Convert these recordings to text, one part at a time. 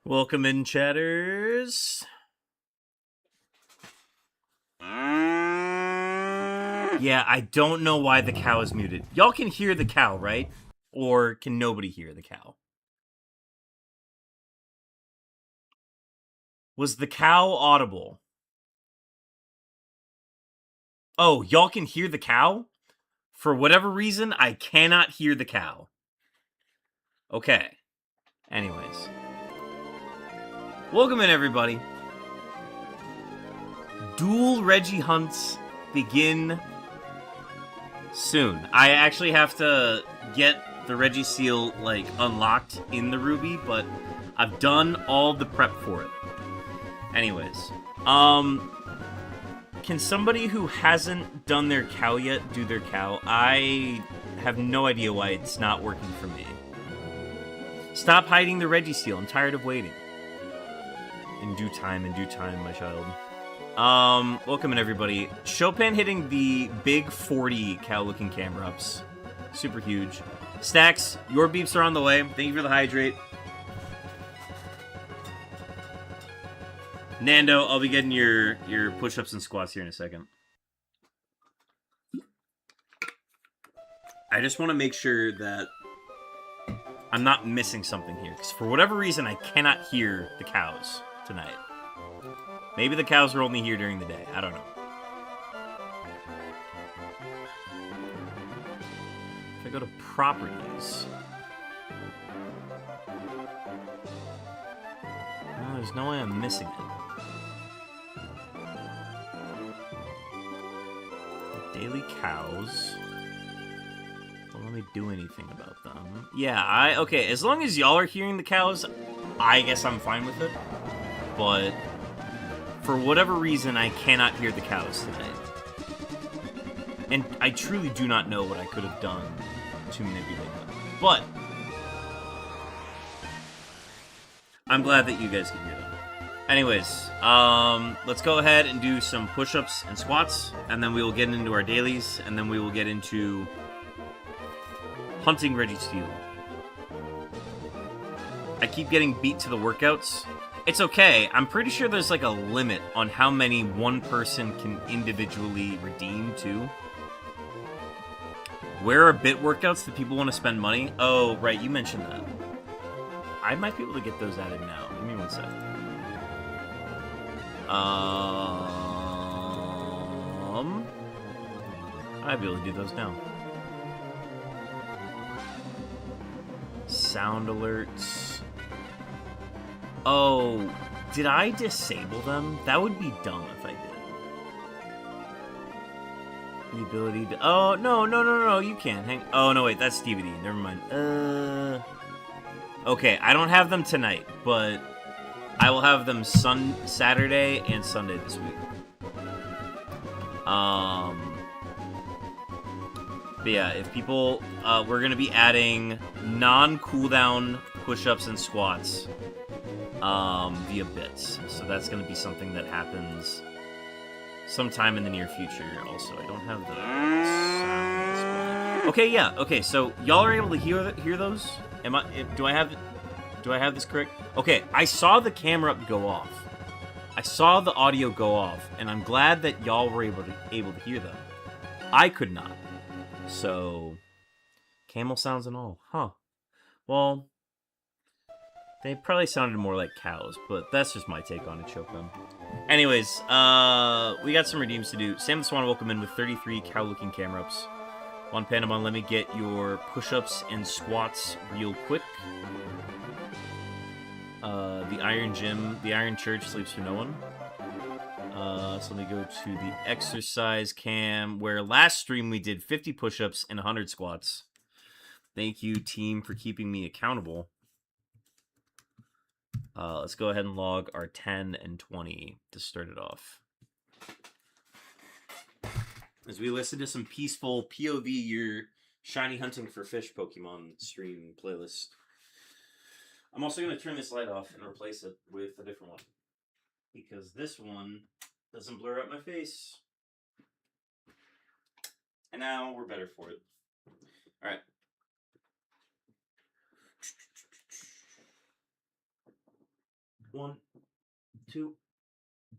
Welcome in, chatters. Yeah, I don't know why the cow is muted. Y'all can hear the cow, right? Or can nobody hear the cow? Was the cow audible? Oh, y'all can hear the cow? For whatever reason, I cannot hear the cow. Okay. Anyways. Welcome in, everybody. Dual Reggie hunts begin soon. I actually have to get the REGISTEEL, unlocked in the Ruby, but I've done all the prep for it. Anyways, can somebody who hasn't done their cow yet do their cow? I have no idea why it's not working for me. Stop hiding the REGISTEEL. I'm tired of waiting. In due time, my child. Welcome in, everybody. Chopin hitting the big 40 cow-looking camera ups. Super huge. Stacks, your beeps are on the way. Thank you for the hydrate. Nando, I'll be getting your push-ups and squats here in a second. I just want to make sure that I'm not missing something here, because for whatever reason, I cannot hear the cows tonight. Maybe the cows are only here during the day. I don't know. If I go to properties... No, there's no way I'm missing it. Daily cows. Don't let me do anything about them. Yeah, okay, as long as y'all are hearing the cows, I guess I'm fine with it. But for whatever reason, I cannot hear the cows tonight. And I truly do not know what I could have done to manipulate them. But I'm glad that you guys can hear them. Anyways, let's go ahead and do some push-ups and squats, and then we will get into our dailies, and then we will get into hunting REGISTEEL. I keep getting beat to the workouts. It's okay. I'm pretty sure there's like a limit on how many one person can individually redeem, too. Where are bit workouts that people want to spend money? Oh, right, you mentioned that. I might be able to get those added now. Give me one sec. I'd be able to do those now. Sound alerts. Oh, did I disable them? That would be dumb if I did. The ability to... Oh, no, you can't. Oh, no, wait, that's DVD. Never mind. Okay, I don't have them tonight, but I will have them Saturday and Sunday this week. But yeah, if people... we're going to be adding non-cooldown push-ups and squats via bits. So that's going to be something that happens sometime in the near future. Also, I don't have the sound. Okay, yeah. Okay, so y'all are able to hear those? Do I have this correct? Okay, I saw the camera go off. I saw the audio go off, and I'm glad that y'all were able to hear them. I could not. So, camel sounds and all. Huh. Well, they probably sounded more like cows, but that's just my take on it, Chopin. Anyways, we got some redeems to do. Sam the Swan, welcome in with 33 cow-looking camera ups. One Panamon, let me get your push-ups and squats real quick. The Iron Gym, the Iron Church sleeps for no one. So let me go to the exercise cam, where last stream we did 50 push-ups and 100 squats. Thank you, team, for keeping me accountable. Let's go ahead and log our 10 and 20 to start it off. As we listen to some peaceful POV, your shiny hunting for fish Pokemon stream playlist. I'm also going to turn this light off and replace it with a different one, because this one doesn't blur out my face. And now we're better for it. All right. 1, 2,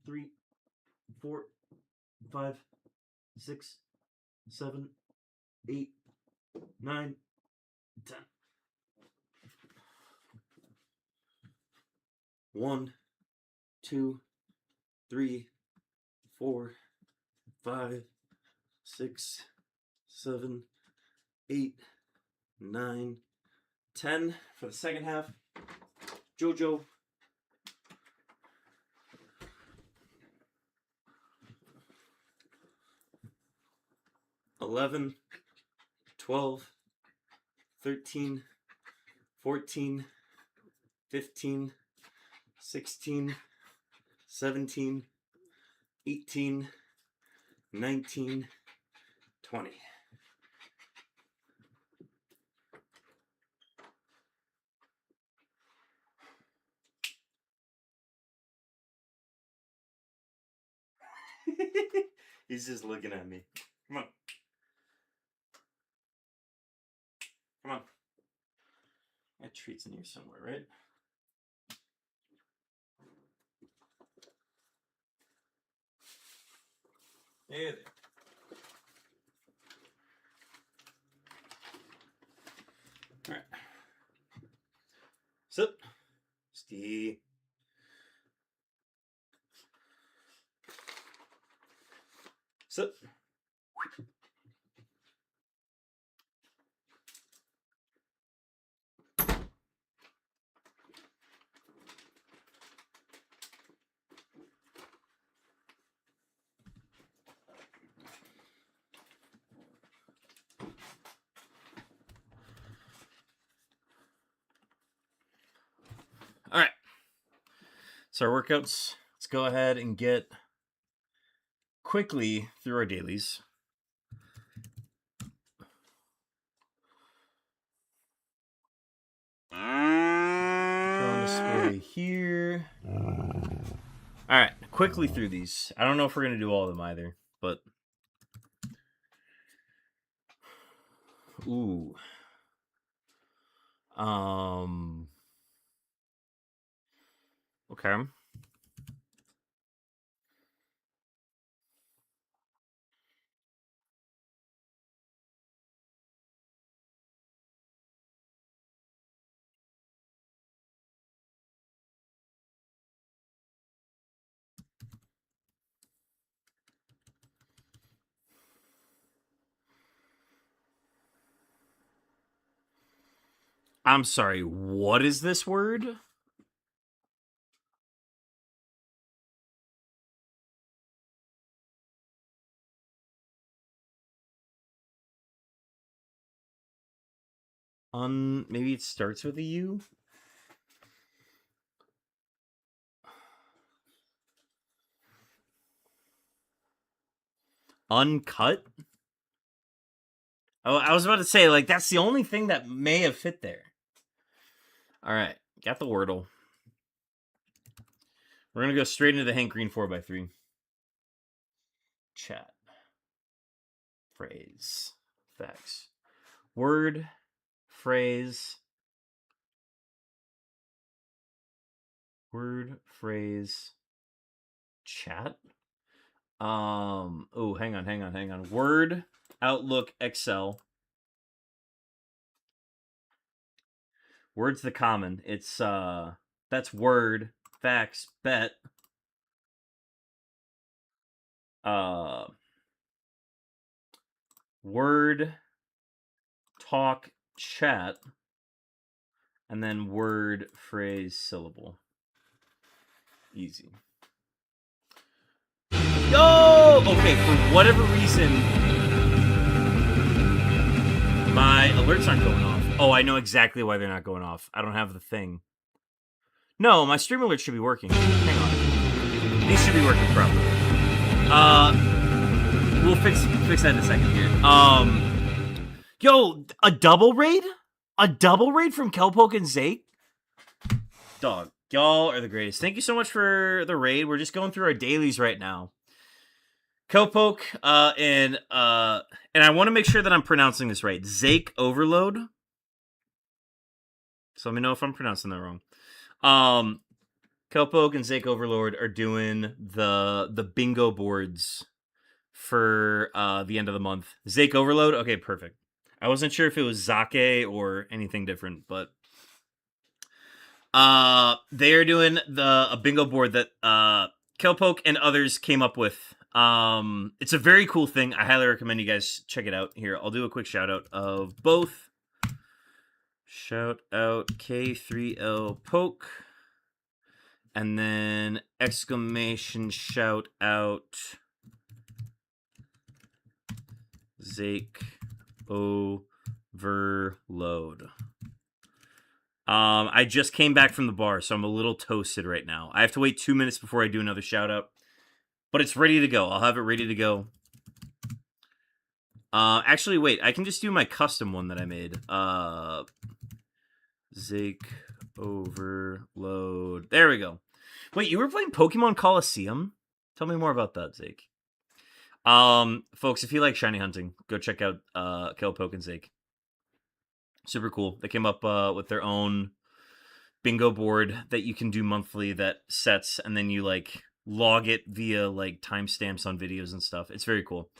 3, 4, 5, 6, 7, 8, 9, 10. 1, 2, 3, 4, 5, 6, 7, 8, 9, 10 for the second half. JoJo. 11, 12, 13, 14, 15, 16, 17, 18, 19, 20. He's just looking at me. Come on. Come on. That treat's in here somewhere, right? There. All right. Sit. Steve. Sit. All right. So our workouts, let's go ahead and get quickly through our dailies. On display here. All right, quickly through these. I don't know if we're going to do all of them either, but... Ooh. Okay. I'm sorry, what is this word? Maybe it starts with a U? Uncut? Oh, I was about to say, like, that's the only thing that may have fit there. All right, got the Wordle. We're going to go straight into the Hank Green 4x3. Chat. Phrase. Facts. Word. Phrase. Word. Phrase. Chat. Oh, hang on. Word. Outlook. Excel. Word's the common. It's, that's Word. Facts. Bet. Word, talk, chat, and then word, phrase, syllable. Easy. Yo! Okay, for whatever reason, my alerts aren't going off. Oh, I know exactly why they're not going off. I don't have the thing. No, my stream alerts should be working. Hang on. These should be working properly. We'll fix that in a second here. Yo, a double raid? A double raid from Kelpoke and Zake? Dog, y'all are the greatest. Thank you so much for the raid. We're just going through our dailies right now. Kelpoke, and I want to make sure that I'm pronouncing this right. Zake Overload. So let me know if I'm pronouncing that wrong. Kelpoke and Zake Overlord are doing the bingo boards for the end of the month. Zake Overload? Okay, perfect. I wasn't sure if it was Zake or anything different, but they are doing a bingo board that Kelpoke and others came up with. It's a very cool thing. I highly recommend you guys check it out. Here, I'll do a quick shout out of both. Shout out K3L Poke. And then exclamation shout out Zake Overload. I just came back from the bar, so I'm a little toasted right now. I have to wait 2 minutes before I do another shout out, but it's ready to go. I'll have it ready to go. Actually, wait, I can just do my custom one that I made. Zake Overload. There we go. Wait, you were playing Pokemon Coliseum? Tell me more about that, Zake. Folks, if you like shiny hunting, go check out Kelpoke and Zake. Super cool. They came up with their own bingo board that you can do monthly that sets, and then you like log it via like timestamps on videos and stuff. It's very cool.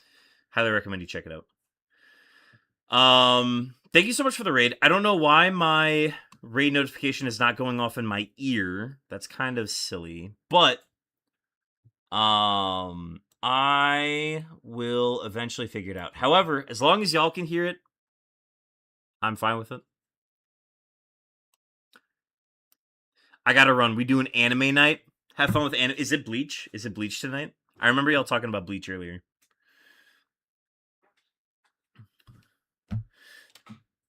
Highly recommend you check it out. Thank you so much for the raid. I don't know why my raid notification is not going off in my ear. That's kind of silly, but I will eventually figure it out. However, as long as y'all can hear it, I'm fine with it. I gotta run. We do an anime night. Have fun with anime. Is it Bleach? Is it Bleach tonight? I remember y'all talking about Bleach earlier.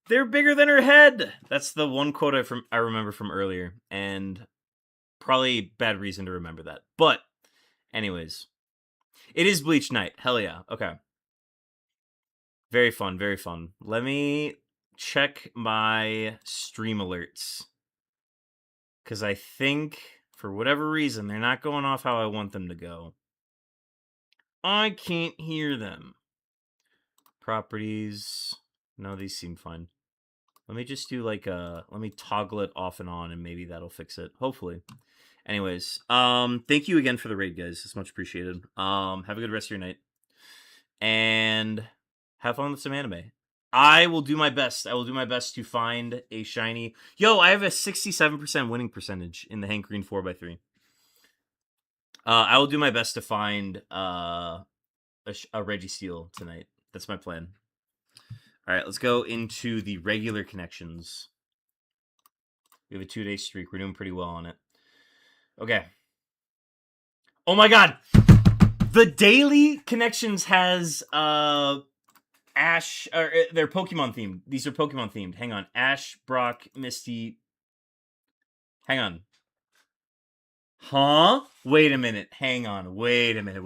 They're bigger than her head. That's the one quote I remember from earlier, and probably bad reason to remember that. But anyways, it is Bleach night. Hell yeah. Okay. Very fun. Very fun. Let me check my stream alerts, because I think for whatever reason they're not going off how I want them to go. I can't hear them. Properties. No, these seem fine. Let me just do like let me toggle it off and on, and maybe that'll fix it. Hopefully. Anyways, thank you again for the raid, guys. It's much appreciated. Have a good rest of your night, and have fun with some anime. I will do my best. I will do my best to find a shiny. Yo, I have a 67% winning percentage in the Hank Green 4x3. I will do my best to find a REGISTEEL tonight. That's my plan. All right, let's go into the regular connections. We have a 2-day streak. We're doing pretty well on it. Okay. Oh my god! The daily connections has Ash, or they're Pokemon themed. These are Pokemon themed. Hang on. Ash, Brock, Misty. Hang on. Huh? Wait a minute. Hang on. Wait a minute.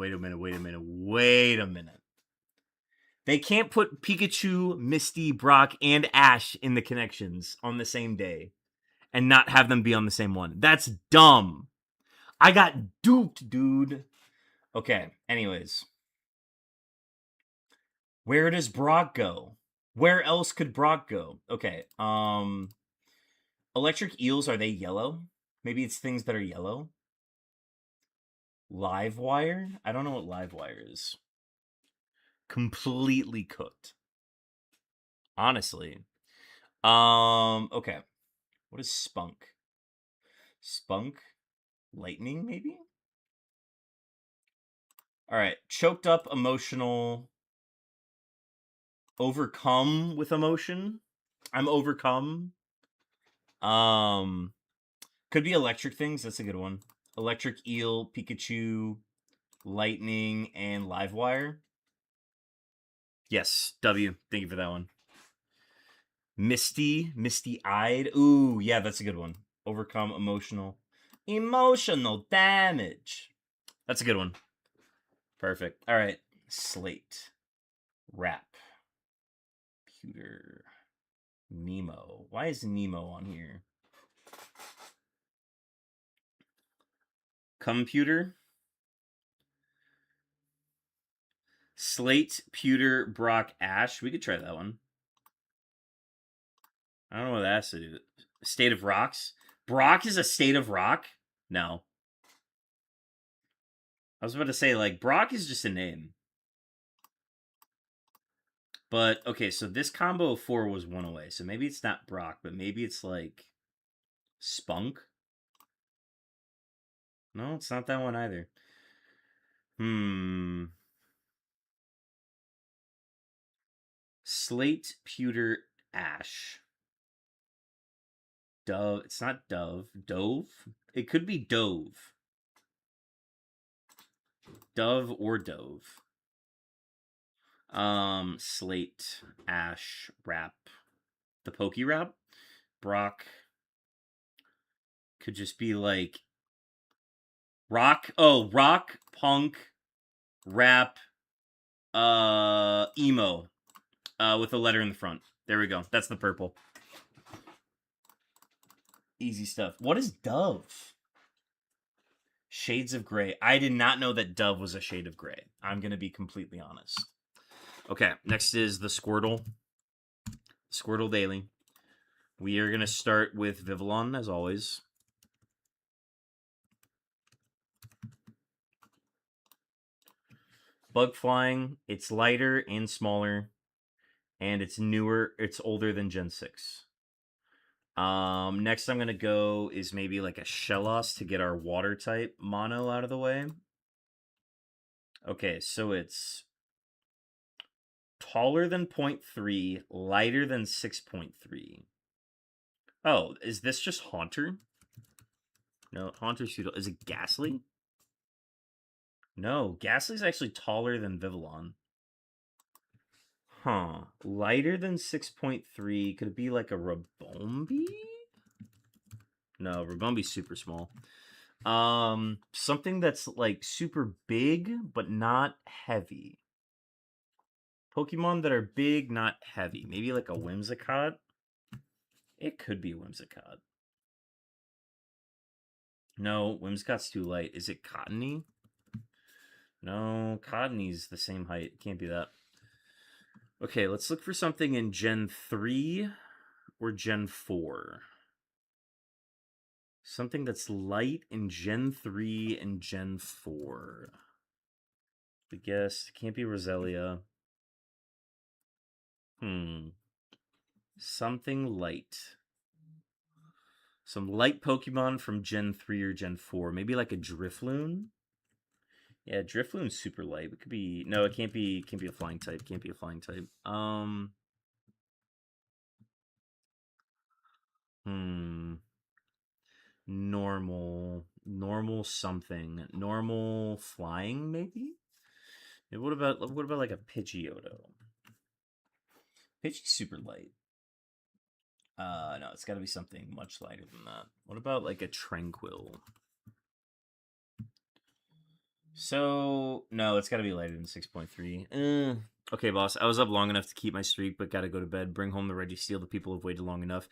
They can't put Pikachu, Misty, Brock, and Ash in the connections on the same day and not have them be on the same one. That's dumb. I got duped, dude. Okay, anyways. Where does Brock go? Where else could Brock go? Okay, electric eels, are they yellow? Maybe it's things that are yellow. Livewire? I don't know what Livewire is. Completely cooked. Honestly. Okay. What is Spunk? Spunk? Lightning, maybe? Alright. Choked up, emotional. Overcome with emotion. I'm overcome. Could be electric things. That's a good one. Electric eel, Pikachu, lightning, and Livewire. Yes, W. Thank you for that one. Misty-eyed. Ooh, yeah, that's a good one. Overcome, emotional damage. That's a good one. Perfect. All right. Slate. Wrap. Pewter. Nemo. Why is Nemo on here? Computer. Slate, Pewter, Brock, Ash. We could try that one. I don't know what that has to do. State of Rocks. Brock is a state of rock? No. I was about to say, like, Brock is just a name. But, okay, so this combo of 4 was 1 away. So maybe it's not Brock, but maybe it's, like, Spunk? No, it's not that one either. Slate, pewter, ash. Dove. It's not Dove. Dove? It could be Dove. Dove or Dove. Slate, ash, rap. The Pokey rap? Brock. Could just be like rock. Oh, rock, punk, rap, emo. With a letter in the front. There we go. That's the purple. Easy stuff. What is Dove? Shades of gray. I did not know that Dove was a shade of gray. I'm going to be completely honest. Okay, next is the Squirtle. Squirtle Daily. We are going to start with Vivillon, as always. Bug flying. It's lighter and smaller. And it's newer. It's older than Gen 6. Next I'm going to go is maybe like a Shellos to get our water type mono out of the way. Okay, so it's taller than 0.3, lighter than 6.3. Oh, is this just Haunter? No, Haunter's too tall. Is it Ghastly? No, Ghastly's actually taller than Vivillon. Huh. Lighter than 6.3. Could it be like a Rabombi? No, Rabombi's super small. Something that's like super big, but not heavy. Pokemon that are big, not heavy. Maybe like a Whimsicott? It could be a Whimsicott. No, Whimsicott's too light. Is it Cottony? No, Cottony's the same height. It can't be that. Okay, let's look for something in Gen 3 or Gen 4. Something that's light in Gen 3 and Gen 4. I guess it can't be Roselia. Something light. Some light Pokemon from Gen 3 or Gen 4. Maybe like a Drifloon? Yeah, Drifloon's super light. It could be... No, it can't be a flying type. Can't be a flying type. Normal something. Normal flying, maybe? What about like a Pidgeotto? Pidgey's super light. No, it's got to be something much lighter than that. What about like a Tranquil? So, no, it's got to be lighter than 6.3. Okay, boss. I was up long enough to keep my streak, but got to go to bed. Bring home the REGISTEEL. The people have waited long enough.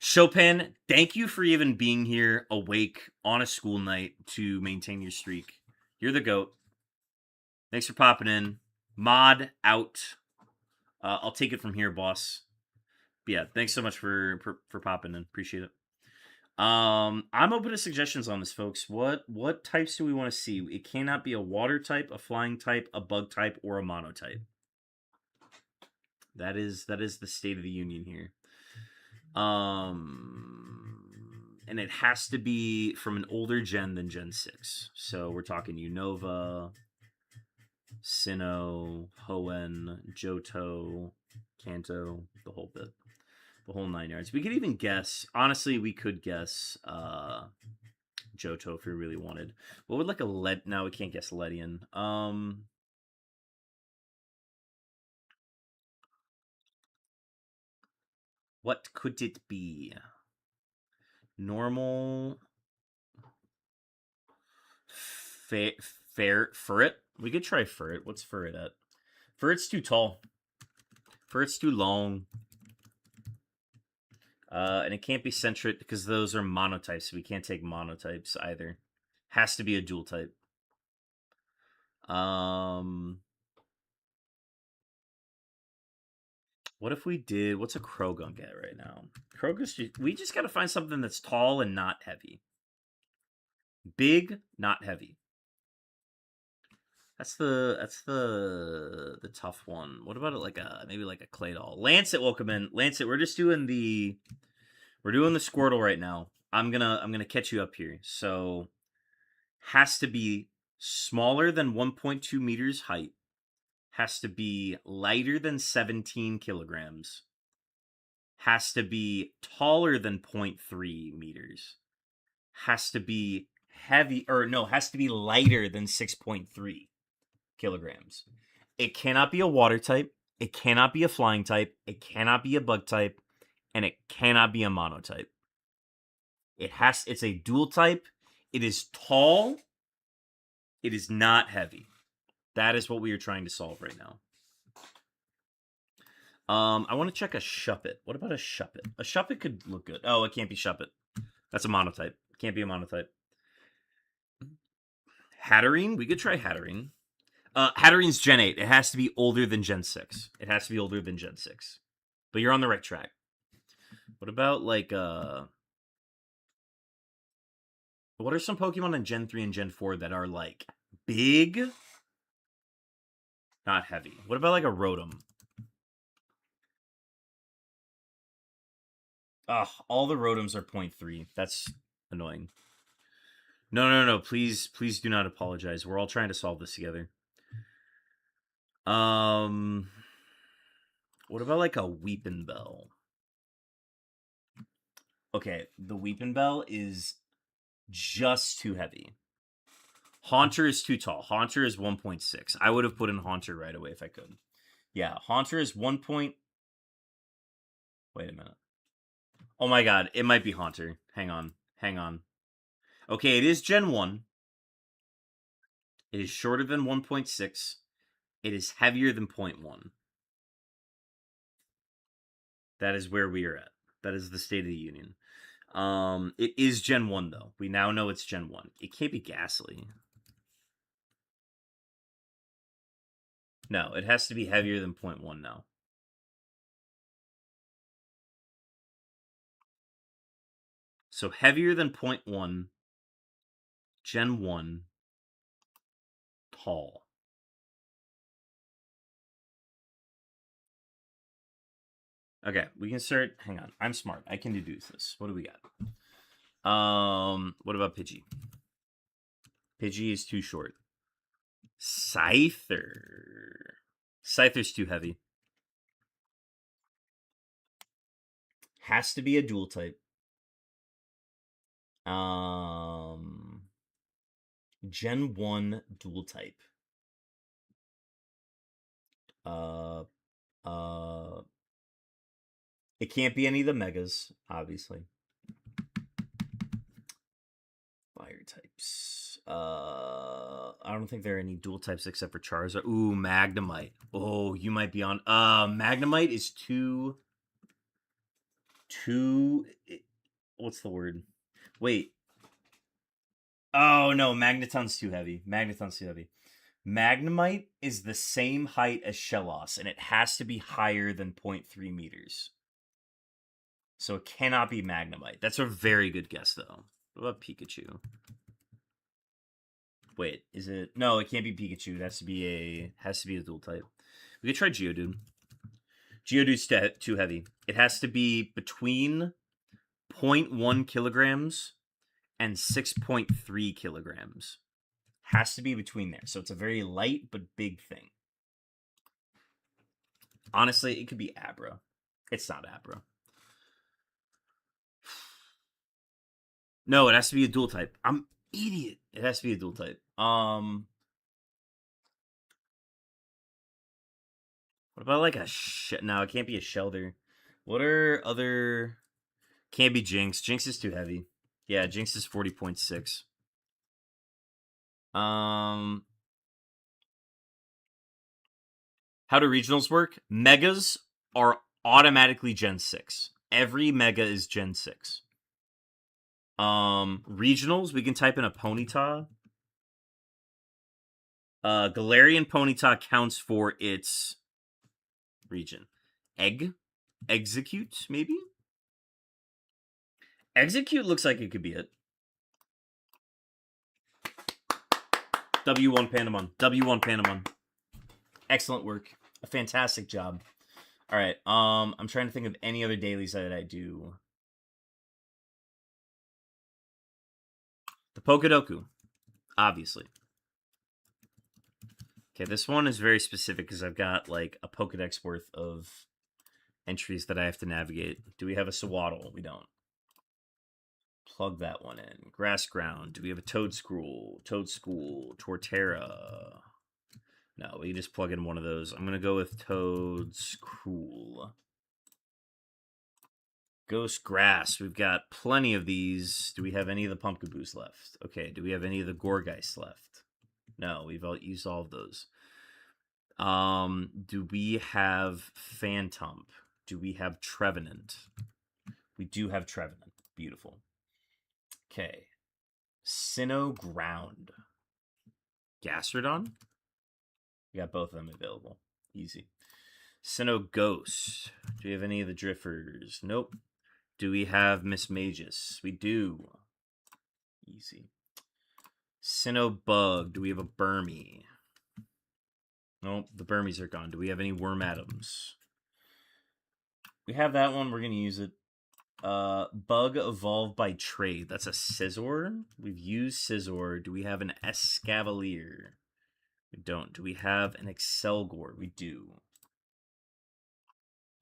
Chopin, thank you for even being here awake on a school night to maintain your streak. You're the GOAT. Thanks for popping in. Mod out. I'll take it from here, boss. But yeah, thanks so much for popping in. Appreciate it. I'm open to suggestions on this, folks. What types do we want to see? It cannot be a water type, a flying type, a bug type, or a mono type. That is the state of the union here. And it has to be from an older gen than Gen 6. So we're talking Unova, Sinnoh, Hoenn, Johto, Kanto, the whole bit. The whole 9 yards. We could even guess. Honestly, we could guess Johto if we really wanted. What would like a lead? No, we can't guess Ledian. What could it be? Normal. Furret. We could try Furret. What's Furret at? Furret's too tall. Furret's too long. And it can't be Sentret because those are monotypes. So we can't take monotypes either. Has to be a dual type. What if we did... What's a Krogunk at right now? We just got to find something that's tall and not heavy. Big, not heavy. That's the tough one. What about it like maybe like a clay doll? Lancet, welcome in. Lancet, we're doing the Squirtle right now. I'm gonna catch you up here. So has to be smaller than 1.2 meters height. Has to be lighter than 17 kilograms. Has to be taller than 0.3 meters. Has to be has to be lighter than 6.3 kilograms. It cannot be a water type. It cannot be a flying type. It cannot be a bug type. And it cannot be a monotype. It's a dual type. It is tall. It is not heavy. That is what we are trying to solve right now. I want to check a Shuppet. What about a Shuppet? A Shuppet could look good. Oh, it can't be Shuppet. That's a monotype. Can't be a monotype. Hatterene? We could try Hatterene. Hatterene's Gen 8. It has to be older than Gen 6. It has to be older than Gen 6. But you're on the right track. What about, like, what are some Pokemon in Gen 3 and Gen 4 that are, like, big? Not heavy. What about, like, a Rotom? Ugh, all the Rotoms are 0.3. That's annoying. No. Please do not apologize. We're all trying to solve this together. What about like a Weepinbell? Okay, the Weepinbell is just too heavy. Haunter is too tall. Haunter is 1.6. I would have put in Haunter right away if I could. Yeah, Haunter is 1. Wait a minute. Oh my god, it might be Haunter. Hang on. Okay, it is Gen 1. It is shorter than 1.6. It is heavier than 0.1. That is where we are at. That is the State of the Union. It is Gen 1, though. We now know it's Gen 1. It can't be Ghastly. No, it has to be heavier than 0.1 now. So heavier than 0.1, Gen 1, tall. Okay, we can start. Hang on, I'm smart. I can deduce this. What do we got? What about Pidgey? Pidgey is too short. Scyther. Scyther's too heavy. Has to be a dual type. Gen 1 dual type. It can't be any of the megas, obviously. Fire types. I don't think there are any dual types except for Charizard. Ooh, Magnemite. Oh, you might be on. Magnemite is too. What's the word? Wait. Oh no, Magneton's too heavy. Magnemite is the same height as Shellos, and it has to be higher than 0.3 meters. So it cannot be Magnemite. That's a very good guess, though. What about Pikachu? Wait, is it? No, it can't be Pikachu. It has to be a dual type. We could try Geodude. Geodude's too heavy. It has to be between 0.1 kilograms and 6.3 kilograms. Has to be between there. So it's a very light but big thing. Honestly, it could be Abra. It's not Abra. No, it has to be a dual type. I'm idiot. It has to be a dual type. What about like a no, it can't be a Shelter. What are other? Can't be Jinx. Jinx is too heavy. Yeah, Jinx is 40.6. How do regionals work? Megas are automatically Gen 6. Every mega is Gen 6. Regionals, we can type in a Ponyta. Galarian Ponyta counts for its region. Execute, maybe? Execute looks like it could be it. W1 Panamon. W1 Panamon. Excellent work. A fantastic job. All right. I'm trying to think of any other dailies that I do. The Pokedoku, obviously. Okay, this one is very specific because I've got like a Pokedex worth of entries that I have to navigate. Do we have a Sawaddle? We don't. Plug that one in. Grass Ground. Do we have a Toedscool? Torterra. No, we just plug in one of those. I'm going to go with Toedscool. Ghost Grass. We've got plenty of these. Do we have any of the Pumpkaboos left? Okay, do we have any of the Gorgeist left? No, we've used all of those. Do we have Phantump? Do we have Trevenant? We do have Trevenant. Beautiful. Okay. Sinnoh Ground. Gastrodon? We got both of them available. Easy. Sinnoh Ghost. Do we have any of the Drifters? Nope. Do we have Miss Magus? We do. Easy. Sinnoh Bug. Do we have a Burmy? Nope, the Burmies are gone. Do we have any Wormadams? We have that one. We're going to use it. Bug Evolved by Trade. That's a Scizor. We've used Scizor. Do we have an Escavalier? We don't. Do we have an Excelgor? We do.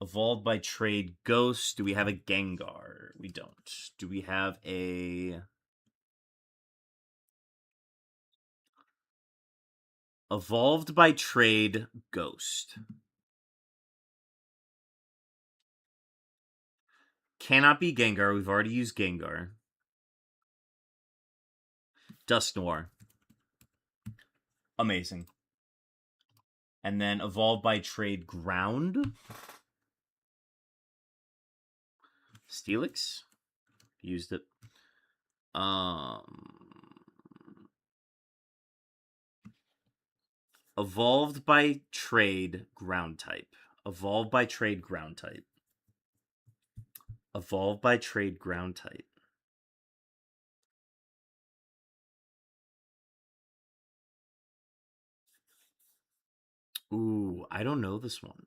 Evolved by Trade Ghost. Do we have a Gengar? We don't. Do we have a... Evolved by Trade Ghost. Cannot be Gengar. We've already used Gengar. Dusknoir. Amazing. And then Evolved by Trade Ground. Steelix. Used it. Evolved by Trade Ground type. Evolved by Trade Ground type. Evolved by Trade Ground type. Ooh, I don't know this one.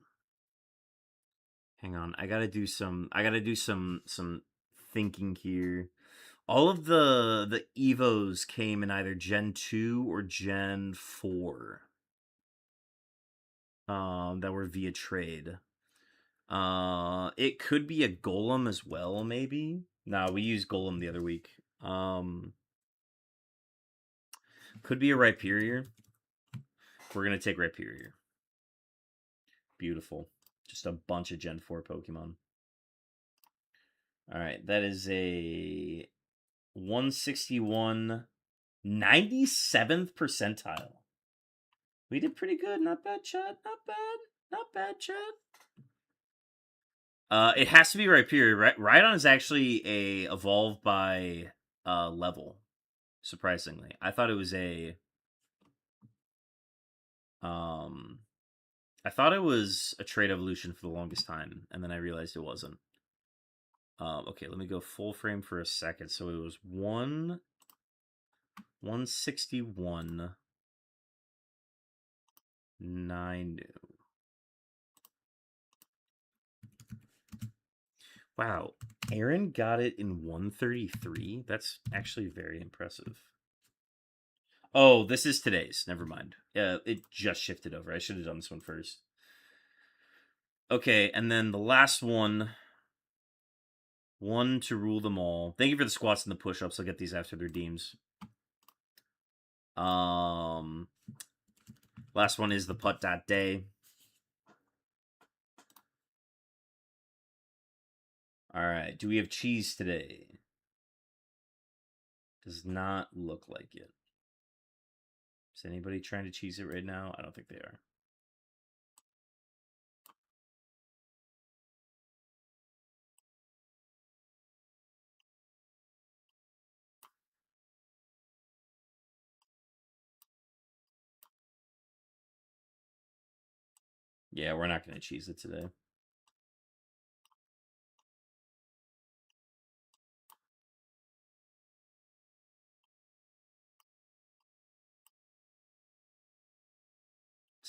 Hang on, I gotta do some thinking here. All of the Evos came in either Gen 2 or Gen 4. That were via trade. It could be a Golem as well, maybe. No, we used Golem the other week. Could be a Rhyperior. We're gonna take Rhyperior. Beautiful. Just a bunch of Gen 4 Pokemon. Alright, that is a 161 97th percentile. We did pretty good. Not bad, chat. Not bad. Not bad, chat. It has to be Rhyperior. Rhydon is actually a evolved by level. Surprisingly, I thought it was a I thought it was a trade evolution for the longest time, and then I realized it wasn't. Okay, let me go full frame for a second. So it was 161 9. Wow, Aaron got it in 133. That's actually very impressive. Oh, this is today's. Never mind. It just shifted over. I should have done this one first. Okay, and then the last one. One to rule them all. Thank you for the squats and the push-ups. I'll get these after their deems. Last one is the putt.day. All right. Do we have cheese today? Does not look like it. Is anybody trying to cheese it right now? I don't think they are. Yeah, we're not going to cheese it today.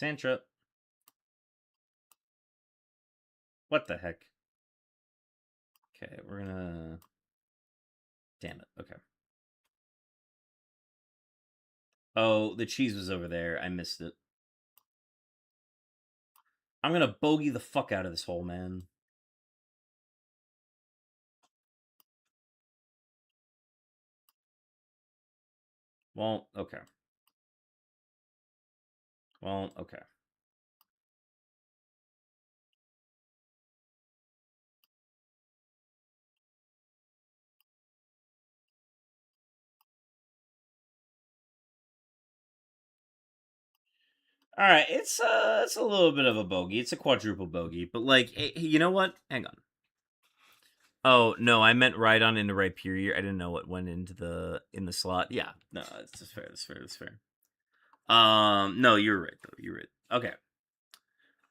Santra. What the heck? Okay, we're gonna... Damn it, okay. Oh, the cheese was over there. I missed it. I'm gonna bogey the fuck out of this hole, man. Well, okay. Well, okay. All right, it's a little bit of a bogey. It's a quadruple bogey, but like, you know what? Hang on. Oh no, I meant right on into right period. I didn't know what went into the slot. Yeah, no, that's fair. That's fair. No, you're right though. You're right. Okay,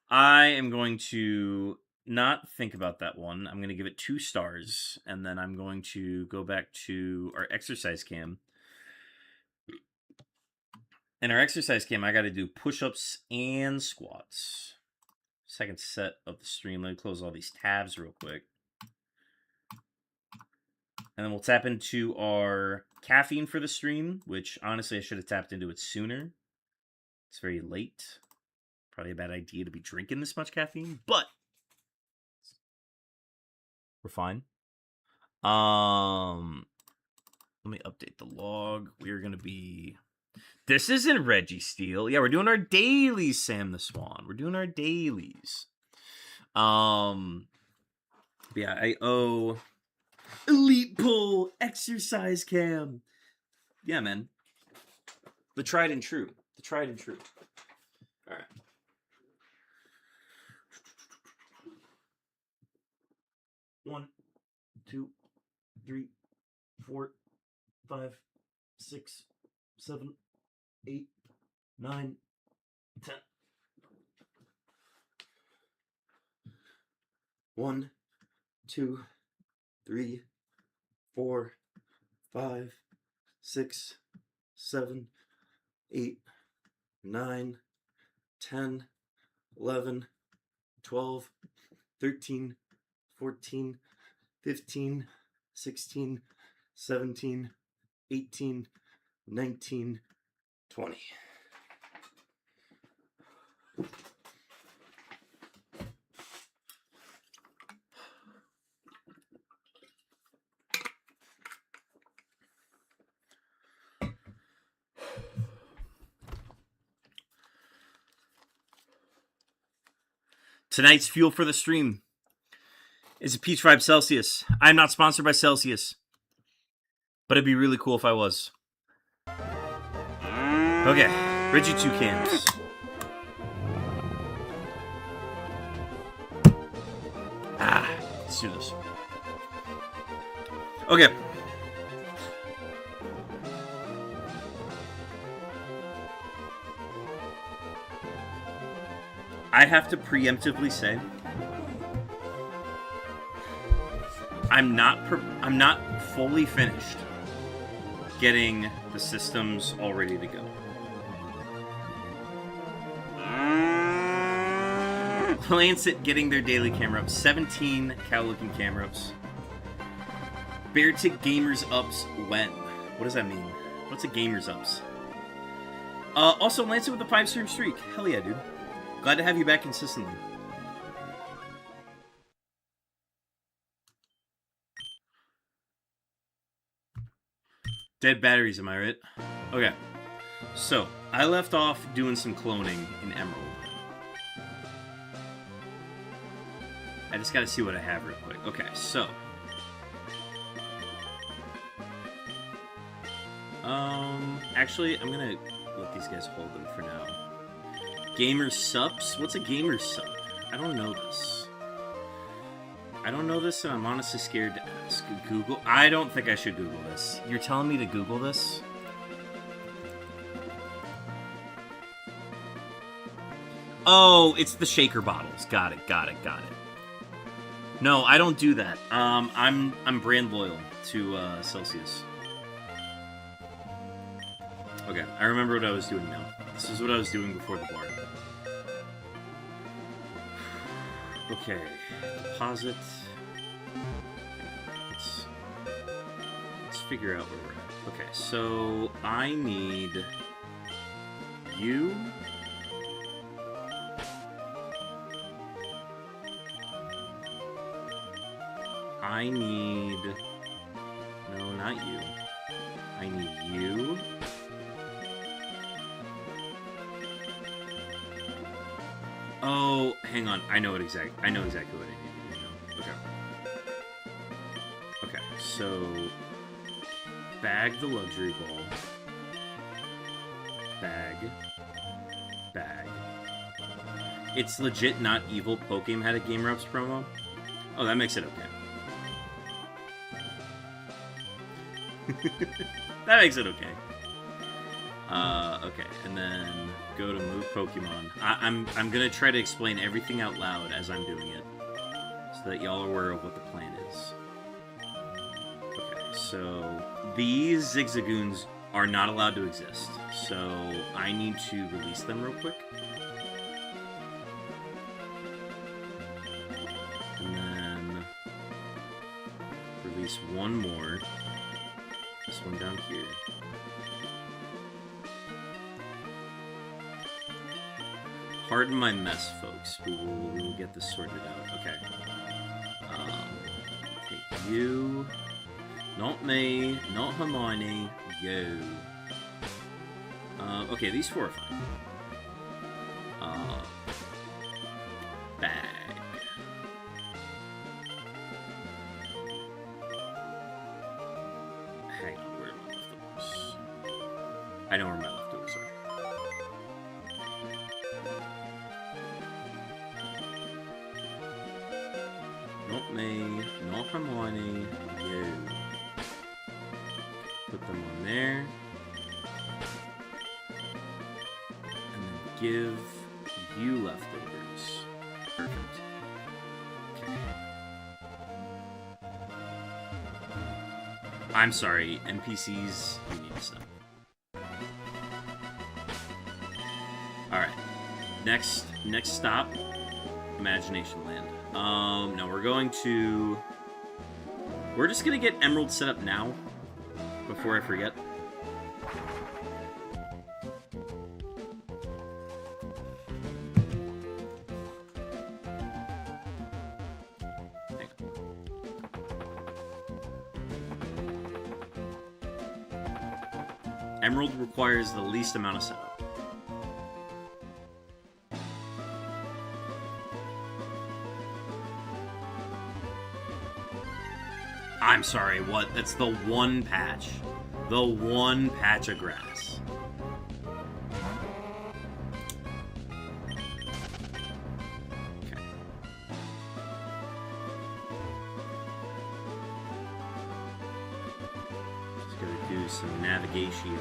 I am going to not think about that one. I'm going to give it 2 stars, and then I'm going to go back to our exercise cam. In our exercise cam, I got to do push-ups and squats. Second set of the stream. Let me close all these tabs real quick. And then we'll tap into our caffeine for the stream, which honestly I should have tapped into it sooner. It's very late. Probably a bad idea to be drinking this much caffeine, but we're fine. Let me update the log. We're going to be... This isn't REGISTEEL. Yeah, we're doing our dailies, Sam the Swan. We're doing our dailies. Yeah, I owe Elite Pull Exercise Cam. Yeah, man. The tried and true. The tried and true. All right. One, 2, 3, 4, 5, 6, 7, 8, 9, 10. 1, 2, 3, 4, 5, 6, 7, 8, 9, 10, 11, 12, 13, 14, 15, 16, 17, 18, 19, 20. Tonight's fuel for the stream is a Peach Vibe Celsius. I'm not sponsored by Celsius, but it'd be really cool if I was. Okay, Reggie 2 cans. Let's do this. Okay. I have to preemptively say, I'm not fully finished getting the systems all ready to go. Lancet getting their daily camera ups. 17 cow-looking camera ups. Beartic Gamers ups when? What does that mean? What's a Gamers ups? Also, Lancet with a 5-stream streak. Hell yeah, dude. Glad to have you back consistently. Dead batteries, am I right? Okay. So, I left off doing some cloning in Emerald. I just gotta see what I have real quick. Okay, so. Actually, I'm gonna let these guys hold them for now. Gamer subs? What's a gamer sub? I don't know this. And I'm honestly scared to ask. Google? I don't think I should Google this. You're telling me to Google this? Oh, it's the shaker bottles. Got it. No, I don't do that. I'm brand loyal to Celsius. Okay, I remember what I was doing now. This is what I was doing before the bar. Okay. Deposit. Let's figure out where we're at. Okay, so I need you. I need... No, not you. I need you. Oh, hang on. I know exactly what I need to do now. Okay. Okay, so... Bag the luxury ball. Bag. Bag. It's legit not evil. Pokémon had a Game Reps promo. Oh, that makes it okay. That makes it okay. Okay, and then go to move Pokemon. I'm gonna try to explain everything out loud as I'm doing it, so that y'all are aware of what the plan is. Okay, so these Zigzagoons are not allowed to exist, so I need to release them real quick. And then release one more. This one down here. Pardon my mess, folks. We will get this sorted out. Okay. Take you. Not me. Not Hermione. You. Okay, these four are fine. Bag. Hang on, where are my leftovers? I know where my leftovers are. Not me, not Hermione, you. Put them on there. And then give you leftovers. Perfect. Okay. I'm sorry, NPCs, you need to stop. Alright. Next stop, Imagination Land. Now we're just gonna get Emerald set up now, before I forget. Hang on. Emerald requires the least amount of setup. I'm sorry, what? That's the one patch. The one patch of grass. Okay. Just gonna do some navigation.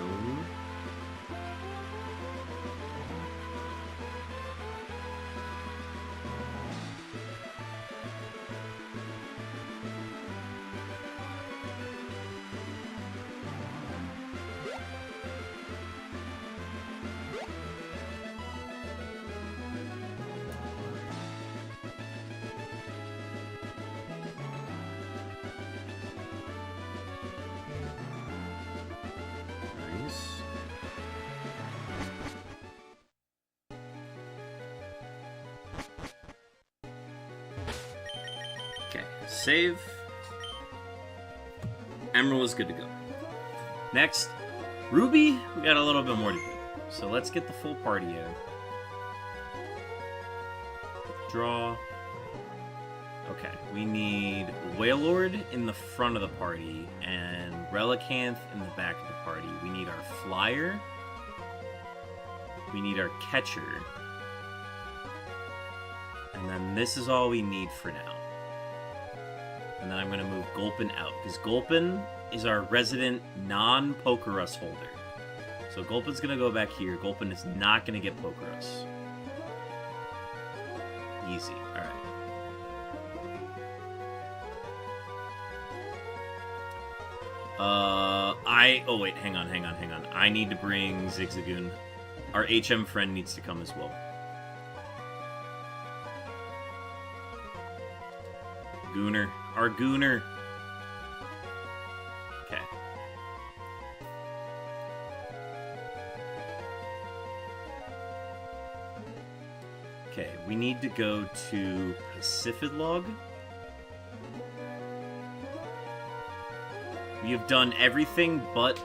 Okay, save. Emerald is good to go. Next, Ruby, we got a little bit more to do. So let's get the full party out. Draw. Okay, we need Wailord in the front of the party and Relicanth in the back of the party. We need our flyer. We need our catcher. And then this is all we need for now. And then I'm going to move Gulpin out, because Gulpin is our resident non-Pokerus holder. So Gulpin's going to go back here. Gulpin is not going to get Pokerus. Easy. Alright. Oh wait, hang on. I need to bring Zigzagoon. Our HM friend needs to come as well. Gooner. Our Gooner. Okay. Okay, we need to go to Pacific-Log. We have done everything but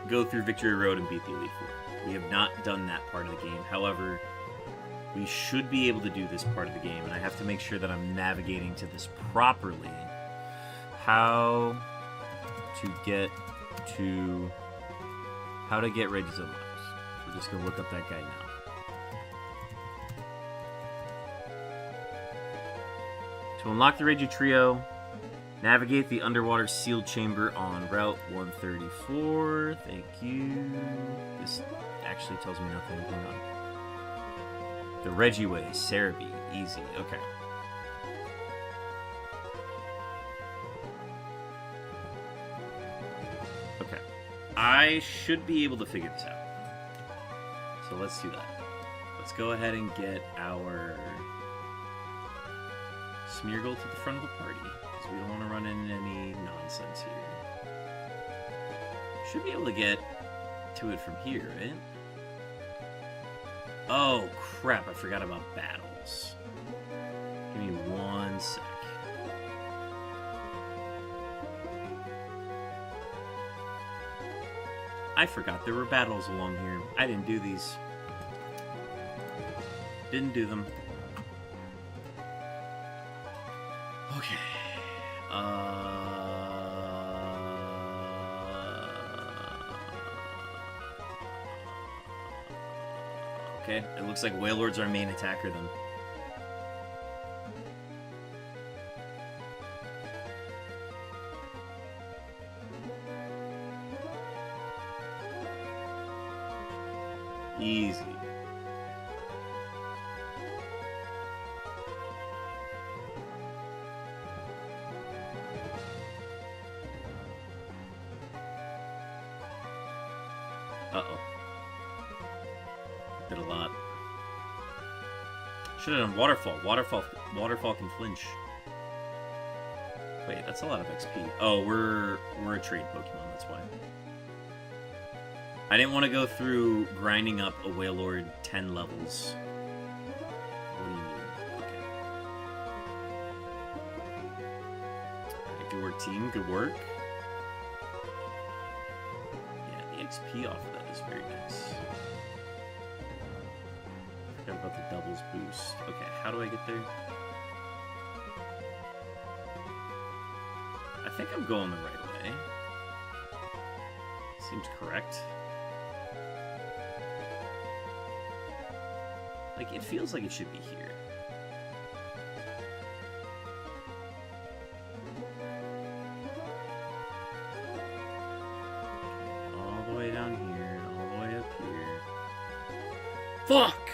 go through Victory Road and beat the Elite Four. We have not done that part of the game. However, we should be able to do this part of the game, and I have to make sure that I'm navigating to this properly. How to get REGISTEEL Labs. We're just gonna look up that guy now. To unlock the Regi Trio, navigate the underwater sealed chamber on Route 134. Thank you. This actually tells me nothing. Hang on. The Regi Way, Cerebi. Easy. Okay. Okay. I should be able to figure this out. So let's do that. Let's go ahead and get our Smeargle to the front of the party, because we don't want to run into any nonsense here. Should be able to get to it from here, right? Oh, crap, I forgot about battles. Give me 1 sec. I forgot there were battles along here. I didn't do these. Didn't do them. Okay. Okay, it looks like Wailord's our main attacker then. Easy. Uh-oh. Did a lot. Should have done Waterfall. Waterfall can flinch. Wait, that's a lot of XP. Oh, we're a trade Pokemon, that's why. I didn't want to go through grinding up a Wailord 10 levels. What do you mean? Okay. Alright, good work, team. Good work. Yeah, the XP off of that is very nice. Forgot about the doubles boost. Okay, how do I get there? I think I'm going the right way. Seems correct. Like, it feels like it should be here. All the way down here, all the way up here. Fuck!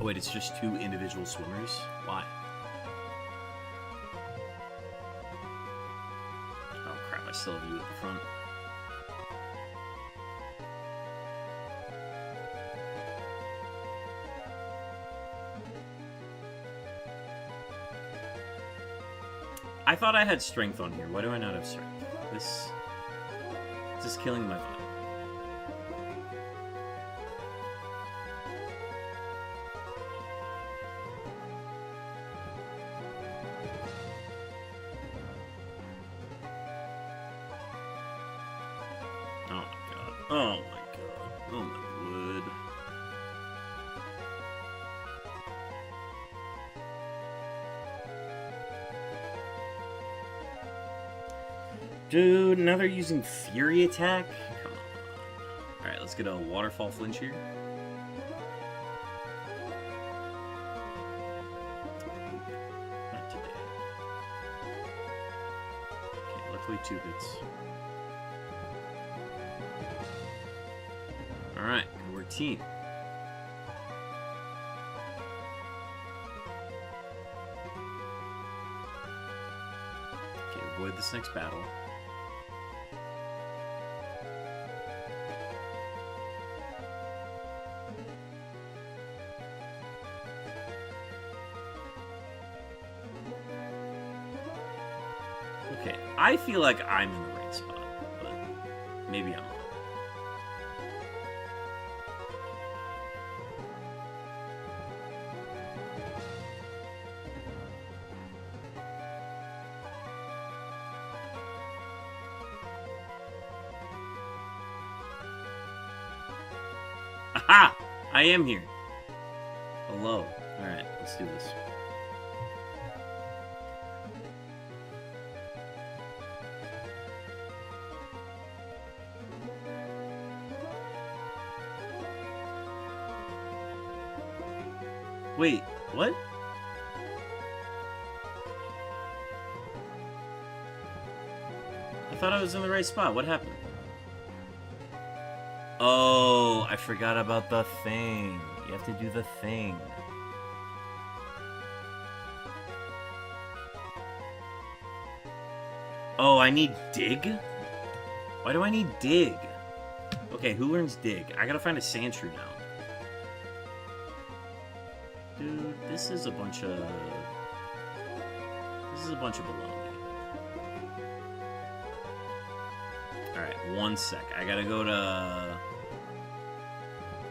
Oh wait, it's just 2 individual swimmers? Why? Oh crap, I still have you at the front. I thought I had strength on here. Why do I not have strength? This is killing my vibe. Oh my god. Oh my god. Oh my wood. Dude, now they're using Fury Attack? Come on. Alright, let's get a Waterfall flinch here. Not today. Okay, luckily 2 hits. Alright, good work, team. Okay, avoid this next battle. I feel like I'm in the right spot, but maybe I'm wrong. Aha! I am here. Hello. Alright, let's do this. Wait, what? I thought I was in the right spot. What happened? Oh, I forgot about the thing. You have to do the thing. Oh, I need dig? Why do I need dig? Okay, who learns dig? I gotta find a Sandshrew now. Dude, this is a bunch of... This is a bunch of baloney. Alright, one sec. I gotta go to...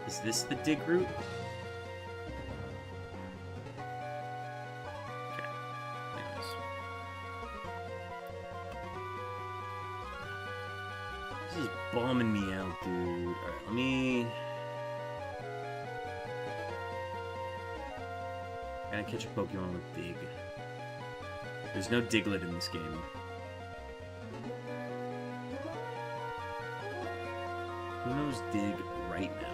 Is this the dig route? Okay. Anyways. This is bumming me out, dude. Alright, let me... I gotta catch a Pokemon with dig. There's no Diglett in this game. Who knows dig right now?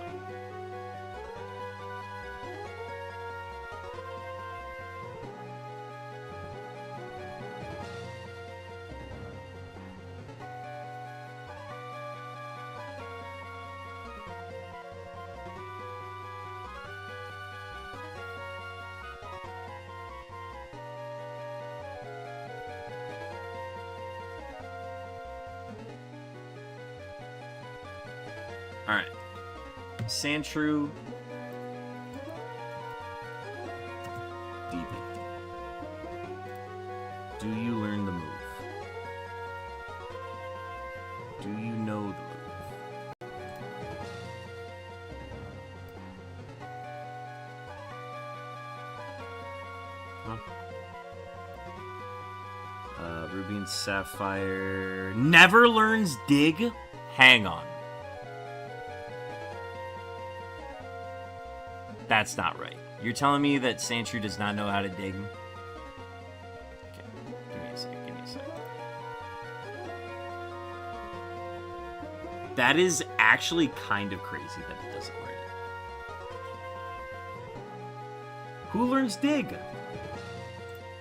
Alright. Sandshrew. DB. Do you learn the move? Do you know the move? Huh? Ruby and Sapphire never learns dig? Hang on. That's not right. You're telling me that Sandshrew does not know how to dig? Okay, give me a second, That is actually kind of crazy that it doesn't learn it. Who learns dig?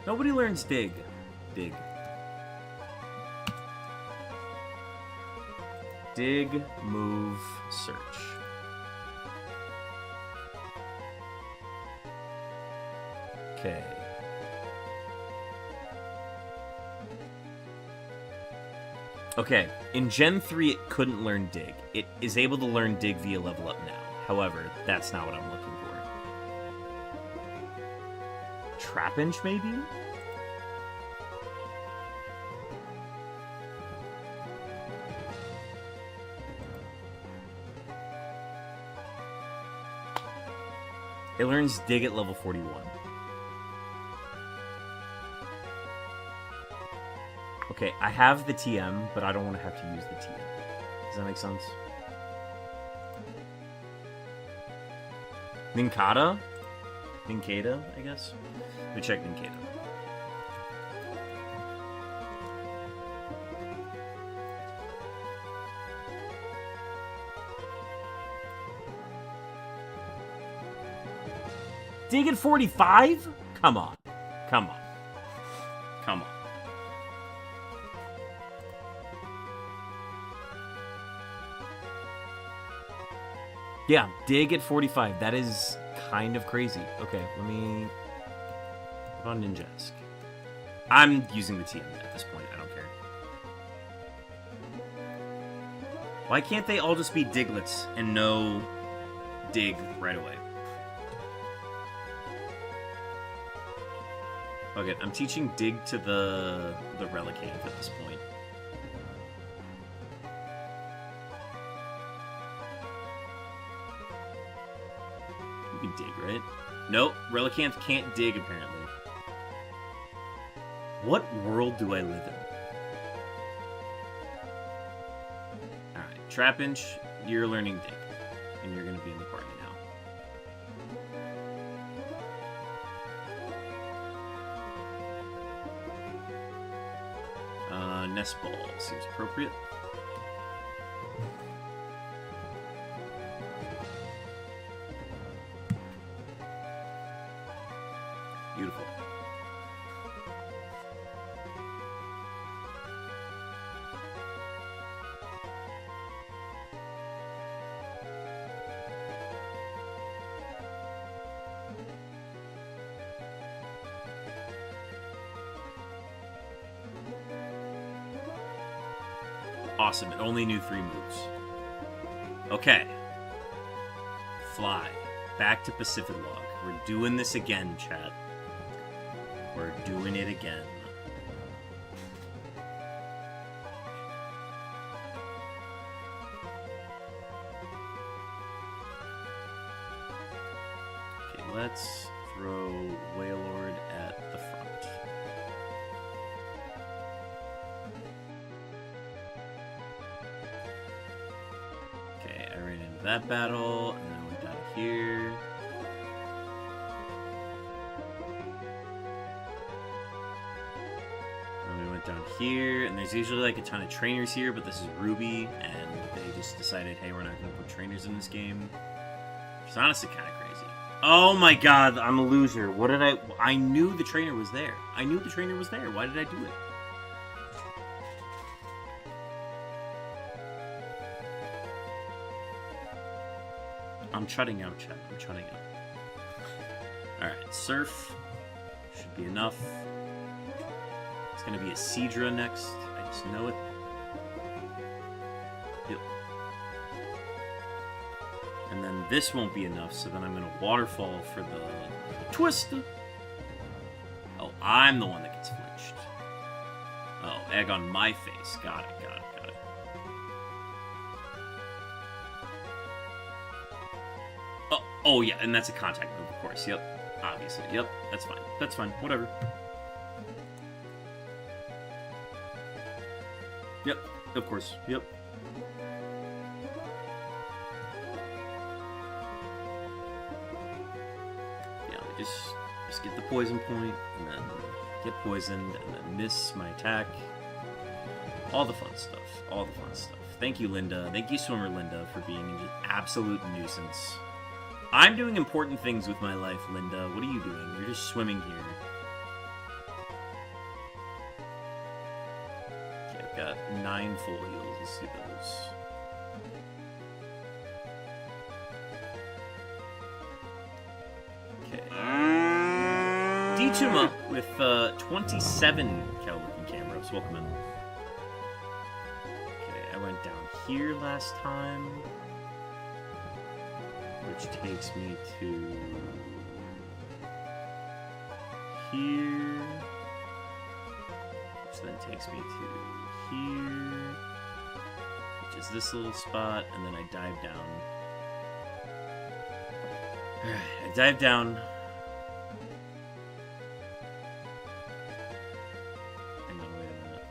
Nobody learns dig. Dig. Dig, move, search. Okay. Okay, in Gen 3 it couldn't learn dig. It is able to learn dig via level up now. However, that's not what I'm looking for. Trapinch, maybe? It learns dig at level 41. Okay, I have the TM, but I don't want to have to use the TM. Does that make sense? Nincada? Nincada, I guess? Let me check Nincada. Dig at 45? Come on. Come on. Come on. Yeah, dig at 45. That is kind of crazy. Okay, let me put on Ninjask. I'm using the TM at this point. I don't care. Why can't they all just be Diglets and no dig right away? Okay, I'm teaching dig to the Relicanth at this point. You can dig, right? Nope, Relicanth can't dig, apparently. What world do I live in? Alright, Trapinch, you're learning dig. And you're gonna be in the party now. Nest Ball seems appropriate. Beautiful. Awesome, it only knew 3 moves. Okay. Fly. Back to Pacific Log. We're doing this again, chat. We're doing it again. Okay, let's throw Wailord at the front. Okay, I ran into that battle, and then I went down here. And we went down here, and there's usually like a ton of trainers here, but this is Ruby, and they just decided, hey, we're not going to put trainers in this game. It's honestly kind of crazy. Oh my god, I'm a loser. What did I knew the trainer was there. I knew the trainer was there. Why did I do it? I'm shutting out, chat. I'm shutting out. Alright, Surf. Should be enough. It's gonna be a Seadra next. I just know it. Yep. And then this won't be enough, so then I'm gonna Waterfall for the twist. Oh, I'm the one that gets flinched. Oh, egg on my face. Got it, got it, got it. Oh, yeah, and that's a contact move, of course. Yep, obviously. Yep, that's fine. That's fine. Whatever. Yep, of course. Yep. Yeah, we just get the poison point, and then get poisoned, and then miss my attack. All the fun stuff. All the fun stuff. Thank you, Linda. Thank you, Swimmer Linda, for being an absolute nuisance. I'm doing important things with my life, Linda. What are you doing? You're just swimming here. Okay, I've got 9 full heals. Let's see those. Okay. D-Tuma with 27 cow-looking cameras. Welcome in. Okay, I went down here last time. Which takes me to here, which then takes me to here, which is this little spot, and then I dive down. Alright, I dive down. Hang on, wait a minute.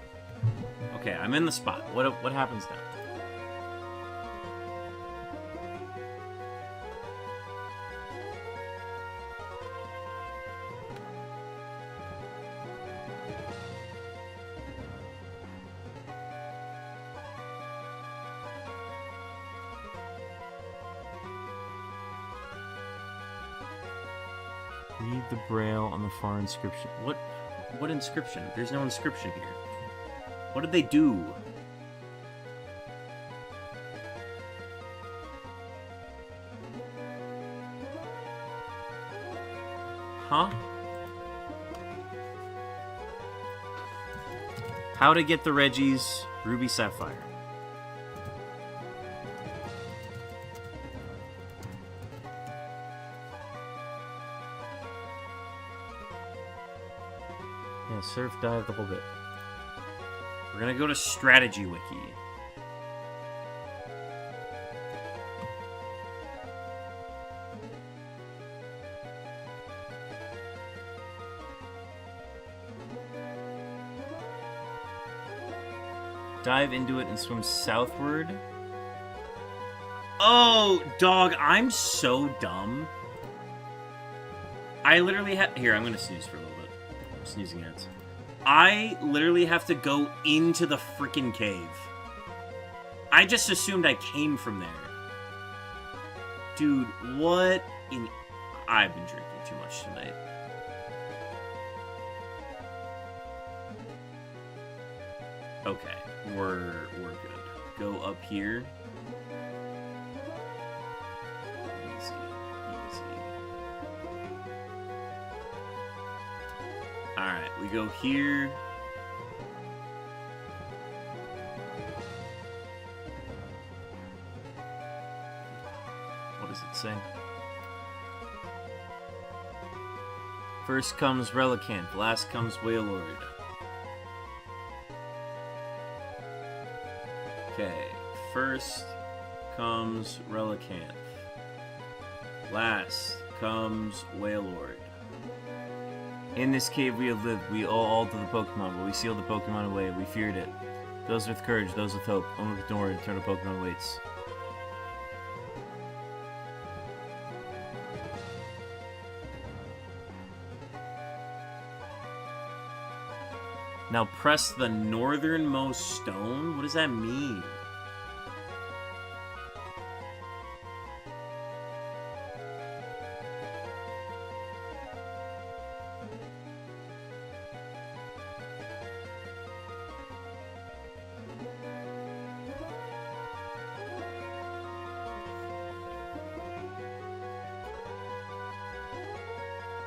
Okay, I'm in the spot. What happens now? Read the braille on the far inscription. What inscription? There's no inscription here. What did they do? Huh? How to get the Regis Ruby Sapphire. Yeah, surf, dive, the whole bit. We're gonna go to Strategy Wiki. Dive into it and swim southward. Oh, dog, I'm so dumb. I literally have... Here, I'm gonna snooze for a little bit. I'm sneezing at. I literally have to go into the freaking cave. I just assumed I came from there. Dude, what in... I've been drinking too much tonight. Okay, we're good. Go up here. Easy, easy. Alright, we go here. What does it say? First comes Relicanth, last comes Wailord. Okay, first comes Relicanth. Last comes Wailord. In this cave we have lived, we owe all to the Pokemon, but we sealed the Pokemon away, we feared it. Those with courage, those with hope, only with door, eternal Pokemon waits. Now press the northernmost stone? What does that mean?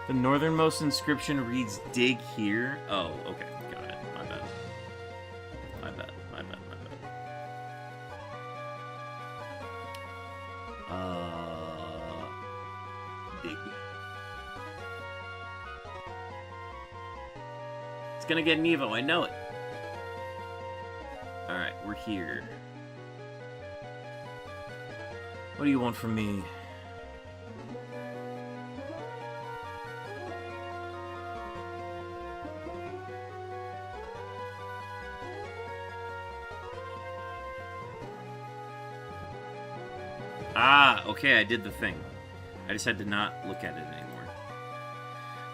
The northernmost inscription reads, dig here. Oh, okay. Got it. My bad. My bad. My bad. My bad. Dig. It's gonna get an Evo. I know it. Alright, we're here. What do you want from me? Ah, okay, I did the thing. I just had to not look at it anymore.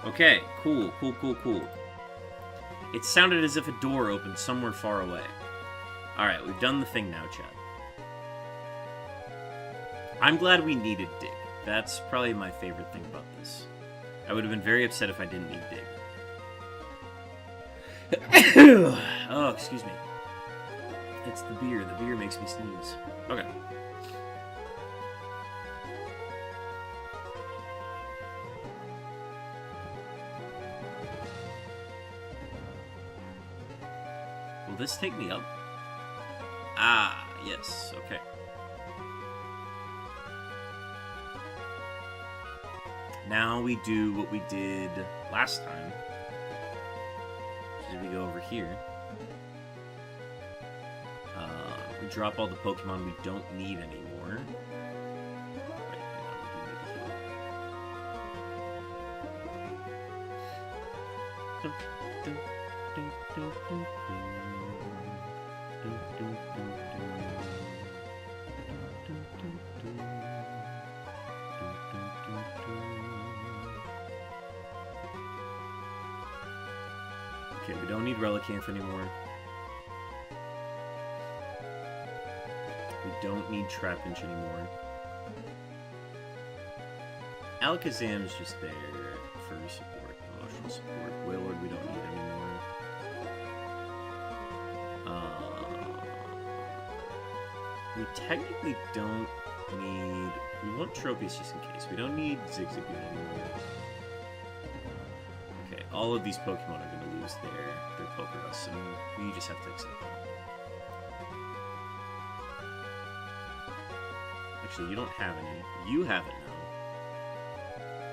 Okay, cool, cool, cool, cool. It sounded as if a door opened somewhere far away. Alright, we've done the thing now, Chad. I'm glad we needed dig. That's probably my favorite thing about this. I would have been very upset if I didn't need dig. Oh, excuse me. It's the beer. The beer makes me sneeze. Okay. Will this take me up? Ah, yes, okay. Now we do what we did last time. So we go over here. We drop all the Pokemon we don't need anymore. Wait, hang on, we do need to heal. Okay, we don't need Relicanth anymore. We don't need Trapinch anymore. Alakazam's just there for support, emotional support. Wailord we don't need anymore. We technically don't need... We want Tropius just in case. We don't need Zigzagoon anymore. Okay, all of these Pokemon are going to lose their Pokerus, and we just have to accept them. Actually, you don't have any. You have it now.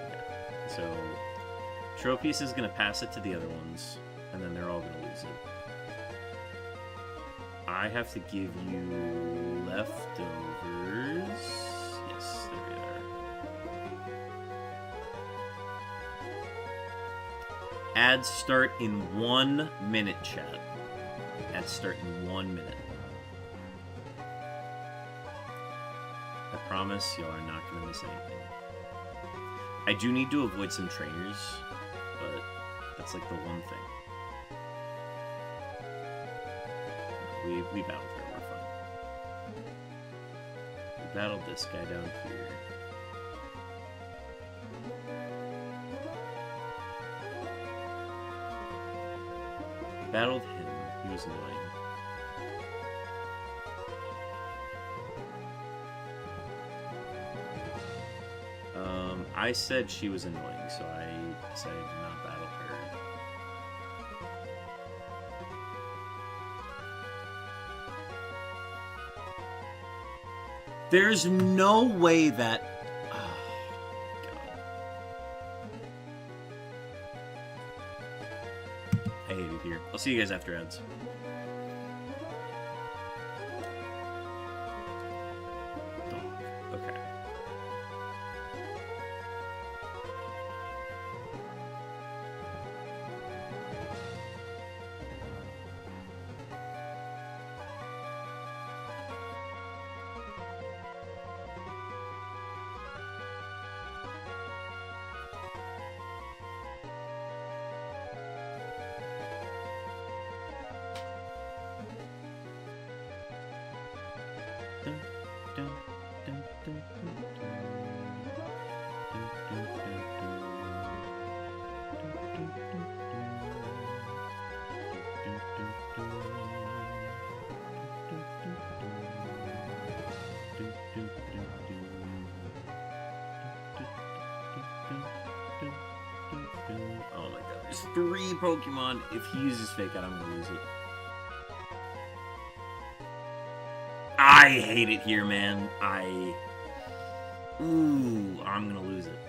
Okay. So, Tropius is going to pass it to the other ones. And then they're all gonna lose it. I have to give you leftovers. Yes, there we are. Ads start in 1 minute, chat. Ads start in 1 minute. I promise y'all are not gonna miss anything. I do need to avoid some trainers, but that's like the one thing. We battled her, we're fine. We battled this guy down here. Battled him, he was annoying. I said she was annoying, so I decided to not battle her. There's no way that... Oh, God. I hate it here. I'll see you guys after ads. Okay. Oh my god, there's 3 Pokemon. If he uses Fake Out, I'm gonna lose it. I hate it here, man. Ooh, I'm gonna lose it.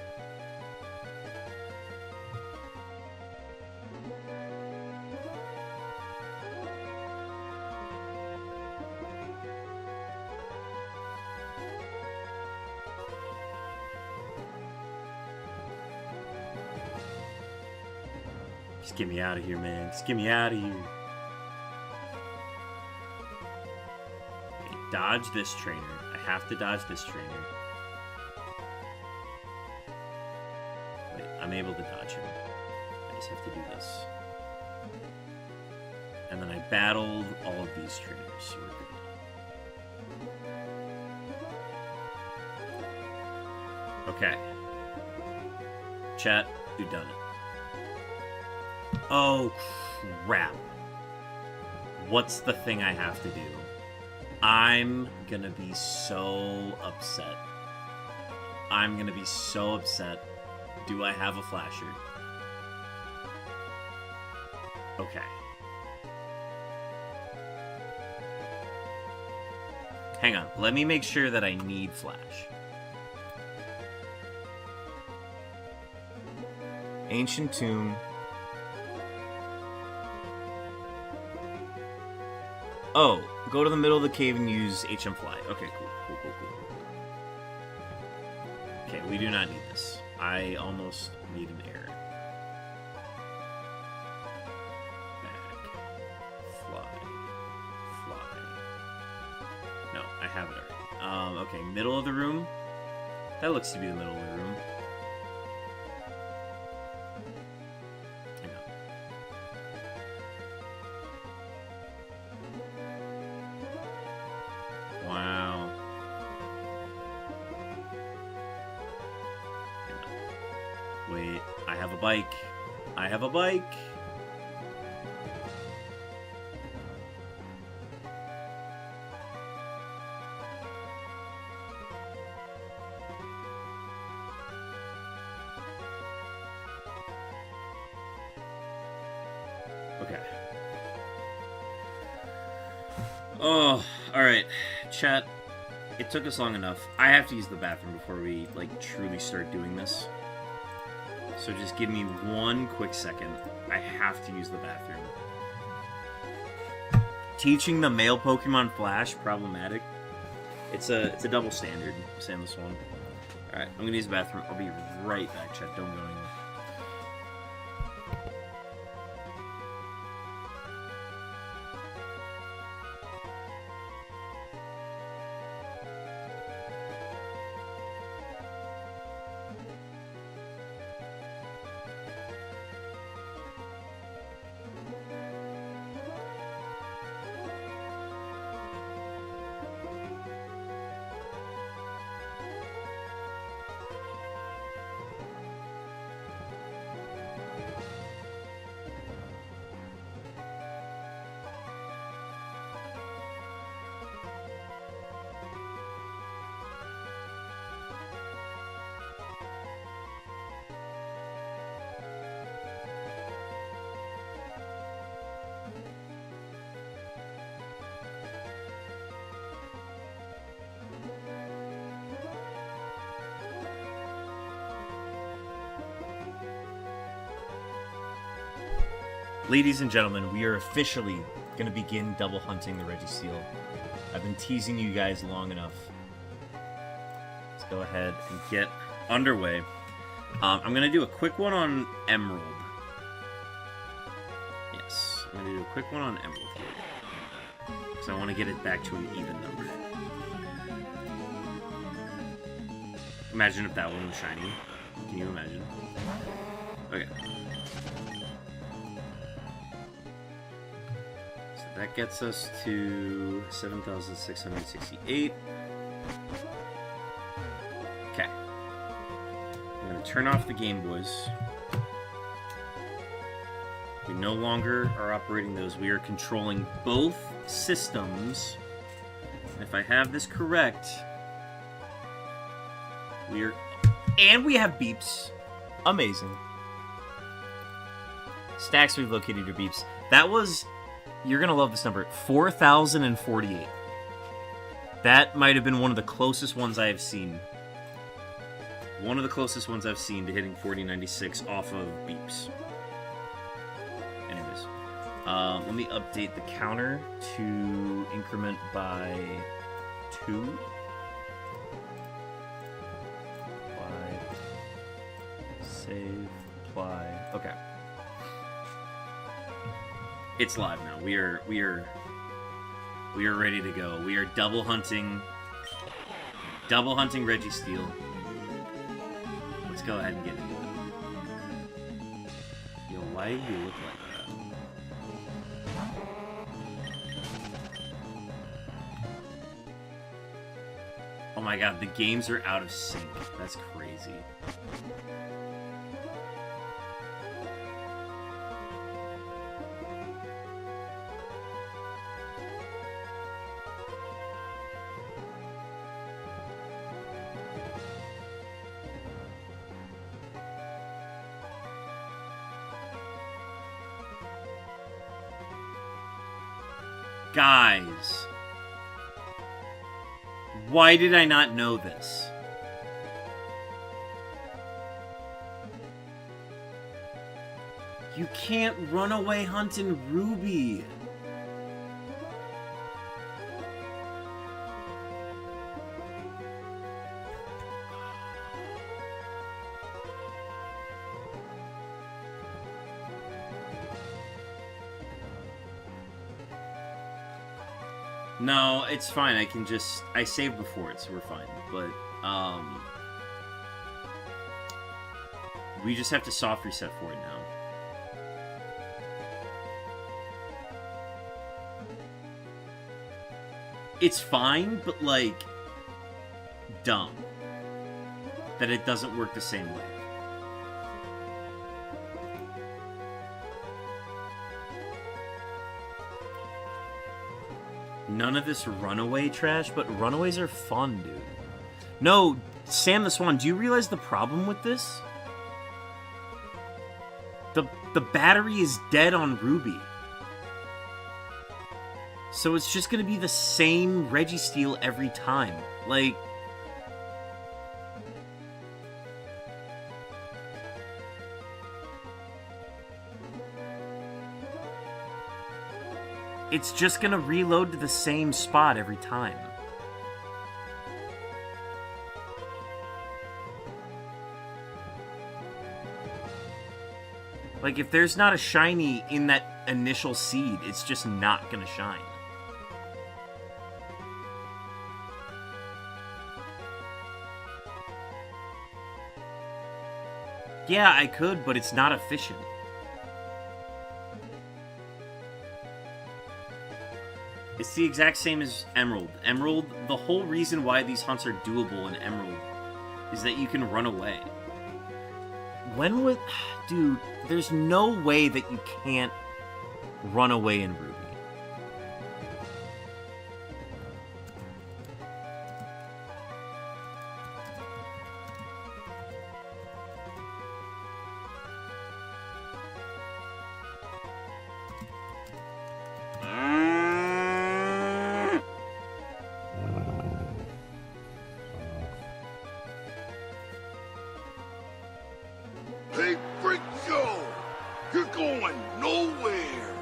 Just get me out of here, man. Just get me out of here. Okay, dodge this trainer. I have to dodge this trainer. Wait, I'm able to dodge him. I just have to do this. And then I battled all of these trainers, so we're good. Okay. Chat, you've done it. Oh, crap. What's the thing I have to do? I'm gonna be so upset. I'm gonna be so upset. Do I have a flasher? Okay. Hang on. Let me make sure that I need flash. Ancient Tomb. Oh, go to the middle of the cave and use HM Fly. Okay, cool. Okay, we do not need this. I almost made an error. Back. Fly. No, I have it already. Okay, middle of the room. That looks to be the middle of the room. Wow. Wait, I have a bike. I have a bike. Okay. Oh, alright. Chat, it took us long enough. I have to use the bathroom before we, like, truly start doing this. So just give me one quick second. I have to use the bathroom. Teaching the male Pokemon Flash, problematic. It's a double standard. I'm saying this one. Alright, I'm gonna use the bathroom. I'll be right back, chat. Don't go anywhere. Ladies and gentlemen, we are officially going to begin double hunting the Registeel. I've been teasing you guys long enough. Let's go ahead and get underway. I'm going to do a quick one on Emerald. Yes, I'm going to do a quick one on Emerald here. Because I want to get it back to an even number. Imagine if that one was shiny. Can you imagine? Okay. That gets us to 7,668. Okay. I'm going to turn off the Game Boys. We no longer are operating those. We are controlling both systems. And if I have this correct, we are... And we have beeps. Amazing. Stacks, we've located your beeps. That was... You're going to love this number. 4,048. That might have been one of the closest ones I have seen. One of the closest ones I've seen to hitting 4096 off of beeps. Anyways. Let me update the counter to increment by 2. Apply. Save. Apply. Okay. It's live now. We are ready to go. We are double hunting Registeel. Let's go ahead and get into it. Yo, why do you look like that? Oh my god, the games are out of sync. That's crazy. Guys, why did I not know this? You can't run away hunting Ruby. No, it's fine. I can just... I saved before it, so we're fine. But, we just have to soft reset for it now. It's fine, but, like, dumb. That it doesn't work the same way. None of this runaway trash, but runaways are fun, dude. No, Sam the Swan, do you realize the problem with this? The battery is dead on Ruby. So it's just gonna be the same Registeel every time. Like... It's just gonna reload to the same spot every time. Like, if there's not a shiny in that initial seed, it's just not gonna shine. Yeah, I could, but it's not efficient. It's the exact same as Emerald. Emerald, the whole reason why these hunts are doable in Emerald is that you can run away. When would... Dude, there's no way that you can't run away in Ruby. Hey, freak show! You're going nowhere!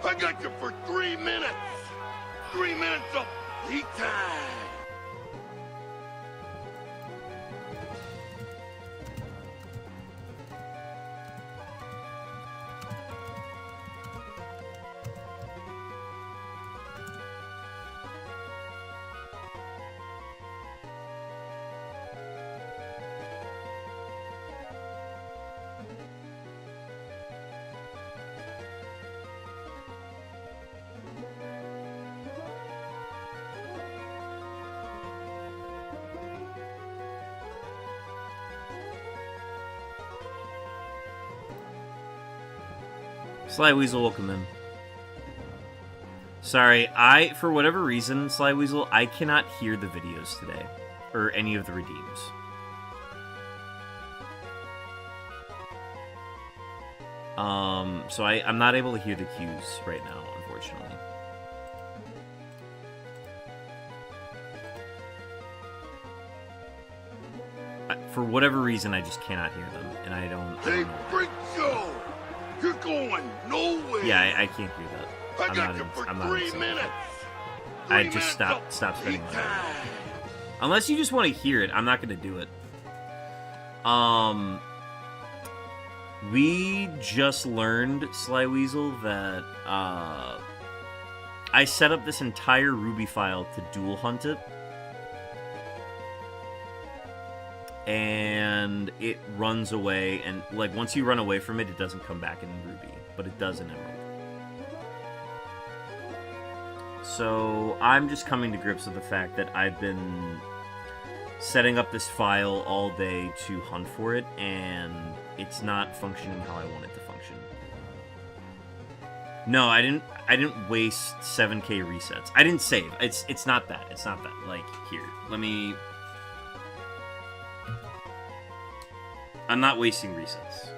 I got you for 3 minutes! 3 minutes of heat time! Sly Weasel, welcome in. Sorry, for whatever reason, Sly Weasel, I cannot hear the videos today. Or any of the redeems. So I'm not able to hear the cues right now, unfortunately. For whatever reason, I just cannot hear them, and I don't... Hey, freak show! You're going nowhere! Yeah, I can't hear that. I got you for 3 minutes! I just stop spending my time. Unless you just want to hear it, I'm not going to do it. We just learned, Sly Weasel, that I set up this entire Ruby file to dual hunt it. And it runs away, and like once you run away from it, it doesn't come back in Ruby, but it does in Emerald. So I'm just coming to grips with the fact that I've been setting up this file all day to hunt for it, and it's not functioning how I want it to function. No, I didn't waste 7k resets. I didn't save. It's not that. It's not that. Like, here, let me... I'm not wasting resets.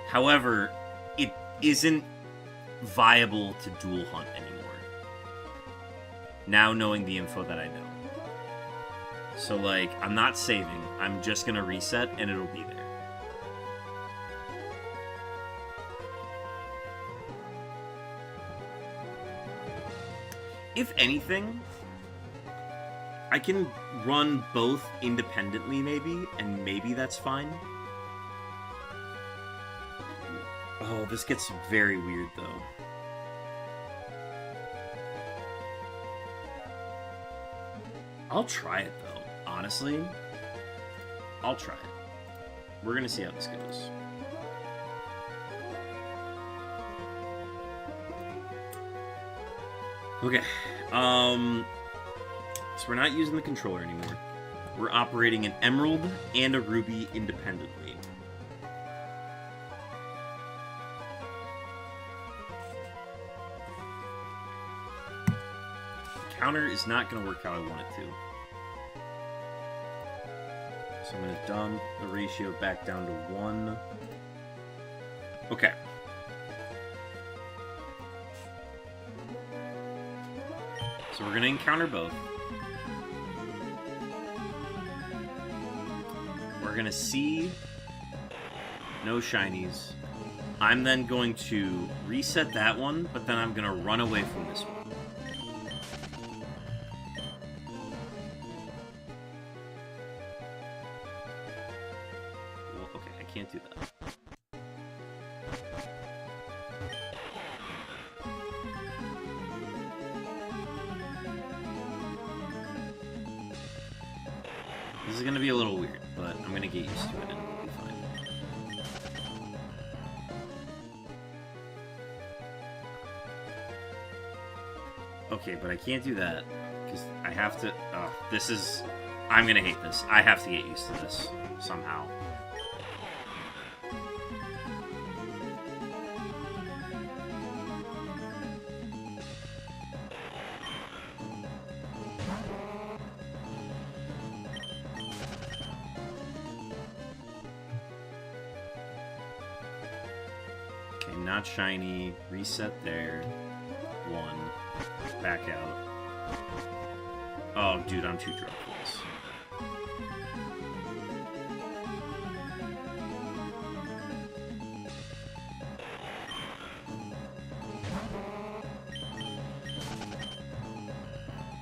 However, it isn't viable to dual hunt anymore. Now knowing the info that I know. So, like, I'm not saving. I'm just gonna reset, and it'll be there. If anything, I can run both independently, maybe, and maybe that's fine. Oh, this gets very weird, though. I'll try it, though. Honestly, I'll try it. We're gonna see how this goes. Okay, so we're not using the controller anymore. We're operating an Emerald and a Ruby independently. The counter is not going to work how I want it to. So I'm going to dump the ratio back down to 1. Okay. So we're going to encounter both. We're going to see no shinies. I'm then going to reset that one, but then I'm going to run away from this one. Well, okay, I can't do that. This is going to be a little weird, but I'm going to get used to it and it'll be fine. Okay, but I can't do that, because I have to... this is... I'm gonna hate this. I have to get used to this, somehow. Okay, not shiny. Reset there. 1. Back out. Oh, dude, I'm too drunk for this.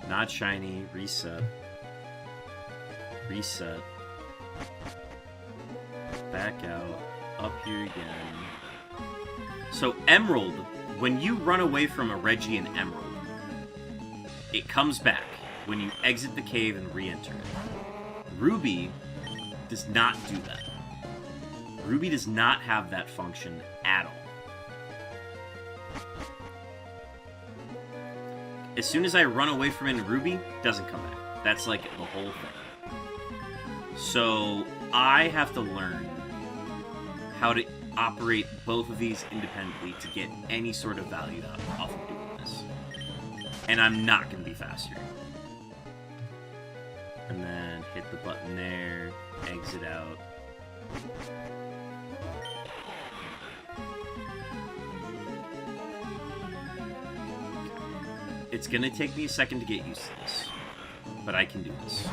Not shiny. Reset. Reset. Back out. Up here again. So, Emerald, when you run away from a Reggie and Emerald, it comes back when you exit the cave and re-enter it. Ruby does not do that. Ruby does not have that function at all. As soon as I run away from it in Ruby, it doesn't come back. That's like the whole thing. So I have to learn how to operate both of these independently to get any sort of value out off of doing this. And I'm not going to be faster. And then hit the button there, exit out. It's going to take me a second to get used to this, but I can do this.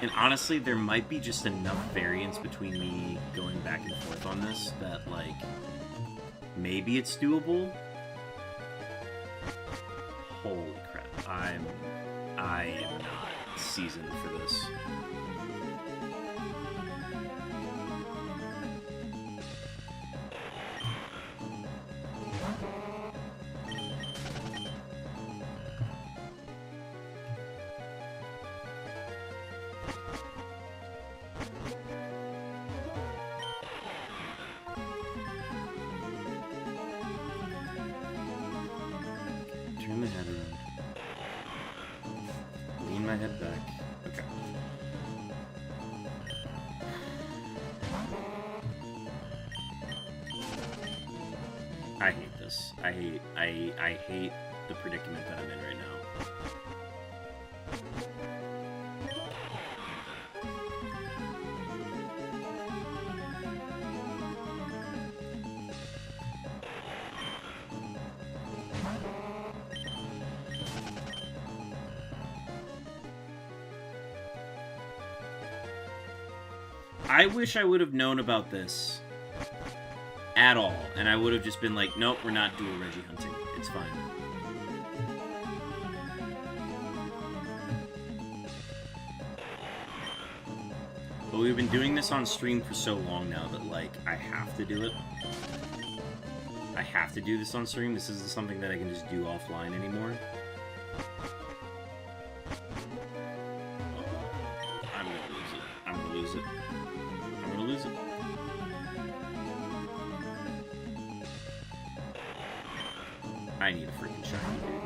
And honestly, there might be just enough variance between me going back and forth on this that, like, maybe it's doable. Holy crap. I am not seasoned for this. Turn my head around. Lean my head back. Okay. I hate this. I hate the predicament that I'm in right now. I wish I would have known about this at all, and I would have just been like, nope, we're not dual Reggie hunting. It's fine. But we've been doing this on stream for so long now that, like, I have to do it. I have to do this on stream. This isn't something that I can just do offline anymore. I'm gonna lose it. I'm gonna lose it. I'm gonna lose it. I need a freaking shiny, dude.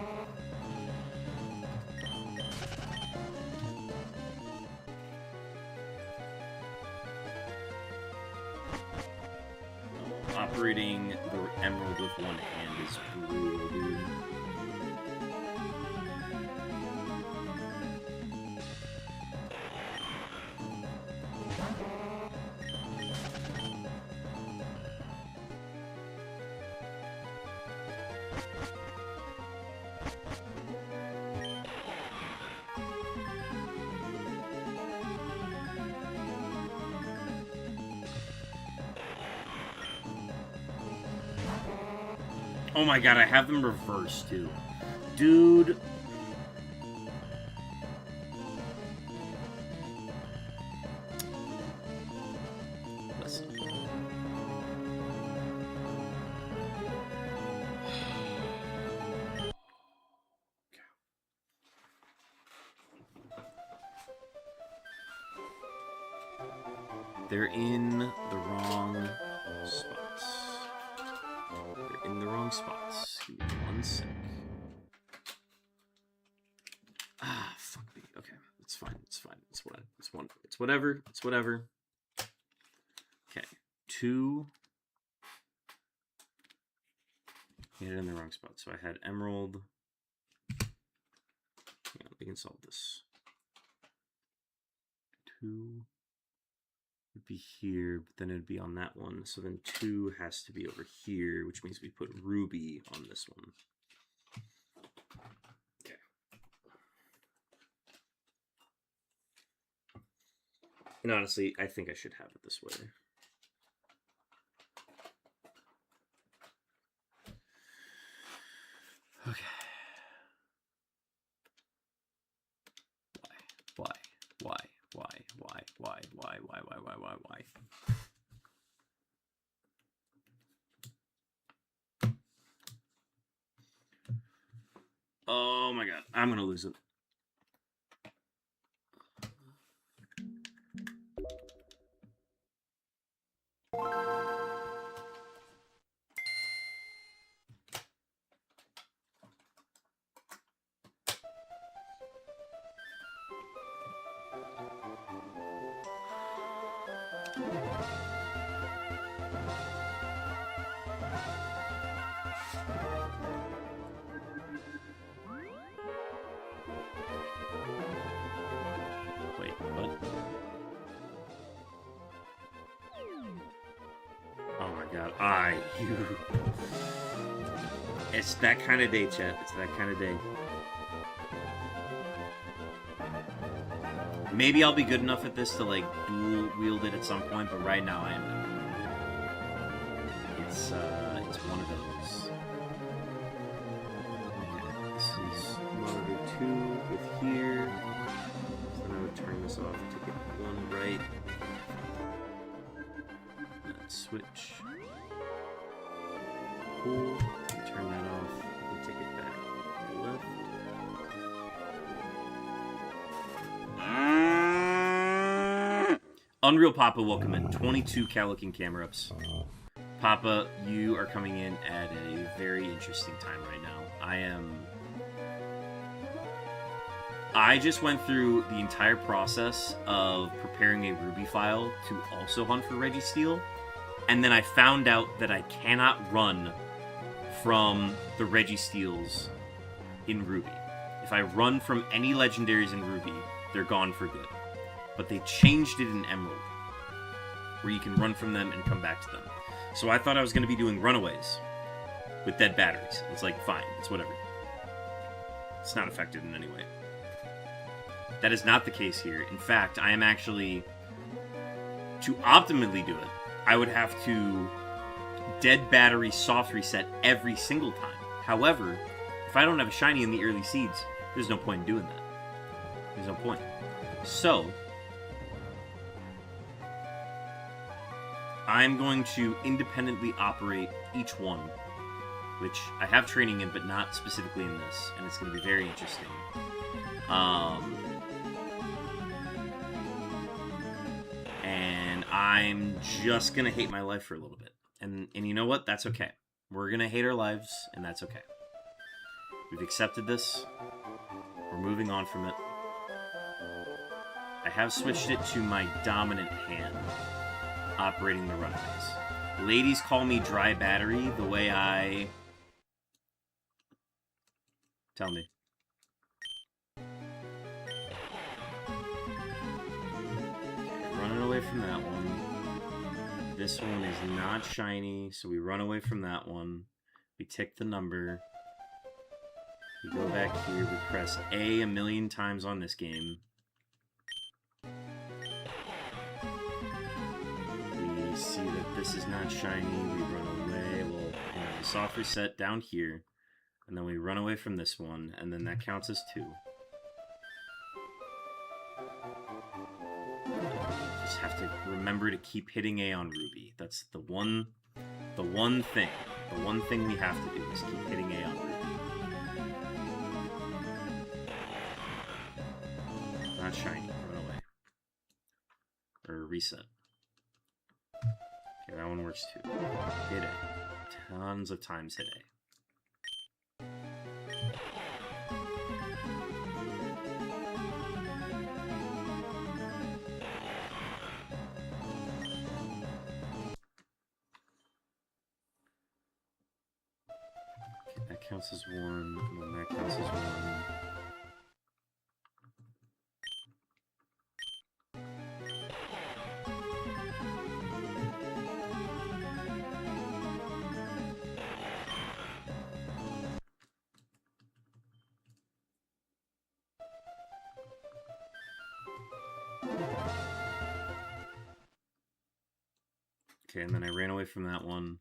Operating the emerald with one hand is brutal, dude. Oh my god, I have them reversed, too. Dude. Listen. They're in the wrong spots. They're in the wrong spots. Give me 1 sec. Ah, fuck me. Okay, it's fine. It's fine. It's whatever. It's whatever. Okay, 2. Hit it in the wrong spot. So I had emerald. Yeah, we can solve this. 2 would be here, but then it'd be on that one. So then 2 has to be over here, which means we put ruby on this one. Okay. And honestly, I think I should have it this way. Okay. Why? Oh my god, I'm gonna lose it. Wait, what? Oh my god, you. It's that kind of day, chat. It's that kind of day. Maybe I'll be good enough at this to, like, dual wield it at some point, but right now I am not. It's one of those. Okay, this is monitor 2 with here. So then I would turn this off to get 1 right. Then switch. Cool. Turn that off. We'll take it back left. Unreal Papa, welcome in. 22 looking camera ups. Papa, you are coming in at a very interesting time right now. I just went through the entire process of preparing a Ruby file to also hunt for REGISTEEL, and then I found out that I cannot run from the REGISTEELs in Ruby. If I run from any legendaries in Ruby, they're gone for good. But they changed it in Emerald, where you can run from them and come back to them. So I thought I was going to be doing runaways with dead batteries. It's like, fine, it's whatever. It's not affected in any way. That is not the case here. In fact, I am actually, to optimally do it, I would have to dead battery soft reset every single time. However, if I don't have a shiny in the early seeds, there's no point in doing that. There's no point. So, I'm going to independently operate each one, which I have training in, but not specifically in this, and it's going to be very interesting. And I'm just going to hate my life for a little bit. And you know what? That's okay. We're going to hate our lives, and that's okay. We've accepted this. We're moving on from it. I have switched it to my dominant hand, operating the runaways. Ladies call me dry battery the way I... Tell me. Okay, running away from that one. This one is not shiny, so we run away from that one. We tick the number. We go back here. We press A 1,000,000 times on this game. We see that this is not shiny. We run away. Well, we soft reset down here, and then we run away from this one, and then that counts as 2. Just have to remember to keep hitting A on Ruby. That's the one thing. The one thing we have to do is keep hitting A on Ruby. Not shiny. Run away. Or reset. Okay, that one works too. Hit A. Tons of times hit A. Okay, that counts as 1, and then that counts as 1. Okay, and then I ran away from that one.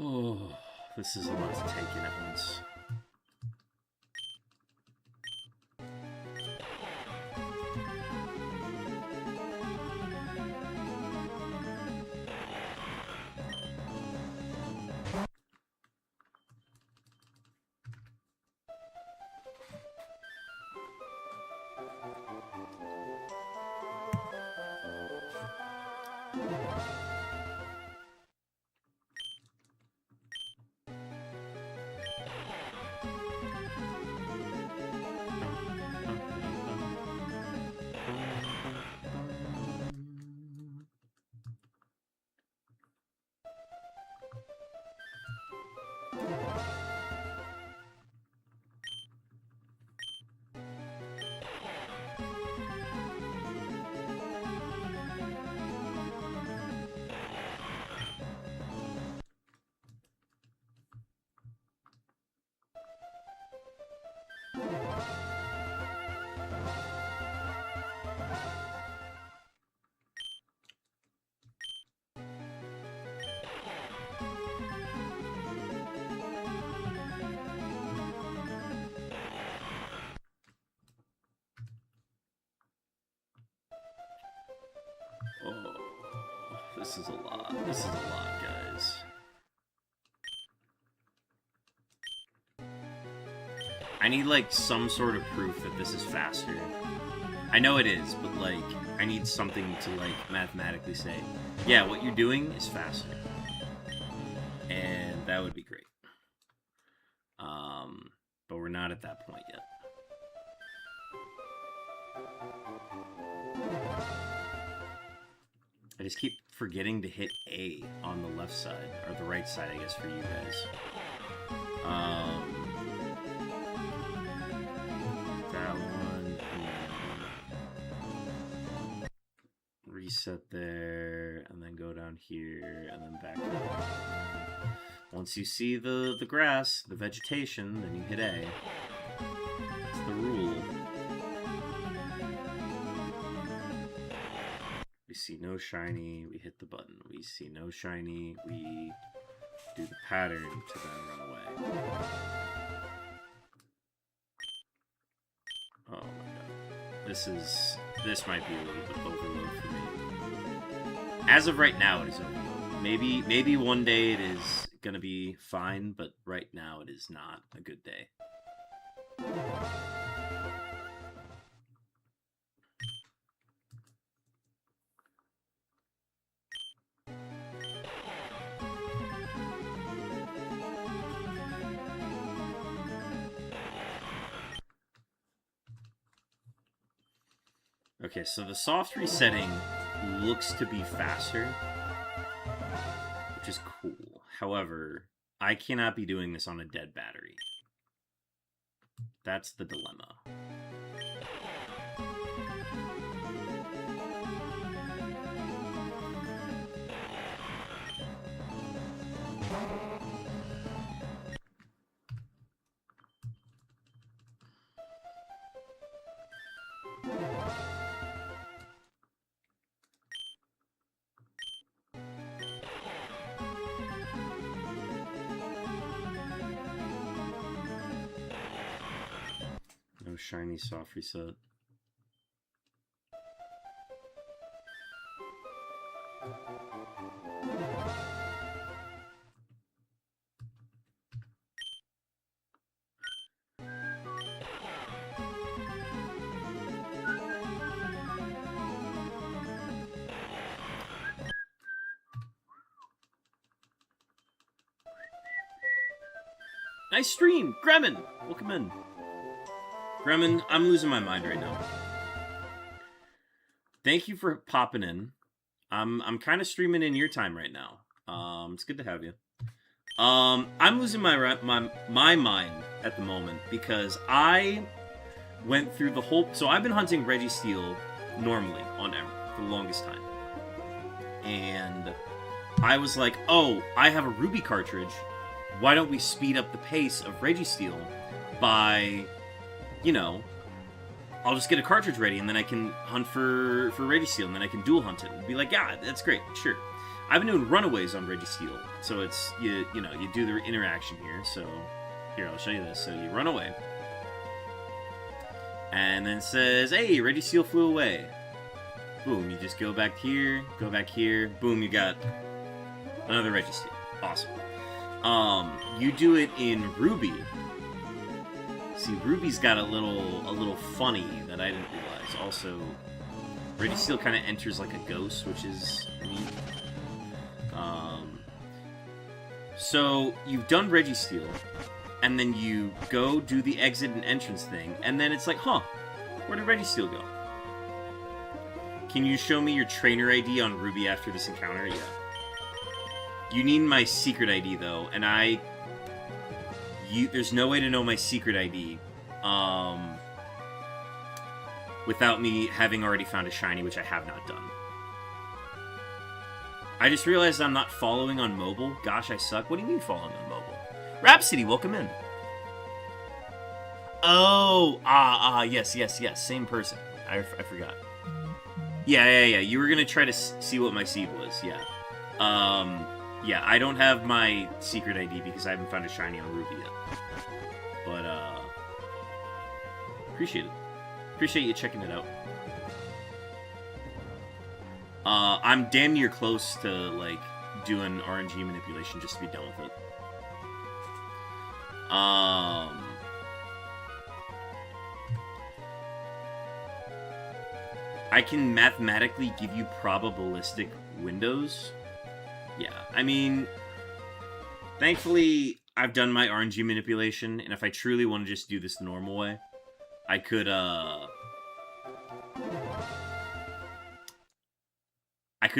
Oh, this is a lot to take in at once. Oh, this is a lot. This is a lot, guys. I need, like, some sort of proof that this is faster. I know it is, but, like, I need something to, like, mathematically say, yeah, what you're doing is faster. And that would be great. But we're not at that point yet. I just keep forgetting to hit A on the left side, or the right side, I guess, for you guys. That one, and reset there, and then go down here, and then back up. Once you see the grass, the vegetation, then you hit A. It's the rule. We see no shiny, we hit the button. We see no shiny, we do the pattern to then run away. Oh my god. This is This might be a little bit overload for me. As of right now, it is overload. Maybe one day it is gonna be fine, but right now it is not a good day. Okay, so the soft resetting looks to be faster, which is cool. However, I cannot be doing this on a dead battery. That's the dilemma. No shiny soft reset. Nice stream! Gremlin! Welcome in. Gremlin, I'm losing my mind right now. Thank you for popping in. I'm kind of streaming in your time right now. It's good to have you. I'm losing my mind at the moment because I went through the whole... So I've been hunting REGISTEEL normally on Emerald for the longest time. And I was like, oh, I have a Ruby cartridge. Why don't we speed up the pace of REGISTEEL by, you know, I'll just get a cartridge ready and then I can hunt for REGISTEEL and then I can dual hunt it and be like, yeah, that's great, sure. I've been doing runaways on REGISTEEL, so it's, you know, you do the interaction here. So here, I'll show you this. So you run away. And then it says, hey, REGISTEEL flew away. Boom, you just go back here, boom, you got another REGISTEEL. Awesome. You do it in Ruby. See, Ruby's got a little funny that I didn't realize. Also, REGISTEEL kind of enters like a ghost, which is neat. So you've done REGISTEEL, and then you go do the exit and entrance thing, and then it's like, huh, where did REGISTEEL go? Can you show me your trainer ID on Ruby after this encounter? Yeah. You need my secret ID, though, and there's no way to know my secret ID, without me having already found a shiny, which I have not done. I just realized I'm not following on mobile. Gosh, I suck. What do you mean following on mobile? Rhapsody, welcome in. Oh, yes, same person. I forgot. Yeah, you were gonna try to see what my seed was, yeah. Yeah, I don't have my secret ID because I haven't found a shiny on Ruby yet. But, appreciate it. Appreciate you checking it out. I'm damn near close to, like, doing RNG manipulation just to be done with it. I can mathematically give you probabilistic windows. Yeah, I mean, thankfully, I've done my RNG manipulation, and if I truly want to just do this the normal way, I could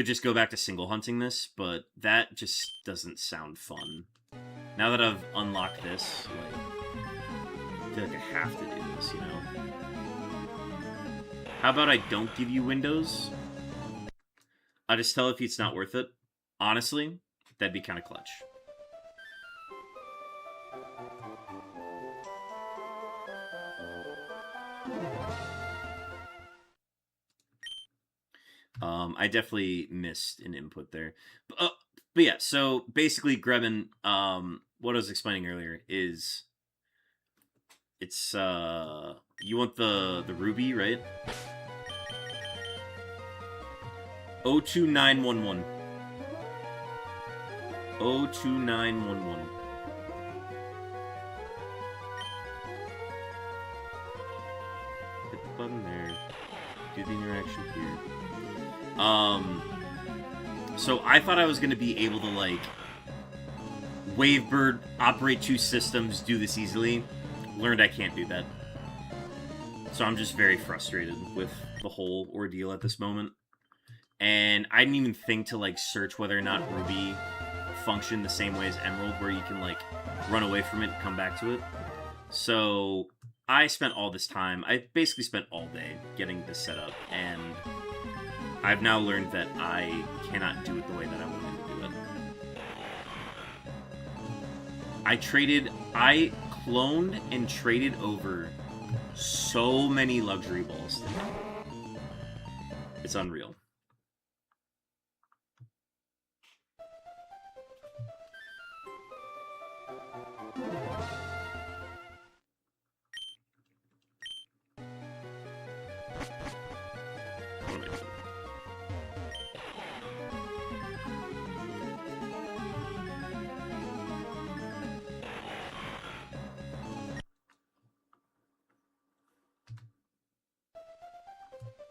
just go back to single hunting this, but that just doesn't sound fun. Now that I've unlocked this, like, I feel like I have to do this, you know? How about I don't give you windows? I'll just tell if it's not worth it. Honestly, that'd be kind of clutch. I definitely missed an input there. But yeah, so basically, Gremlin, what I was explaining earlier is it's, you want the Ruby, right? 02911. 02911. Hit the button there. Do the interaction here. So I thought I was going to be able to, like, Wavebird, operate 2 systems, do this easily. Learned I can't do that. So I'm just very frustrated with the whole ordeal at this moment. And I didn't even think to, like, search whether or not Ruby functioned the same way as Emerald, where you can, like, run away from it and come back to it. So I spent all this time, I basically spent all day getting this set up, and I've now learned that I cannot do it the way that I wanted to do it. I cloned and traded over so many luxury balls today. It's unreal.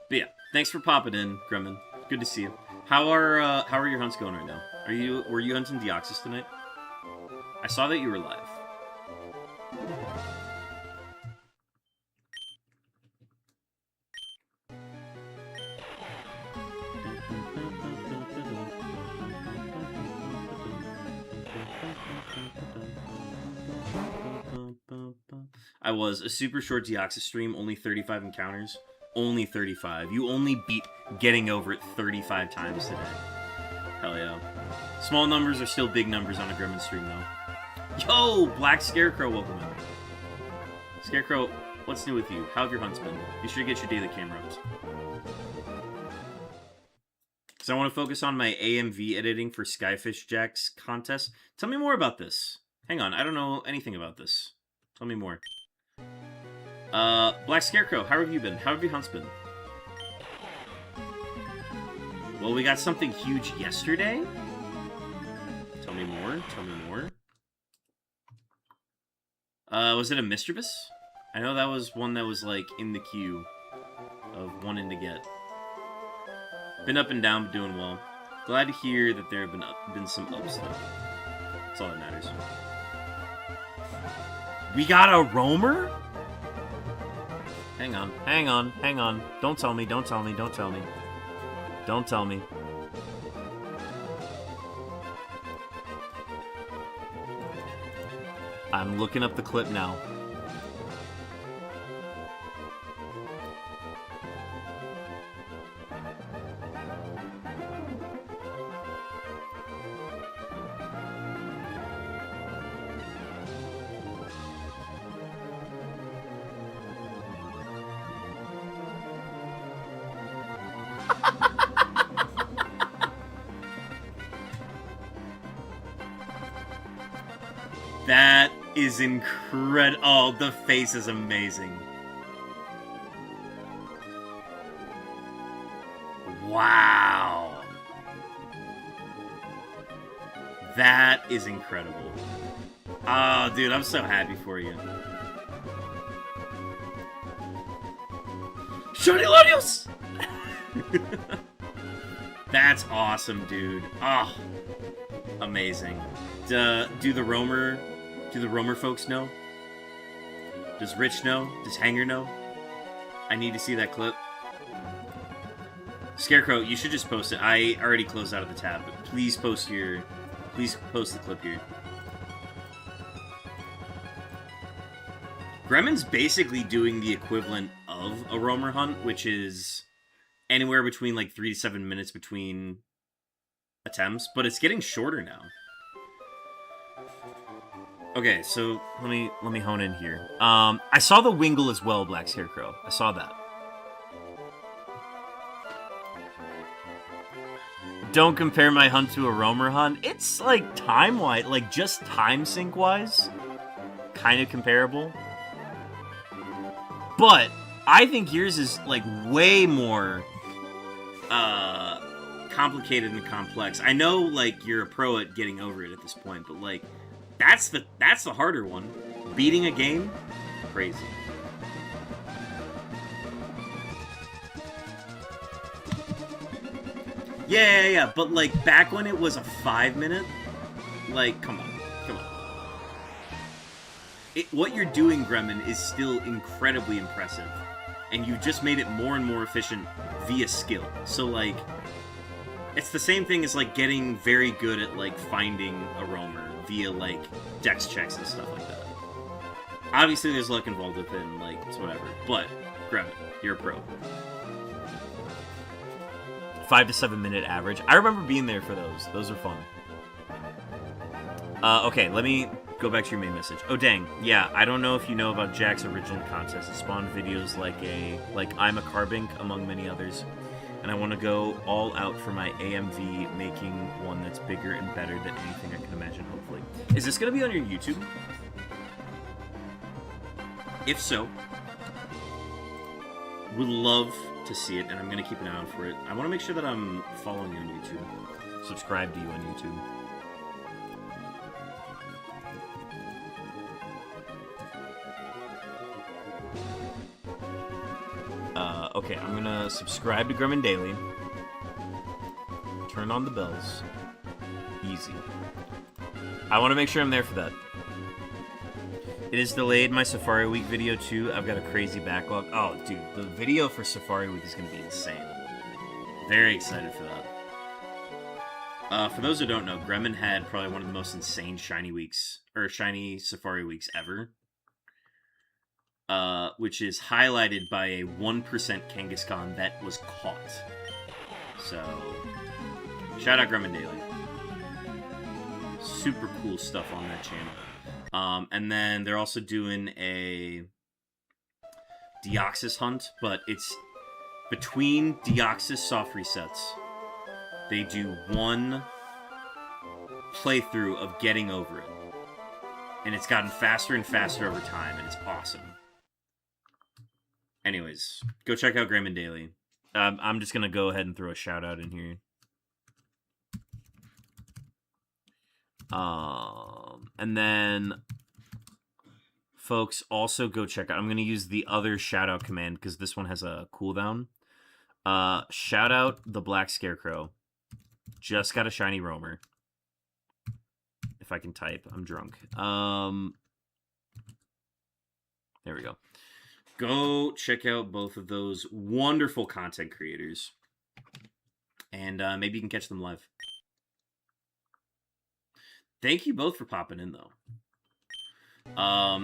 But yeah, thanks for popping in, Gremlin. Good to see you. How are your hunts going right now? Were you hunting Deoxys tonight? I saw that you were live. I was a super short Deoxys stream, only 35 encounters. Only 35. You only beat getting over it 35 times today. Hell yeah. Small numbers are still big numbers on a Gremlin stream, though. Yo! Black Scarecrow, welcome in. Scarecrow, what's new with you? How have your hunts been? Be sure to get your daily camera ups. So I want to focus on my AMV editing for Skyfish Jack's contest. Tell me more about this. Hang on, I don't know anything about this. Tell me more. Black Scarecrow, how have you been? How have your hunts been? Well, we got something huge yesterday? Tell me more, tell me more. Was it a Mischievous? I know that was one that was, like, in the queue of wanting to get. Been up and down, but doing well. Glad to hear that there have been some ups, though. That's all that matters. We got a roamer? Hang on, hang on, hang on. Don't tell me, don't tell me, don't tell me. Don't tell me. I'm looking up the clip now. That is incredible. Oh, the face is amazing. Wow. That is incredible. Oh, dude, I'm so happy for you. Shiny Latios! That's awesome, dude. Oh, amazing. Do the roamer folks know? Does Rich know? Does Hanger know? I need to see that clip. Scarecrow, you should just post it. I already closed out of the tab, but please post the clip here. Gremlin's basically doing the equivalent of a roamer hunt, which is anywhere between like 3 to 7 minutes between attempts, but it's getting shorter now. Okay, so let me hone in here. I saw the Wingle as well, Black Scarecrow. I saw that. Don't compare my hunt to a roamer hunt. It's like time-wise, like just time sync-wise, kind of comparable. But I think yours is like way more complicated and complex. I know, like, you're a pro at getting over it at this point, but, like, that's the harder one. Beating a game? Crazy. Yeah, but, like, back when it was a 5-minute, like, come on. What you're doing, Gremlin, is still incredibly impressive. And you just made it more and more efficient via skill. So, like, it's the same thing as, like, getting very good at, like, finding a roamer via, like, dex checks and stuff like that. Obviously, there's luck involved with it, and, like, it's whatever. But, Gremlin, you're a pro. 5 to 7 minute average. I remember being there for those. Those are fun. Okay, let me go back to your main message. Oh, dang. Yeah, I don't know if you know about Jack's original contest. It spawned videos like I'm a Carbink, among many others. And I want to go all out for my AMV, making one that's bigger and better than anything I can imagine, hopefully. Is this going to be on your YouTube? If so, would love to see it, and I'm going to keep an eye out for it. I want to make sure that I'm following you on YouTube. Subscribe to you on YouTube. Okay, I'm gonna subscribe to Gremlin Daily. Turn on the bells. Easy. I want to make sure I'm there for that. It is delayed my Safari Week video too. I've got a crazy backlog. Oh, dude, the video for Safari Week is gonna be insane. Very excited for that. For those who don't know, Gremlin had probably one of the most insane shiny weeks, or shiny Safari Weeks ever. Which is highlighted by a 1% Kangaskhan that was caught. So, shout out Gremlin Daily. Super cool stuff on that channel. And then they're also doing a Deoxys hunt, but it's between Deoxys soft resets. They do one playthrough of getting over it. And it's gotten faster and faster over time, and it's awesome. Anyways, go check out Gremlin Daily. I'm just going to go ahead and throw a shout out in here. And then, folks, also go check out. I'm going to use the other shout out command because this one has a cooldown. Shout out the Black Scarecrow. Just got a shiny roamer. If I can type, I'm drunk. There we go. Go check out both of those wonderful content creators. And maybe you can catch them live. Thank you both for popping in, though.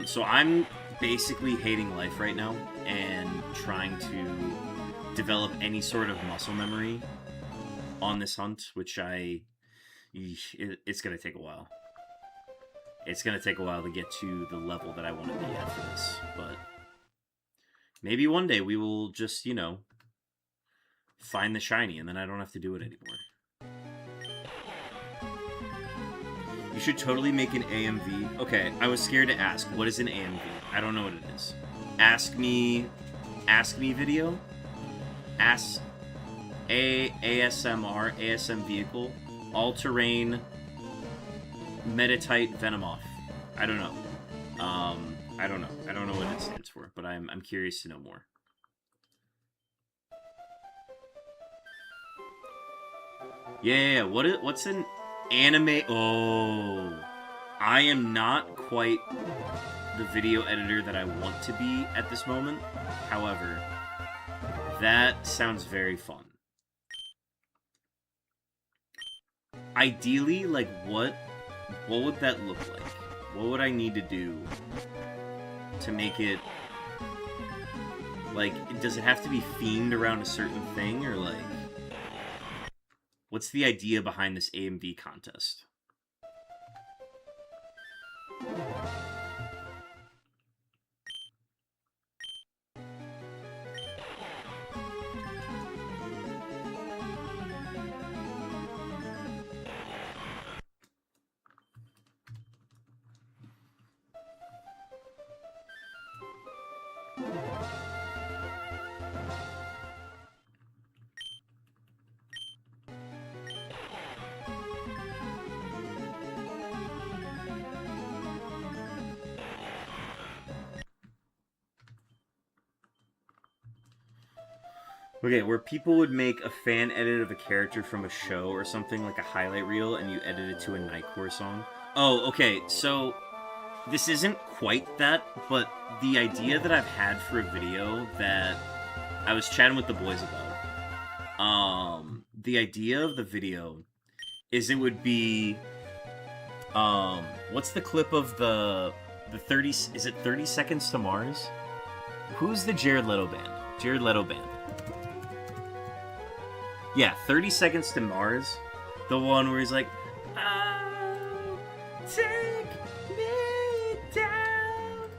So I'm basically hating life right now and trying to develop any sort of muscle memory on this hunt, which it's going to take a while. It's going to take a while to get to the level that I want to be at for this, but maybe one day we will just, find the shiny, and then I don't have to do it anymore. You should totally make an AMV. Okay, I was scared to ask. What is an AMV? I don't know what it is. Ask me video? ASMR, ASM vehicle, all-terrain, Metatite Venomoth. I don't know. I don't know. I don't know what it stands for, but I'm curious to know more. Yeah, what's an anime? Oh, I am not quite the video editor that I want to be at this moment. However, that sounds very fun. Ideally, like, what would that look like? What would I need to do to make it, like, does it have to be themed around a certain thing, or, like, what's the idea behind this AMV contest? Okay, where people would make a fan edit of a character from a show or something, like a highlight reel, and you edit it to a Nightcore song. Oh, okay, so this isn't quite that, but the idea that I've had for a video that I was chatting with the boys about, the idea of the video is it would be, what's the clip of the 30, is it 30 Seconds to Mars? Who's the Jared Leto band? Jared Leto band. Yeah, 30 Seconds to Mars. The one where he's like, oh, take me down,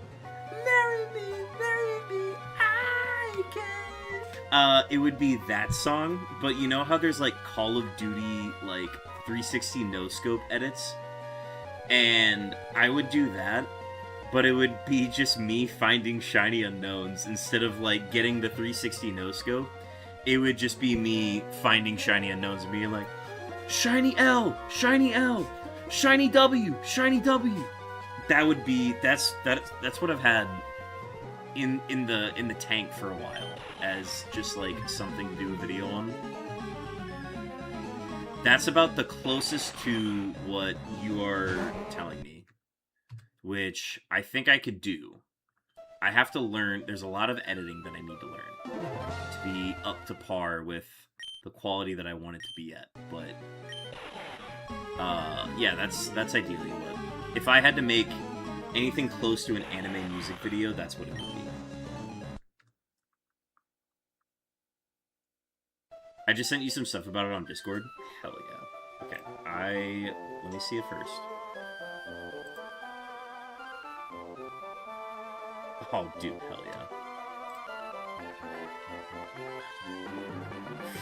marry me, I can. It would be that song, but you know how there's like Call of Duty, like 360 no-scope edits? And I would do that, but it would be just me finding shiny unknowns instead of like getting the 360 no-scope. It would just be me finding shiny unknowns and being like, shiny L, shiny L, shiny W, shiny W. That would be that's what I've had in the tank for a while as just like something to do a video on. That's about the closest to what you are telling me, which I think I could do. I have to learn. There's a lot of editing that I need to learn to be up to par with the quality that I want it to be at. But yeah, that's ideally what. If I had to make anything close to an anime music video, that's what it would be. I just sent you some stuff about it on Discord. Hell yeah. Okay, let me see it first. Oh, dude, hell yeah.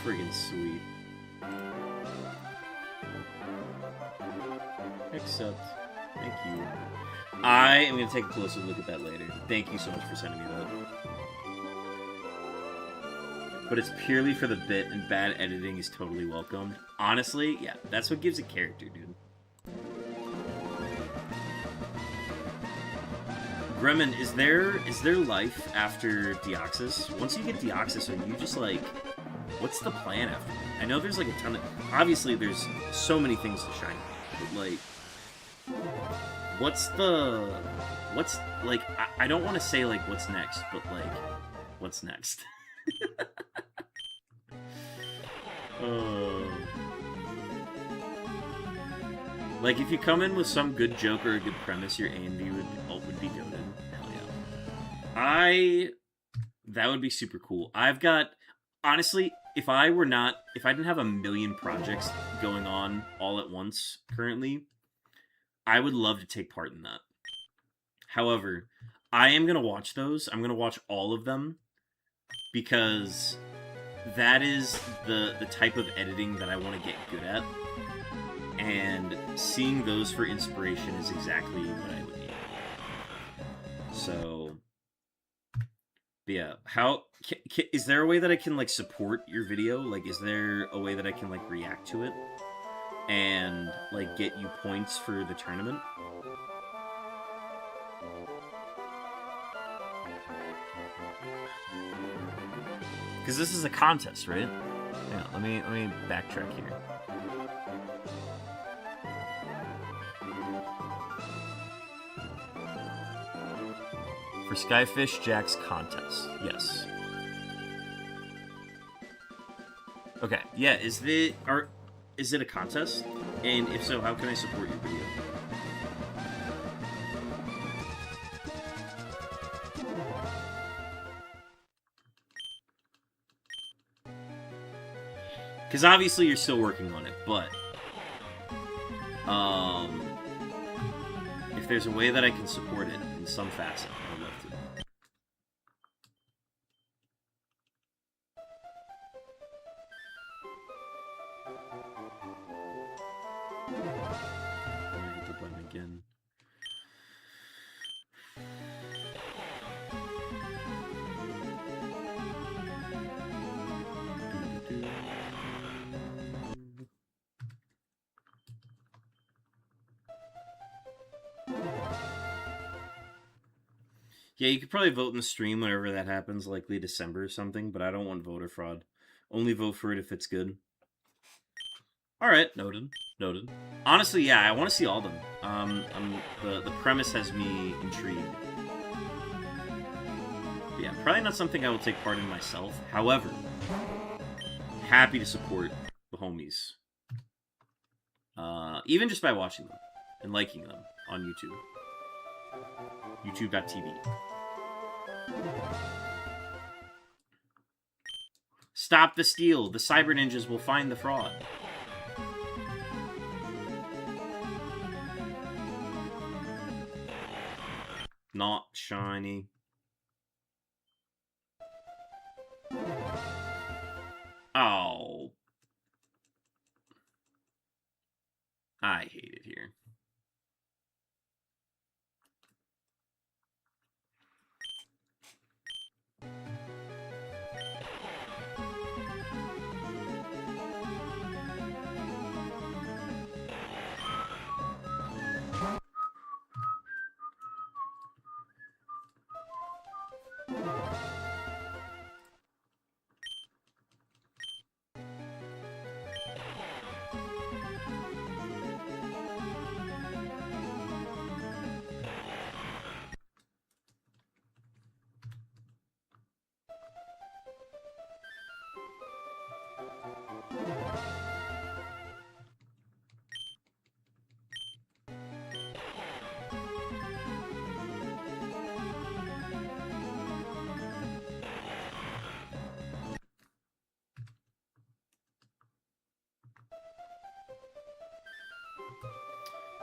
Friggin' sweet. Accept. Thank you. I am going to take a closer look at that later. Thank you so much for sending me that. But it's purely for the bit, and bad editing is totally welcomed. Honestly, yeah, that's what gives it character, dude. Gremlin, is there life after Deoxys? Once you get Deoxys, are you just like, what's the plan after that? I know there's like a ton of, obviously there's so many things to shine, but like, what's like, I don't want to say like what's next, but like, what's next? Like, if you come in with some good joke or a good premise, your A&V would be goated. Hell yeah. That would be super cool. I've got, honestly, if I didn't have a million projects going on all at once currently, I would love to take part in that. However, I am going to watch those. I'm going to watch all of them because that is the type of editing that I want to get good at. And seeing those for inspiration is exactly what I would need. So, yeah. How is there a way that I can like support your video? Like, is there a way that I can like react to it and like get you points for the tournament? Because this is a contest, right? Yeah. Let me backtrack here. For Skyfish Jack's contest. Yes. Okay. Yeah, is it a contest? And if so, how can I support your video? Because obviously you're still working on it, but if there's a way that I can support it in some facet, I would love to. I'm gonna hit the button again. Yeah, you could probably vote in the stream whenever that happens, likely December or something, but I don't want voter fraud. Only vote for it if it's good. Alright, noted. Noted. Honestly, yeah, I want to see all of them. The premise has me intrigued. But yeah, probably not something I will take part in myself. However, happy to support the homies. Even just by watching them and liking them on YouTube. YouTube.tv. Stop the steal. The cyber ninjas will find the fraud. Not shiny. Oh. I hate it here.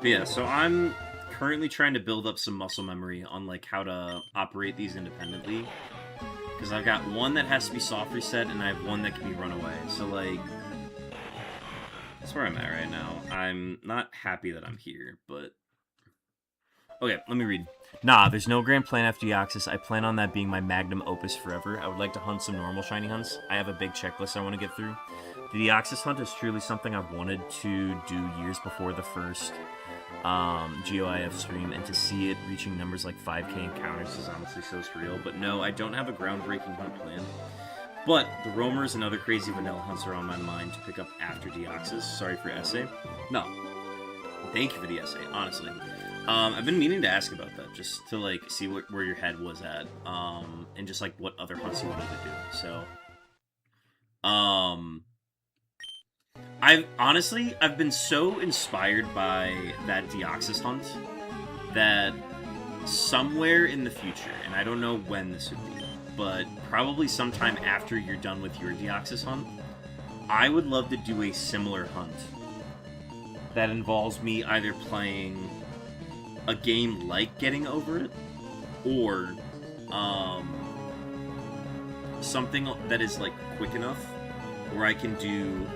But yeah, so I'm currently trying to build up some muscle memory on like how to operate these independently. Because I've got one that has to be soft reset, and I have one that can be run away. So like, that's where I'm at right now. I'm not happy that I'm here, but... Okay, let me read. Nah, there's no grand plan after Deoxys. I plan on that being my magnum opus forever. I would like to hunt some normal shiny hunts. I have a big checklist I want to get through. The Deoxys hunt is truly something I've wanted to do years before the first GOIF stream, and to see it reaching numbers like 5k encounters is honestly so surreal. But no, I don't have a groundbreaking hunt plan. But the roamers and other crazy vanilla hunts are on my mind to pick up after Deoxys. Sorry for essay. No. Thank you for the essay, honestly. I've been meaning to ask about that, just to like see where your head was at, and just like what other hunts you wanted to do. So, I've been so inspired by that Deoxys hunt that somewhere in the future, and I don't know when this would be, but probably sometime after you're done with your Deoxys hunt, I would love to do a similar hunt that involves me either playing a game like Getting Over It, or something that is like quick enough where I can do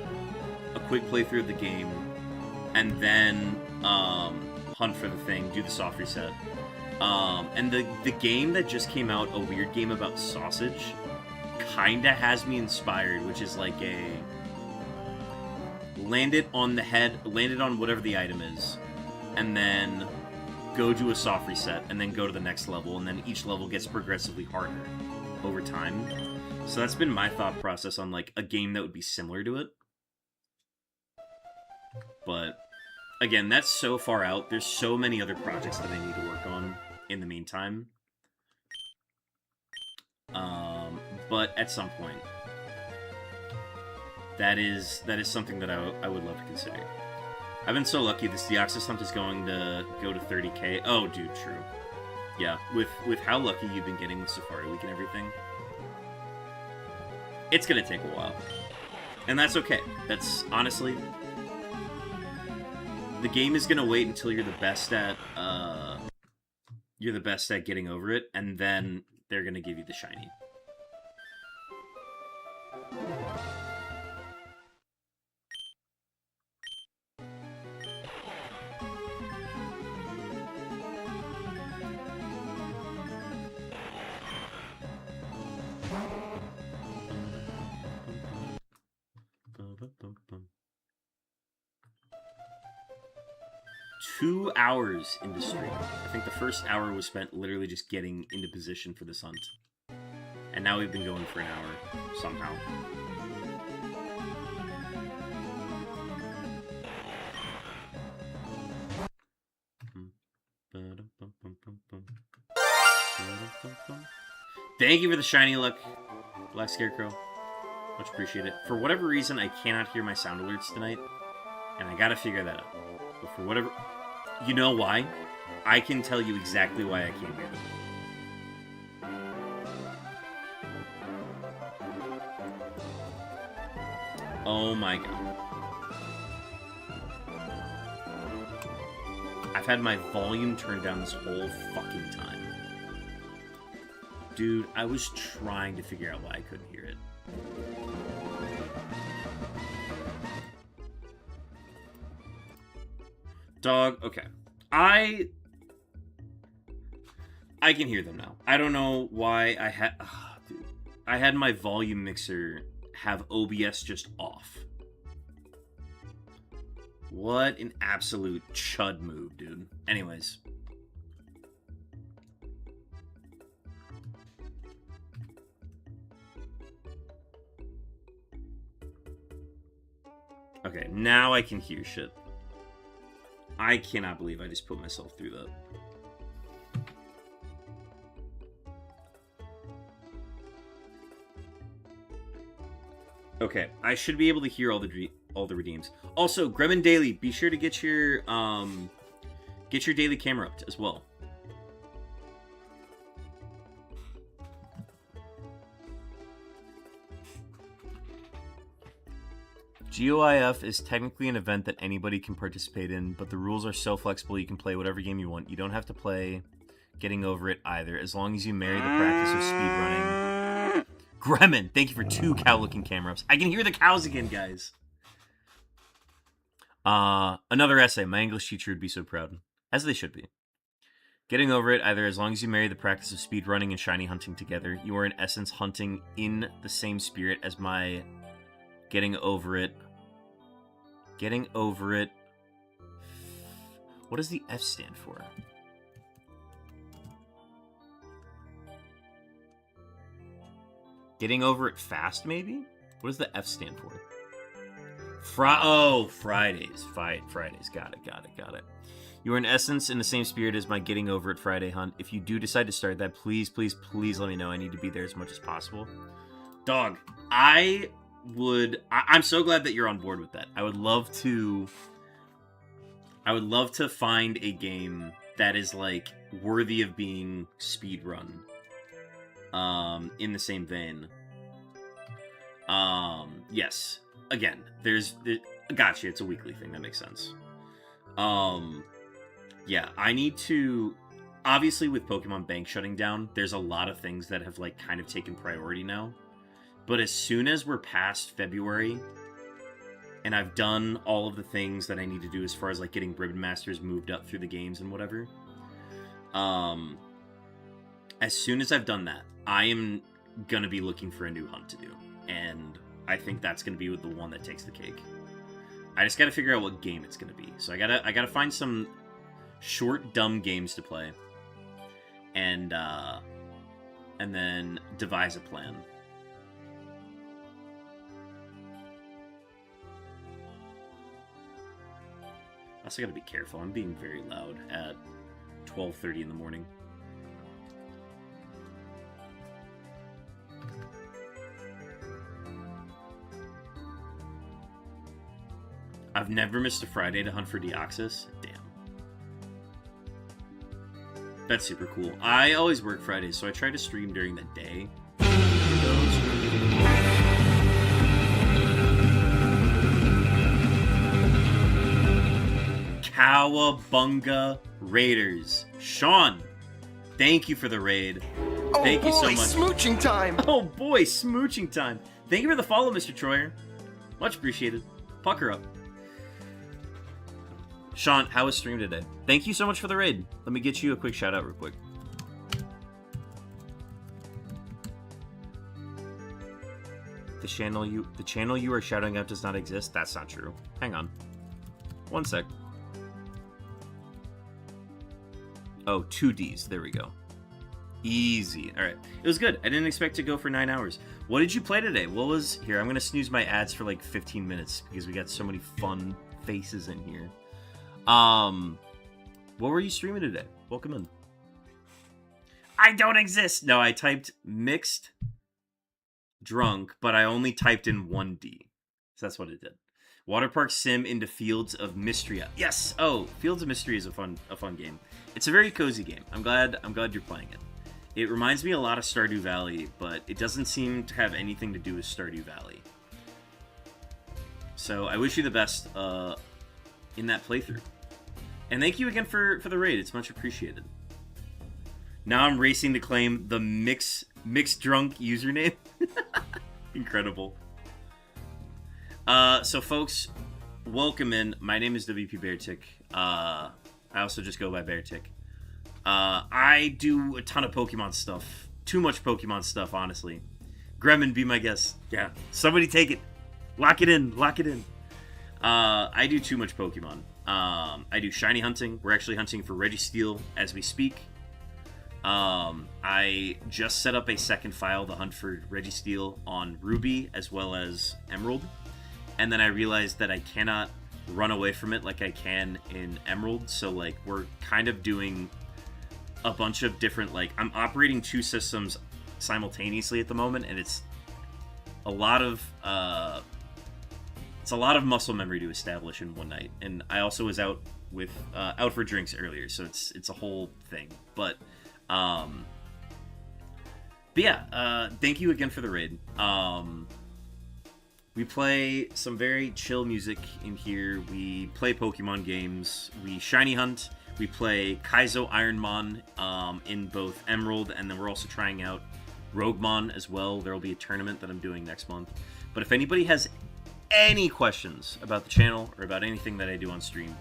a quick playthrough of the game and then hunt for the thing, do the soft reset. And the game that just came out, a weird game about sausage, kinda has me inspired, which is like a land it on the head, land it on whatever the item is, and then go do a soft reset, and then go to the next level, and then each level gets progressively harder over time. So that's been my thought process on like a game that would be similar to it. But again, that's so far out. There's so many other projects that I need to work on in the meantime. But at some point, that is something that I would love to consider. I've been so lucky. This Deoxys hunt is going to go to 30k. Oh, dude, true. Yeah, with how lucky you've been getting with Safari Week and everything, it's gonna take a while, and that's okay. That's honestly, the game is gonna wait until you're the best at Getting Over It, and then they're gonna give you the shiny. 2 hours into stream. I think the first hour was spent literally just getting into position for this hunt. And now we've been going for an hour, somehow. Thank you for the shiny luck, Black Scarecrow. Much appreciated. For whatever reason, I cannot hear my sound alerts tonight, and I gotta figure that out. But for whatever... You know why? I can tell you exactly why I can't hear them. Oh my god. I've had my volume turned down this whole fucking time. Dude, I was trying to figure out why I couldn't hear it. Dog, okay. I can hear them now. I don't know why I had... dude. I had my volume mixer have OBS just off. What an absolute chud move, dude. Anyways. Okay, now I can hear shit. I cannot believe I just put myself through that. Okay, I should be able to hear all the redeems. Also, Gremlin Daily, be sure to get your daily camera up as well. GOIF is technically an event that anybody can participate in, but the rules are so flexible you can play whatever game you want. You don't have to play Getting Over It either, as long as you marry the practice of speedrunning. Gremlin, thank you for 2 cow-looking camera ups. I can hear the cows again, guys. Another essay. My English teacher would be so proud. As they should be. Getting Over It either, as long as you marry the practice of speedrunning and shiny hunting together. You are in essence hunting in the same spirit as my Getting Over It. Getting Over It. What does the F stand for? Getting Over It Fast, maybe? What does the F stand for? Fridays. Fridays. Got it. You are in essence in the same spirit as my Getting Over It Friday hunt. If you do decide to start that, please let me know. I need to be there as much as possible. Dog, I'm so glad that you're on board with that. I would love to find a game that is like worthy of being speedrun. In the same vein. Yes. Again, gotcha, it's a weekly thing, that makes sense. Yeah, I need to... Obviously, with Pokemon Bank shutting down, there's a lot of things that have, like, kind of taken priority now. But as soon as we're past February, and I've done all of the things that I need to do as far as, like, getting Ribbon Masters moved up through the games and whatever, as soon as I've done that, I am gonna be looking for a new hunt to do. And I think that's gonna be the one that takes the cake. I just gotta figure out what game it's gonna be. So I gotta find some short, dumb games to play. And then devise a plan. I also gotta be careful. I'm being very loud at 12:30 in the morning. I've never missed a Friday to hunt for Deoxys. Damn. That's super cool. I always work Fridays, so I try to stream during the day. Cowabunga Raiders. Sean, thank you for the raid. Thank you so much. Smooching time. Oh boy, smooching time. Thank you for the follow, Mr. Troyer. Much appreciated. Pucker up. Sean, how was stream today? Thank you so much for the raid. Let me get you a quick shout out real quick. The channel you are shouting out does not exist? That's not true. Hang on. One sec. Oh, 2 Ds. There we go. Easy. Alright. It was good. I didn't expect to go for 9 hours. What did you play today? What was... Here, I'm going to snooze my ads for like 15 minutes because we got so many fun faces in here. What were you streaming today? Welcome in. I don't exist. No, I typed mixed drunk, but I only typed in 1D. So that's what it did. Water Park Sim into Fields of Mystria. Yes. Oh, Fields of Mystery is a fun game. It's a very cozy game. I'm glad you're playing it. It reminds me a lot of Stardew Valley, but it doesn't seem to have anything to do with Stardew Valley. So I wish you the best in that playthrough. And thank you again for the raid. It's much appreciated. Now I'm racing to claim the mixed drunk username. Incredible. So folks, welcome in. My name is WP Beartick. I also just go by Beartick. I do a ton of Pokemon stuff. Too much Pokemon stuff, honestly. Gremlin, be my guest. Yeah, somebody take it. Lock it in. I do too much Pokemon. I do shiny hunting. We're actually hunting for REGISTEEL as we speak. I just set up a second file to hunt for REGISTEEL on Ruby as well as Emerald. And then I realized that I cannot run away from it like I can in Emerald. So, like, we're kind of doing a bunch of different, like, I'm operating two systems simultaneously at the moment, and it's a lot of muscle memory to establish in one night. And I also was out for drinks earlier, so it's a whole thing. But yeah, thank you again for the raid. We play some very chill music in here. We play Pokemon games. We shiny hunt. We play Kaizo Ironmon in both Emerald, and then we're also trying out Roguemon as well. There will be a tournament that I'm doing next month. But if anybody has any questions about the channel or about anything that I do on stream,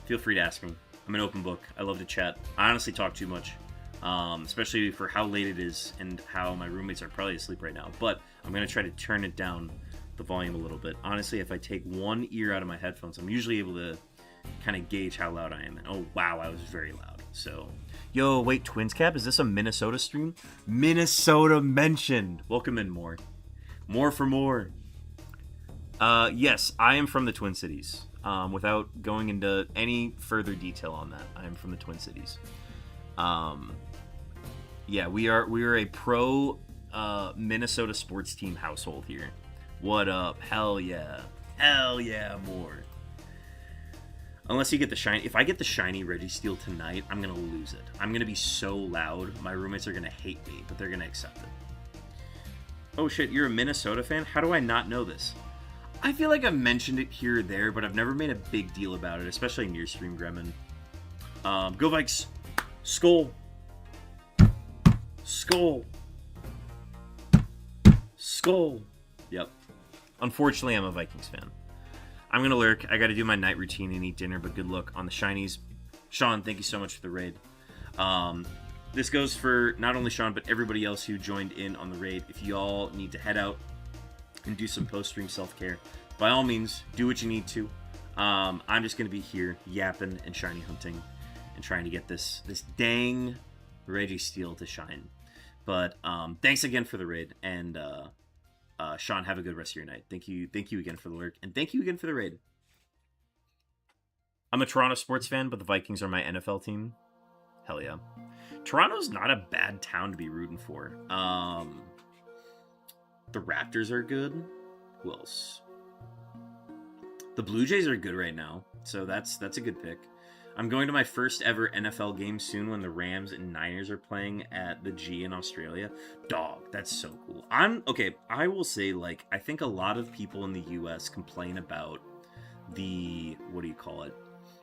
feel free to ask me. I'm an open book. I love to chat. I honestly talk too much, especially for how late it is and how my roommates are probably asleep right now. But I'm going to try to turn it down, the volume a little bit. Honestly, if I take one ear out of my headphones, I'm usually able to kind of gauge how loud I am. And oh wow, I was very loud. So, yo, wait, Twins Cap, is this a Minnesota stream? Minnesota mentioned. Welcome in, more for more. Yes, I am from the Twin Cities. Without going into any further detail on that, I am from the Twin Cities. Yeah, we are a pro Minnesota sports team household here. What up? Hell yeah, more. Unless you get the shiny. If I get the shiny REGISTEEL tonight, I'm gonna lose it. I'm gonna be so loud. My roommates are gonna hate me, but they're gonna accept it. Oh shit, you're a Minnesota fan? How do I not know this? I feel like I've mentioned it here or there, but I've never made a big deal about it, especially near stream Gremlin. Go Vikes! Skull! Yep. Unfortunately, I'm a Vikings fan. I'm gonna lurk. I gotta do my night routine and eat dinner, but good luck on the shinies. Sean, thank you so much for the raid. This goes for not only Sean, but everybody else who joined in on the raid. If y'all need to head out and do some post-stream self-care, by all means, do what you need to. I'm just gonna be here yapping and shiny hunting and trying to get this dang REGISTEEL to shine. But thanks again for the raid, and Sean, have a good rest of your night. Thank you again for the lurk, and thank you again for the raid. I'm a Toronto sports fan, but the Vikings are my NFL team. Hell yeah. Toronto's not a bad town to be rooting for. The Raptors are good. Who else? The Blue Jays are good right now, so that's a good pick. I'm going to my first ever NFL game soon when the Rams and Niners are playing at the G in Australia. Dog, that's so cool. I will say, like, I think a lot of people in the US complain about the,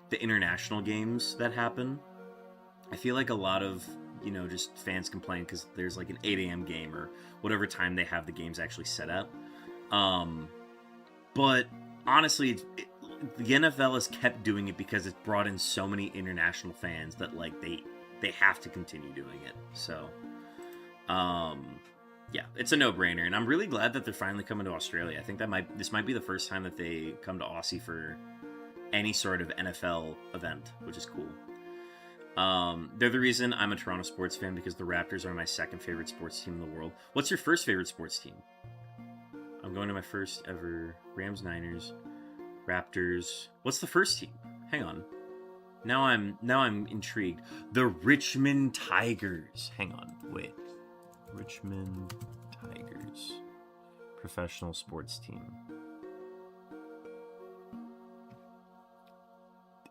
the international games that happen. I feel like a lot of, just fans complain because there's like an 8 a.m. game or whatever time they have the games actually set up. But honestly, the NFL has kept doing it because it's brought in so many international fans that like they have to continue doing it. So, yeah, it's a no-brainer, and I'm really glad that they're finally coming to Australia. I think this might be the first time that they come to Aussie for any sort of NFL event, which is cool. They're the reason I'm a Toronto sports fan, because the Raptors are my second favorite sports team in the world. What's your first favorite sports team? I'm going to my first ever Rams, Niners, Raptors. What's the first team? Hang on. Now I'm intrigued. The Richmond Tigers. Hang on, wait. Richmond Tigers. Professional sports team.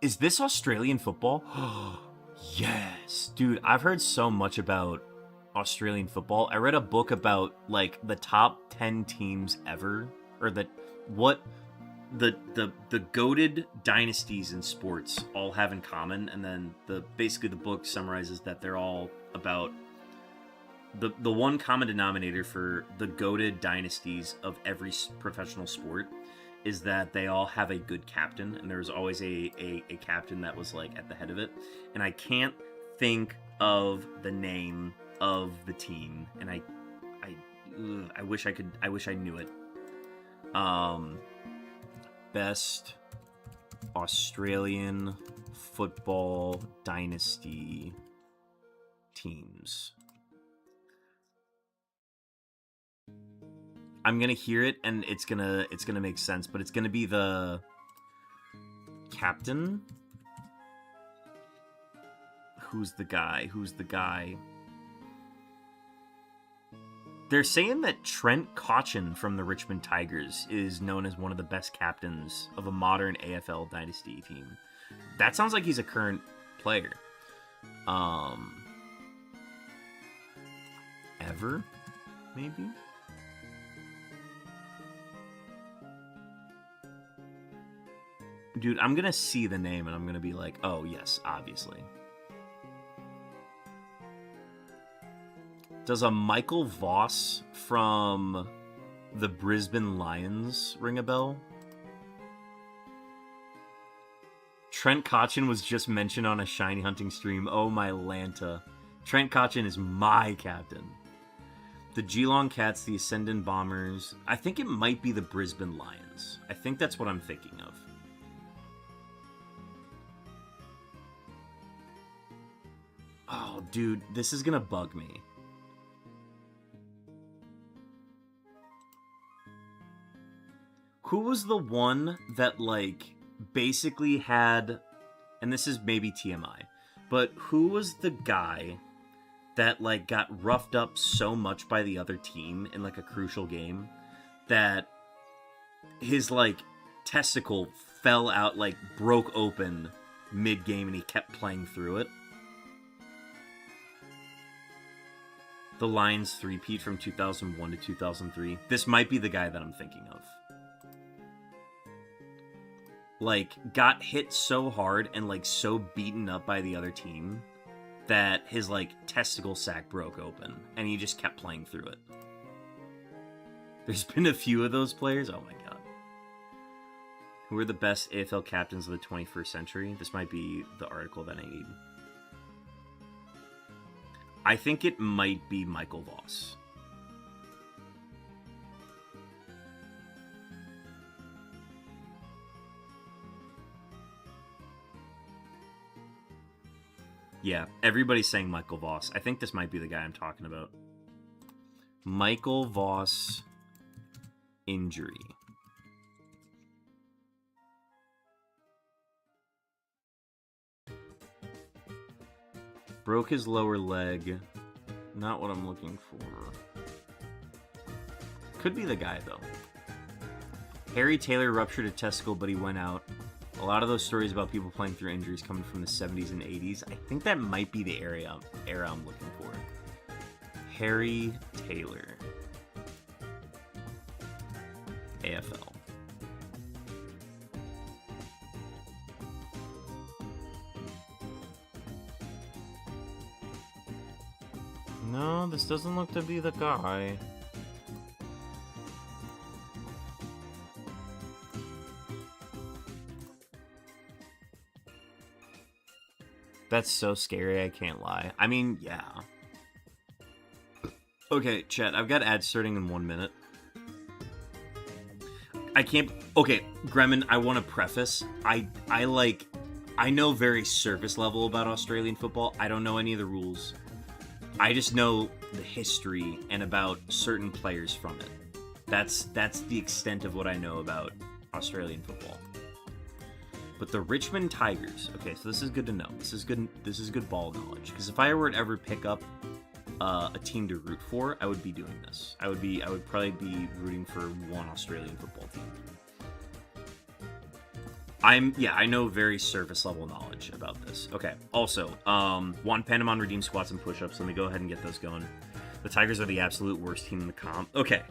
Is this Australian football? Yes, dude, I've heard so much about Australian football. I read a book about like the top 10 teams ever, or the goated dynasties in sports all have in common, and then basically the book summarizes that they're all about the one common denominator for the goated dynasties of every professional sport is that they all have a good captain, and there's always a captain that was like at the head of it, and I can't think of the name of the team, and I wish I knew it. Best Australian football dynasty teams. I'm gonna hear it and it's gonna make sense, but it's gonna be the captain. Who's the guy? They're saying that Trent Cotchin from the Richmond Tigers is known as one of the best captains of a modern AFL dynasty team. That sounds like he's a current player. Ever? Maybe? Dude, I'm gonna see the name and I'm gonna be like, oh yes, obviously. Does a Michael Voss from the Brisbane Lions ring a bell? Trent Cotchin was just mentioned on a shiny hunting stream. Oh my Lanta. Trent Cotchin is my captain. The Geelong Cats, the Essendon Bombers. I think it might be the Brisbane Lions. I think that's what I'm thinking of. Oh, dude, this is gonna bug me. Who was the one that, like, basically had, and this is maybe TMI, but who was the guy that, like, got roughed up so much by the other team in, like, a crucial game that his, like, testicle fell out, like, broke open mid-game and he kept playing through it? The Lions three-peat from 2001 to 2003. This might be the guy that I'm thinking of. Like, got hit so hard and, like, so beaten up by the other team that his, like, testicle sac broke open, and he just kept playing through it. There's been a few of those players. Oh my god. Who are the best AFL captains of the 21st century? This might be the article that I need. I think it might be Michael Voss. Yeah, everybody's saying Michael Voss. I think this might be the guy I'm talking about. Michael Voss injury. Broke his lower leg. Not what I'm looking for. Could be the guy, though. Harry Taylor ruptured a testicle, but he went out. A lot of those stories about people playing through injuries coming from the 70s and 80s. I think that might be the era I'm looking for. Harry Taylor. AFL. No, this doesn't look to be the guy. That's so scary, I can't lie. I mean, yeah. Okay, chat, I've got ads starting in 1 minute. I can't... Okay, Gremlin, I want to preface. I know very surface level about Australian football. I don't know any of the rules. I just know the history and about certain players from it. That's the extent of what I know about Australian football. But the Richmond Tigers. Okay, so this is good to know. This is good ball knowledge. Because if I were to ever pick up a team to root for, I would be doing this. I would probably be rooting for one Australian football team. I know very surface level knowledge about this. Okay. Also, Juan Panamon redeem squats and push-ups. Let me go ahead and get those going. The Tigers are the absolute worst team in the comp. Okay.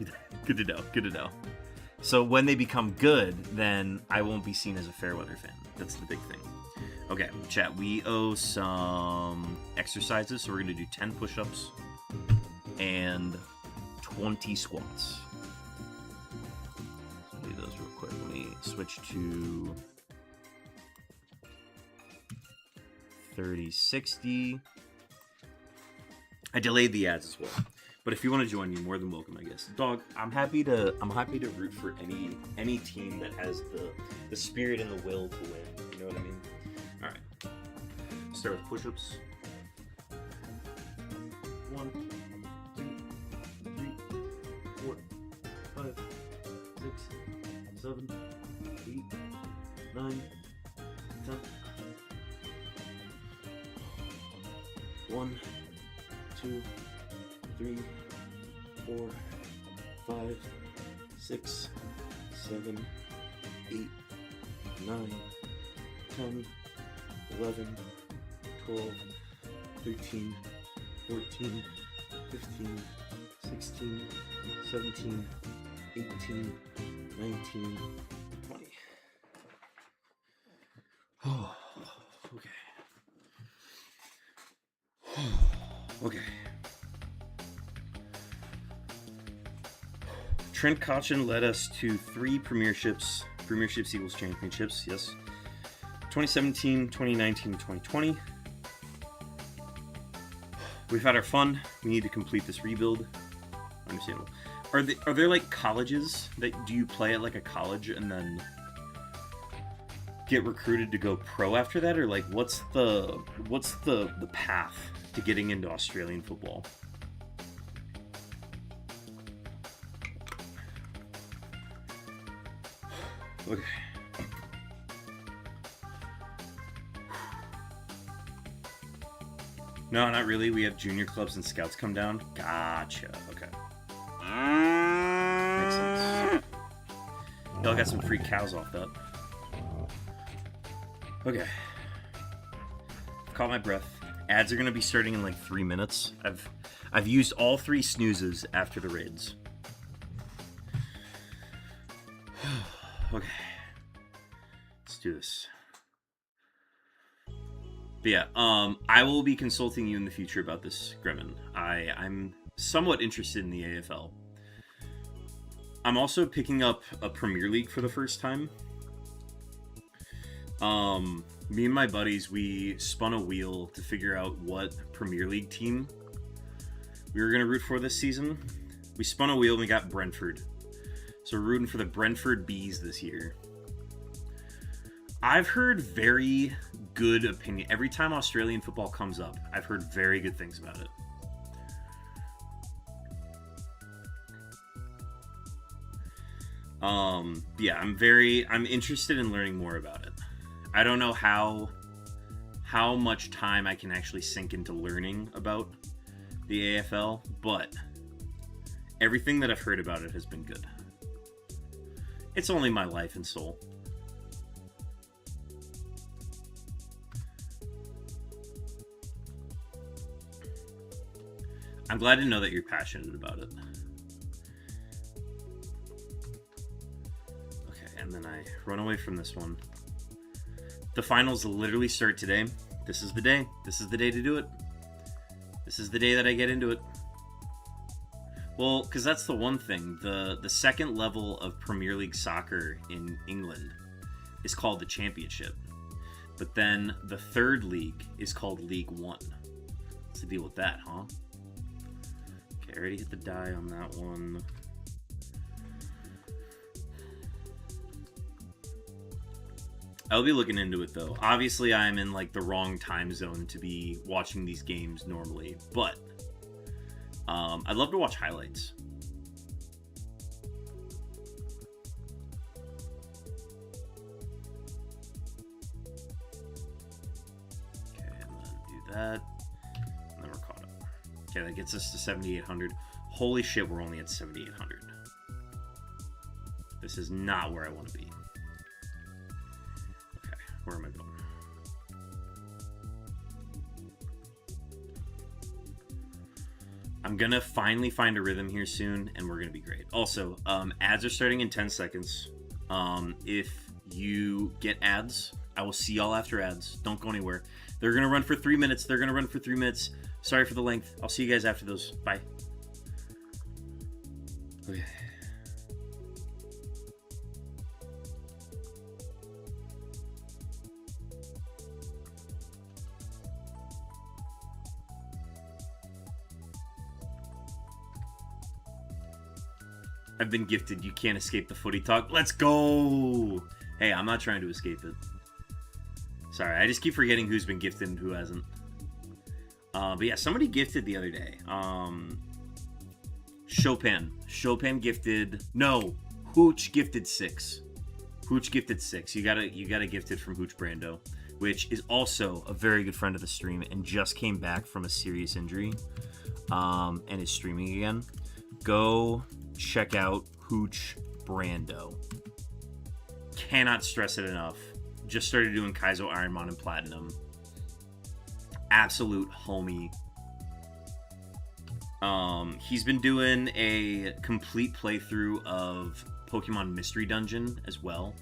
Good to know. Good to know. So when they become good, then I won't be seen as a Fairweather fan. That's the big thing. Okay, chat. We owe some exercises, so we're going to do 10 push-ups and 20 squats. Let's do those real quick. Let me switch to 3060. I delayed the ads as well, but if you want to join, you're more than welcome, I guess. Dog, I'm happy to root for any team that has the spirit and the will to win. You know what I mean? All right. Start with push-ups. 1, 2, 3, 4, 5, 6, 7, 8, 9, 10. 1, 2, 3, 4, 5, 6, 7, 8, 9, 10, 11, 12, 13, 14, 15, 16, 17, 18, 19, 20. Oh, okay. Okay. Trent Cotchin led us to 3 premierships equals championships, yes. 2017, 2019, 2020. We've had our fun. We need to complete this rebuild. Understandable. Are there like colleges that do you play at like a college and then get recruited to go pro after that, or like what's the path to getting into Australian football? Okay. No, not really. We have junior clubs and scouts come down. Gotcha. Okay. Makes sense. Y'all got some free cows off that. Okay. Caught my breath. Ads are gonna be starting in like 3 minutes. I've used all 3 snoozes after the raids. Okay. Let's do this. But yeah, I will be consulting you in the future about this, Gremmin. I'm somewhat interested in the AFL. I'm also picking up a Premier League for the first time. Me and my buddies, we spun a wheel to figure out what Premier League team we were going to root for this season. We spun a wheel and we got Brentford. So we're rooting for the Brentford Bees this year. I've heard very good opinion. Every time Australian football comes up, I've heard very good things about it. Yeah, I'm interested in learning more about it. I don't know how much time I can actually sink into learning about the AFL, but everything that I've heard about it has been good. It's only my life and soul. I'm glad to know that you're passionate about it. Okay, and then I run away from this one. The finals literally start today. This is the day. This is the day to do it. This is the day that I get into it. Well, because that's the one thing. The second level of Premier League soccer in England is called the Championship. But then the third league is called League One. What's the deal with that, huh? Okay, I already hit the die on that one. I'll be looking into it though. Obviously, I'm in like the wrong time zone to be watching these games normally, but I'd love to watch highlights. that. And then we're caught up. Okay, that gets us to 7,800. Holy shit, we're only at 7,800. This is not where I want to be. Okay, where am I going? I'm gonna finally find a rhythm here soon, and we're gonna be great. Also, ads are starting in 10 seconds. If you get ads, I will see y'all after ads. Don't go anywhere. They're gonna run for 3 minutes. They're gonna run for 3 minutes. Sorry for the length. I'll see you guys after those. Bye. Okay. I've been gifted. You can't escape the footy talk. Let's go! Hey, I'm not trying to escape it. Sorry, I just keep forgetting who's been gifted and who hasn't. But yeah, somebody gifted the other day. Chopin. Chopin gifted... No! Hooch gifted 6. Hooch gifted 6. You got a gifted from Hooch Brando, which is also a very good friend of the stream and just came back from a serious injury. And is streaming again. Go check out Hooch Brando. Cannot stress it enough. Just started doing Kaizo Ironmon and Platinum. Absolute homie. He's been doing a complete playthrough of Pokemon Mystery Dungeon as well.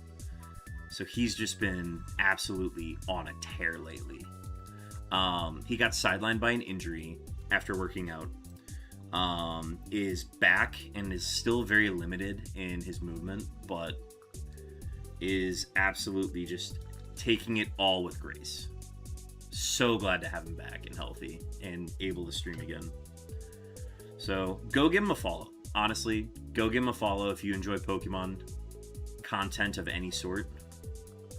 So he's just been absolutely on a tear lately. He got sidelined by an injury after working out. Is back and is still very limited in his movement, but is absolutely just taking it all with grace. So glad to have him back and healthy and able to stream again. So go give him a follow. Honestly, go give him a follow if you enjoy Pokemon content of any sort.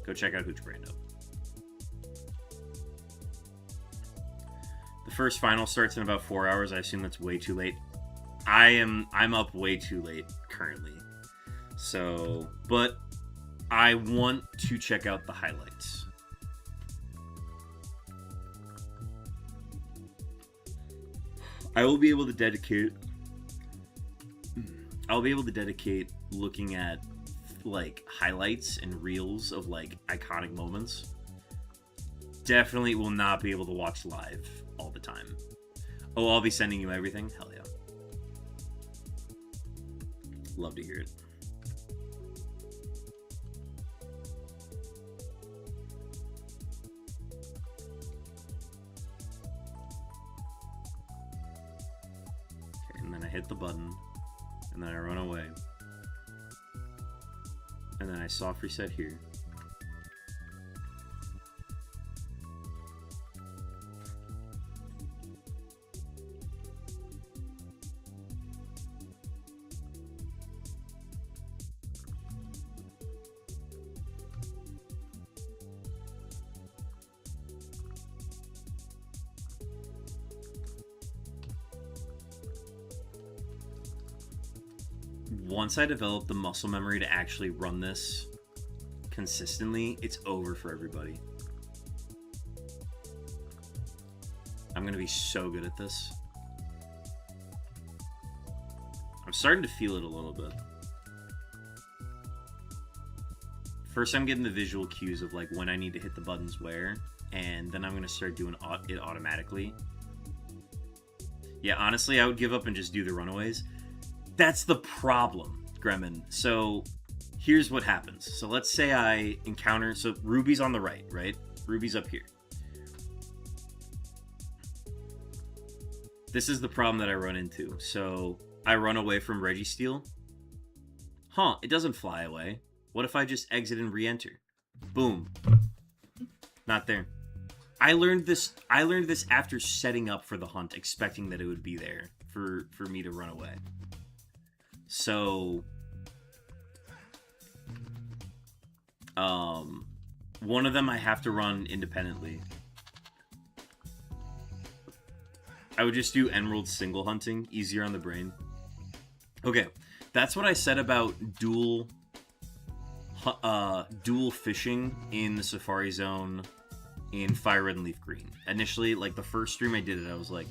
Go check out Hooch Brando. The first final starts in about 4 hours. I assume that's way too late. I'm up way too late currently. So, but I want to check out the highlights. I will be able to dedicate looking at like highlights and reels of like iconic moments. Definitely will not be able to watch live all the time. Oh, I'll be sending you everything? Hell yeah. Love to hear it. Okay, and then I hit the button, and then I run away. And then I soft reset here. Once I develop the muscle memory to actually run this consistently, it's over for everybody. I'm gonna be so good at this. I'm starting to feel it a little bit. First, I'm getting the visual cues of like when I need to hit the buttons where, and then I'm gonna start doing it automatically. Yeah, honestly, I would give up and just do the runaways. That's the problem, Gremlin. So here's what happens. So let's say I encounter... So Ruby's on the right? Ruby's up here. This is the problem that I run into. So I run away from Registeel. Huh, it doesn't fly away. What if I just exit and re-enter? Boom. Not there. I learned this after setting up for the hunt, expecting that it would be there for me to run away. So, one of them I have to run independently. I would just do Emerald single hunting, easier on the brain. Okay, that's what I said about dual fishing in the Safari Zone in Fire Red and Leaf Green. Initially, like the first stream I did it, I was like,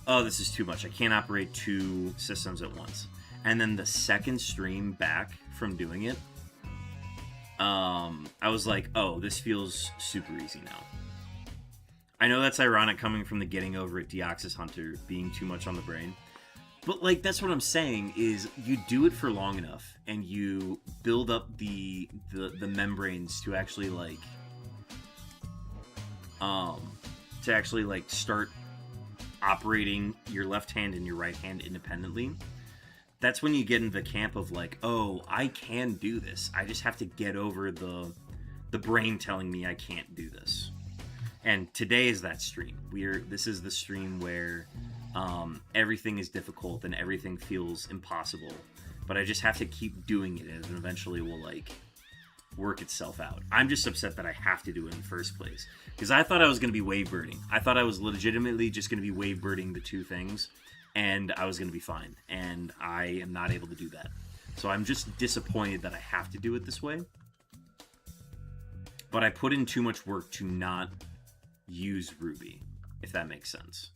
oh, this is too much. I can't operate 2 systems at once. And then the second stream back from doing it, I was like, oh, this feels super easy now. I know that's ironic coming from the getting over it Deoxys Hunter being too much on the brain. But, like, that's what I'm saying, is you do it for long enough, and you build up the membranes to actually, like, start operating your left hand and your right hand independently. That's when you get into the camp of, like, oh, I can do this. I just have to get over the brain telling me I can't do this. And today is that stream. This is the stream where everything is difficult and everything feels impossible, but I just have to keep doing it, and eventually will like work itself out. I'm just upset that I have to do it in the first place, because I thought I was going to be wave birding. I thought I was legitimately just going to be wave birding the 2 things, and I was going to be fine, and I am not able to do that. So I'm just disappointed that I have to do it this way, but I put in too much work to not use Ruby, if that makes sense.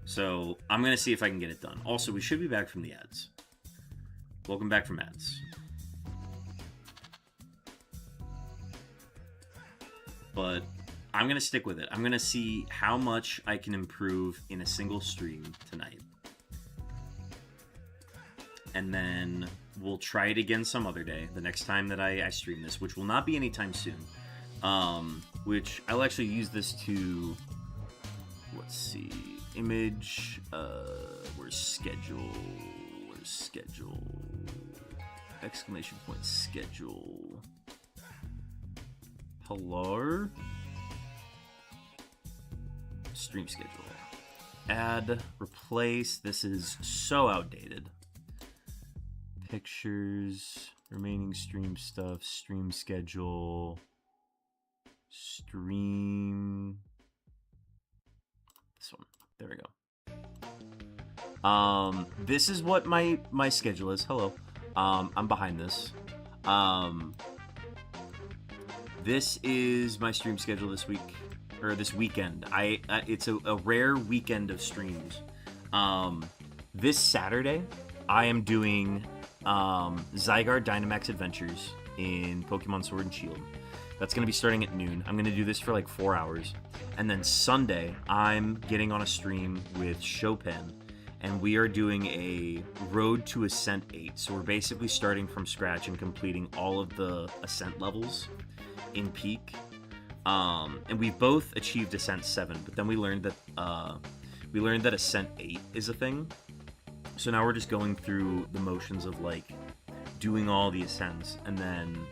So I'm going to see if I can get it done. Also, we should be back from the ads. Welcome back from ads. But I'm going to stick with it. I'm going to see how much I can improve in a single stream tonight. And then we'll try it again some other day, the next time that I stream this, which will not be anytime soon. Which I'll actually use this to, let's see, image, where's schedule, exclamation point, schedule, hello, stream schedule, add, replace, this is so outdated, pictures, remaining stream stuff, stream schedule, stream, this one, there we go. This is what my schedule is. Hello. I'm behind this. This is my stream schedule this week, or this weekend. It's a rare weekend of streams. This Saturday, I am doing Zygarde Dynamax Adventures in Pokemon Sword and Shield. That's going to be starting at noon. I'm going to do this for like 4 hours. And then Sunday, I'm getting on a stream with Chopin, and we are doing a Road to Ascent 8. So we're basically starting from scratch and completing all of the Ascent levels in Peak. And we both achieved Ascent 7, but then we learned that Ascent 8 is a thing. So now we're just going through the motions of like doing all the ascents, and then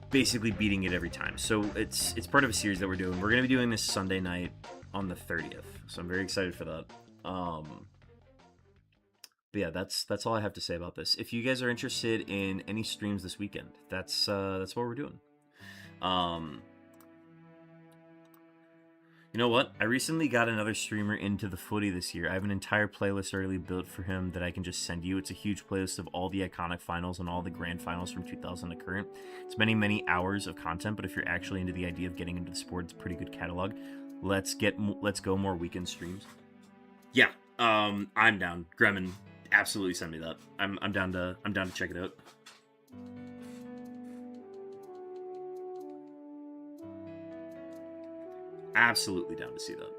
basically beating it every time. So it's part of a series that we're doing. We're gonna be doing this Sunday night on the 30th. So I'm very excited for that. But yeah, that's all I have to say about this. If you guys are interested in any streams this weekend, that's what we're doing. You know what? I recently got another streamer into the footy this year. I have an entire playlist already built for him that I can just send you. It's a huge playlist of all the iconic finals and all the grand finals from 2000 to current. It's many, many hours of content, but if you're actually into the idea of getting into the sport, it's a pretty good catalog. Let's go more weekend streams. Yeah, I'm down. Gremlin, absolutely send me that. I'm down to check it out. Absolutely down to see that.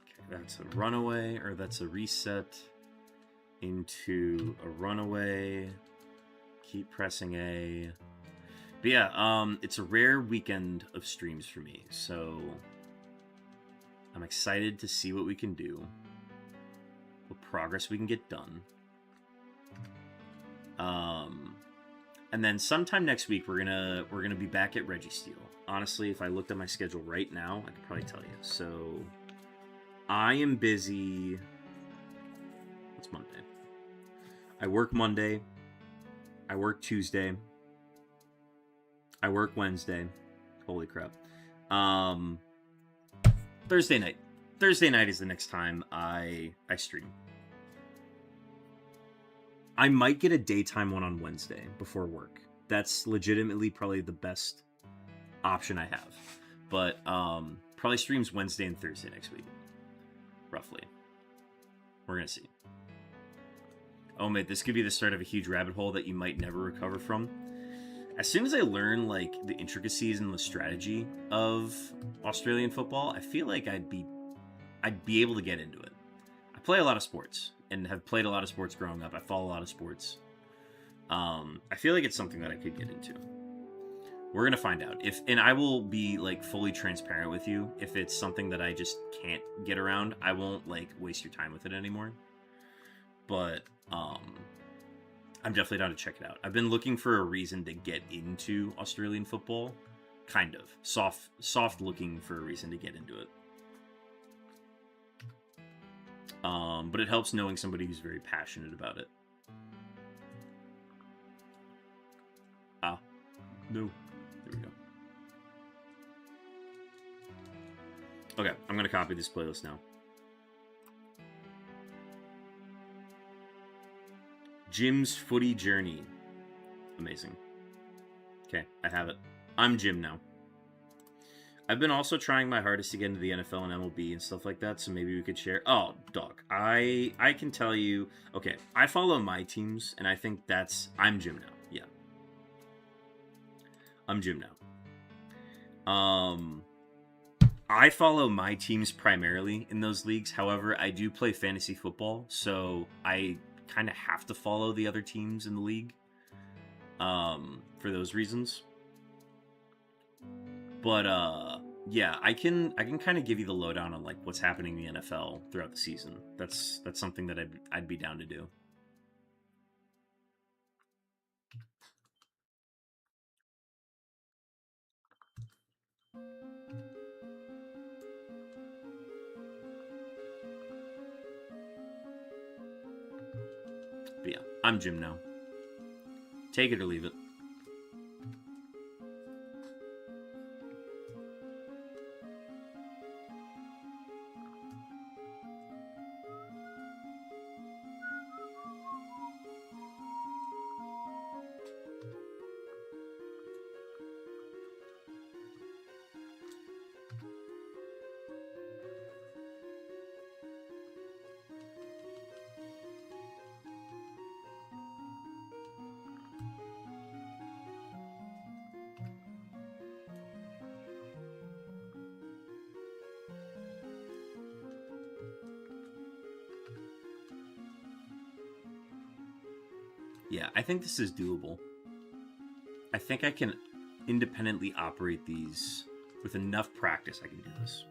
Okay, that's a runaway, or that's a reset into a runaway. Keep pressing A. But yeah, it's a rare weekend of streams for me, so I'm excited to see what we can do, what progress we can get done. And then sometime next week we're gonna be back at REGISTEEL. Honestly, if I looked at my schedule right now, I could probably tell you. So I am busy. What's Monday? I work Monday. I work Tuesday. I work Wednesday. Holy crap. Thursday night. Thursday night is the next time I stream. I might get a daytime one on Wednesday before work. That's legitimately probably the best option I have. But probably streams Wednesday and Thursday next week, roughly. We're gonna see. Oh mate, this could be the start of a huge rabbit hole that you might never recover from. As soon as I learn like the intricacies and the strategy of Australian football, I feel like I'd be able to get into it. I play a lot of sports and have played a lot of sports growing up. I follow a lot of sports. I feel like it's something that I could get into. We're gonna find out and I will be like fully transparent with you. If it's something that I just can't get around, I won't like waste your time with it anymore. But I'm definitely down to check it out. I've been looking for a reason to get into Australian football, kind of soft looking for a reason to get into it. But it helps knowing somebody who's very passionate about it. Ah, no. There we go. Okay, I'm gonna copy this playlist now. Jim's Footy Journey. Amazing. Okay, I have it. I'm Jim now. I've been also trying my hardest to get into the NFL and MLB and stuff like that, so maybe we could share. Oh, dog. I can tell you. Okay, I follow my teams, and I think I'm Jim now. Yeah. I'm Jim now. I follow my teams primarily in those leagues. However, I do play fantasy football, so I kind of have to follow the other teams in the league for those reasons. But yeah, I can kind of give you the lowdown on like what's happening in the NFL throughout the season. That's something that I'd be down to do. But yeah, I'm Jim now. Take it or leave it. Yeah, I think this is doable. I think I can independently operate these with enough practice. I can do this.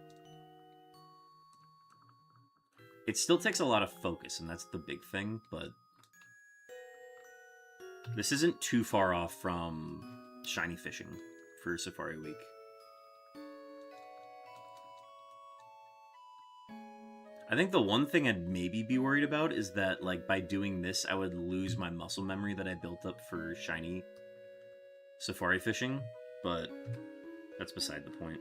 It still takes a lot of focus, and that's the big thing, but this isn't too far off from shiny fishing for Safari Week. I think the one thing I'd maybe be worried about is that, like, by doing this, I would lose my muscle memory that I built up for shiny safari fishing, but that's beside the point.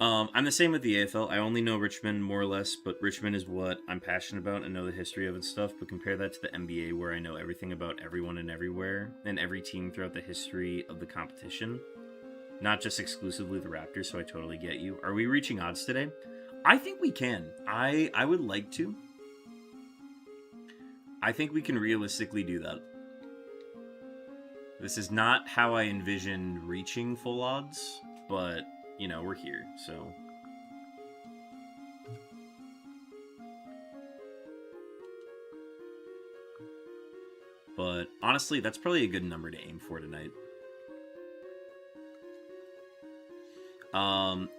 I'm the same with the AFL. I only know Richmond more or less, but Richmond is what I'm passionate about and know the history of and stuff, but compare that to the NBA where I know everything about everyone and everywhere and every team throughout the history of the competition. Not just exclusively the Raptors, so I totally get you. Are we reaching odds today? I think we can. I would like to. I think we can realistically do that. This is not how I envisioned reaching full odds, but, you know, we're here, so... But, honestly, that's probably a good number to aim for tonight.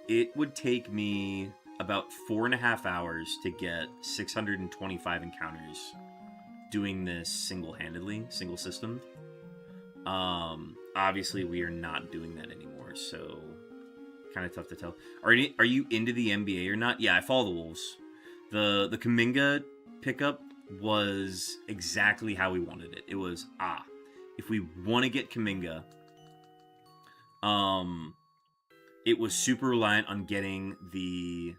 It would take me about 4.5 hours to get 625 encounters doing this single-handedly, single system. Obviously we are not doing that anymore, so kind of tough to tell. Are you into the NBA or not? Yeah, I follow the Wolves. The Kuminga pickup was exactly how we wanted it. It was, if we want to get Kuminga, it was super reliant on getting the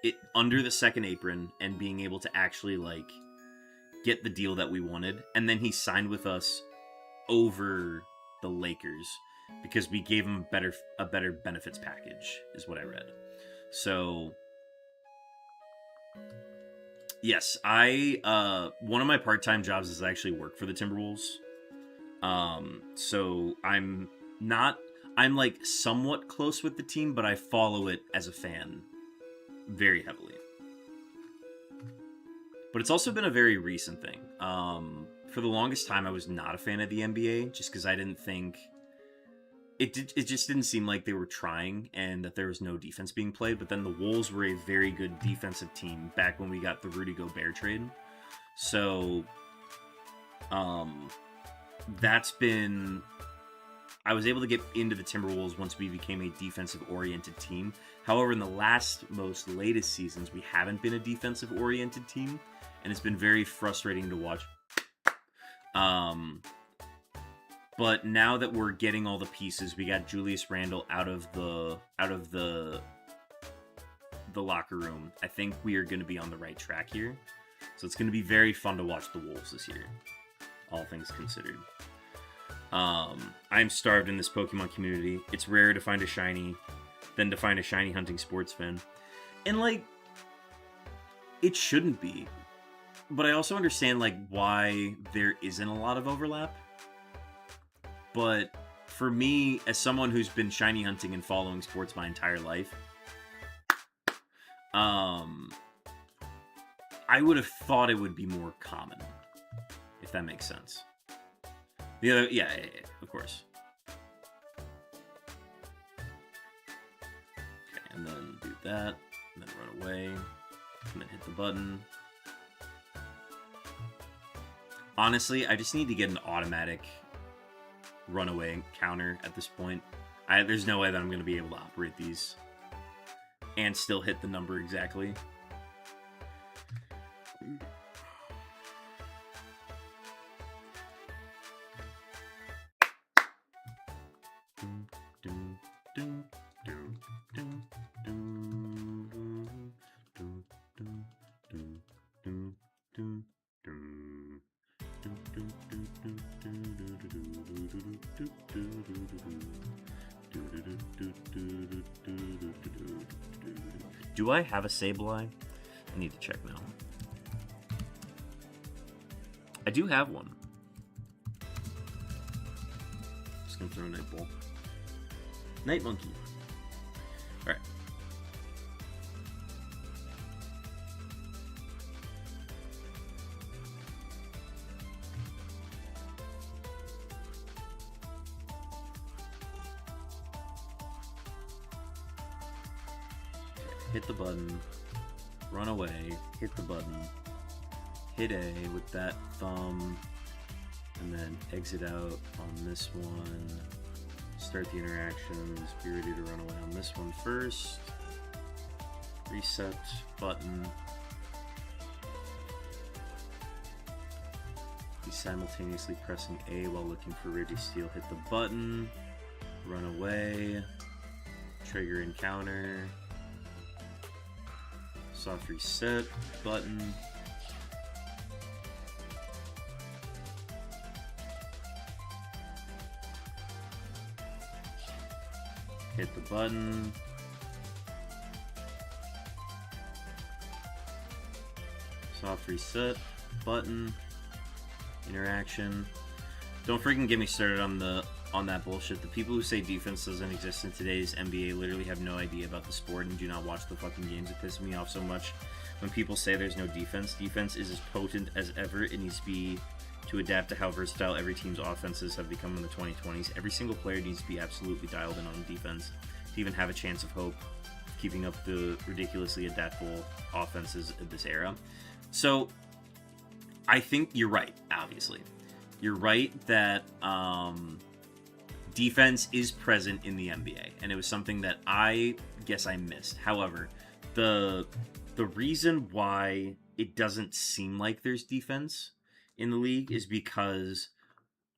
it under the second apron and being able to actually like get the deal that we wanted, and then he signed with us over the Lakers because we gave him a better benefits package, is what I read. So yes, I one of my part-time jobs is I actually work for the Timberwolves. So I'm like somewhat close with the team, but I follow it as a fan very heavily. But it's also been a very recent thing. For the longest time, I was not a fan of the NBA just because I didn't think it just didn't seem like they were trying and that there was no defense being played. But then the Wolves were a very good defensive team back when we got the Rudy Gobert trade. So, that's been... I was able to get into the Timberwolves once we became a defensive-oriented team. However, in the most latest seasons, we haven't been a defensive-oriented team, and it's been very frustrating to watch. But now that we're getting all the pieces, we got Julius Randle out of the locker room. I think we are going to be on the right track here. So it's going to be very fun to watch the Wolves this year, all things considered. I'm starved in this Pokemon community. It's rare to find a shiny than to find a shiny hunting sports fan. And, like, it shouldn't be. But I also understand, like, why there isn't a lot of overlap. But for me, as someone who's been shiny hunting and following sports my entire life, I would have thought it would be more common, if that makes sense. The other, yeah, of course. Okay, and then do that, and then run away, and then hit the button. Honestly, I just need to get an automatic runaway counter at this point. There's no way that I'm going to be able to operate these and still hit the number exactly. Do I have a Sableye? I need to check now. I do have one. Just gonna throw a Night Ball. Night Monkey. Alright. Hit the button, run away, hit the button, hit A with that thumb, and then exit out on this one, start the interactions, be ready to run away on this one first, reset, button, be simultaneously pressing A while looking for REGISTEEL, hit the button, run away, trigger encounter, soft reset, button, hit the button, soft reset, button, interaction. Don't freaking get me started on that bullshit. The people who say defense doesn't exist in today's NBA literally have no idea about the sport and do not watch the fucking games. It pisses me off so much when people say there's no defense. Defense is as potent as ever. It needs to be to adapt to how versatile every team's offenses have become in the 2020s. Every single player needs to be absolutely dialed in on defense to even have a chance of hope keeping up the ridiculously adaptable offenses of this era. So I think you're right, obviously. You're right that defense is present in the NBA, and it was something that I guess I missed. However, the reason why it doesn't seem like there's defense in the league is because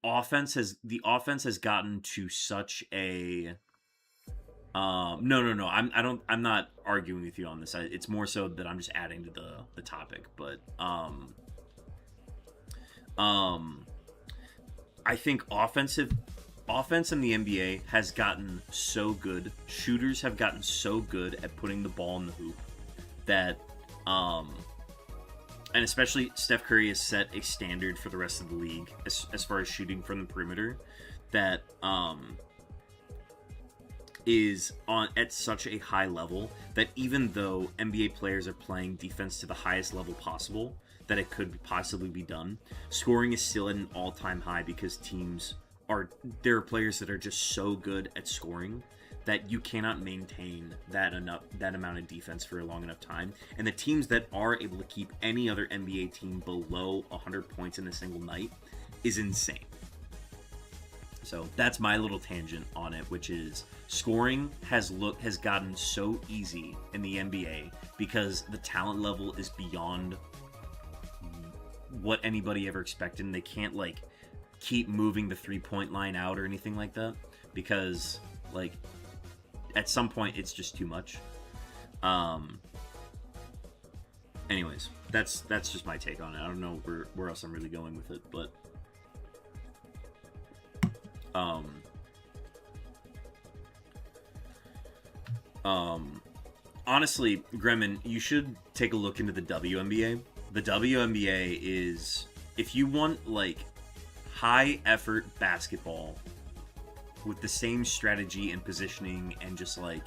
the offense has gotten to such a No. I'm not arguing with you on this. It's more so that I'm just adding to the topic. But I think offense in the NBA has gotten so good. Shooters have gotten so good at putting the ball in the hoop that, and especially Steph Curry has set a standard for the rest of the league as far as shooting from the perimeter that is on at such a high level that even though NBA players are playing defense to the highest level possible that it could possibly be done, scoring is still at an all-time high because there are players that are just so good at scoring that you cannot maintain that amount of defense for a long enough time. And the teams that are able to keep any other NBA team below 100 points in a single night is insane. So that's my little tangent on it, which is scoring has gotten so easy in the NBA because the talent level is beyond what anybody ever expected, and they can't like keep moving the 3-point line out or anything like that because like at some point it's just too much. Anyways, that's just my take on it. I don't know where else I'm really going with it, but honestly, Gremlin, you should take a look into the WNBA. The WNBA is, if you want like high effort basketball with the same strategy and positioning and just like,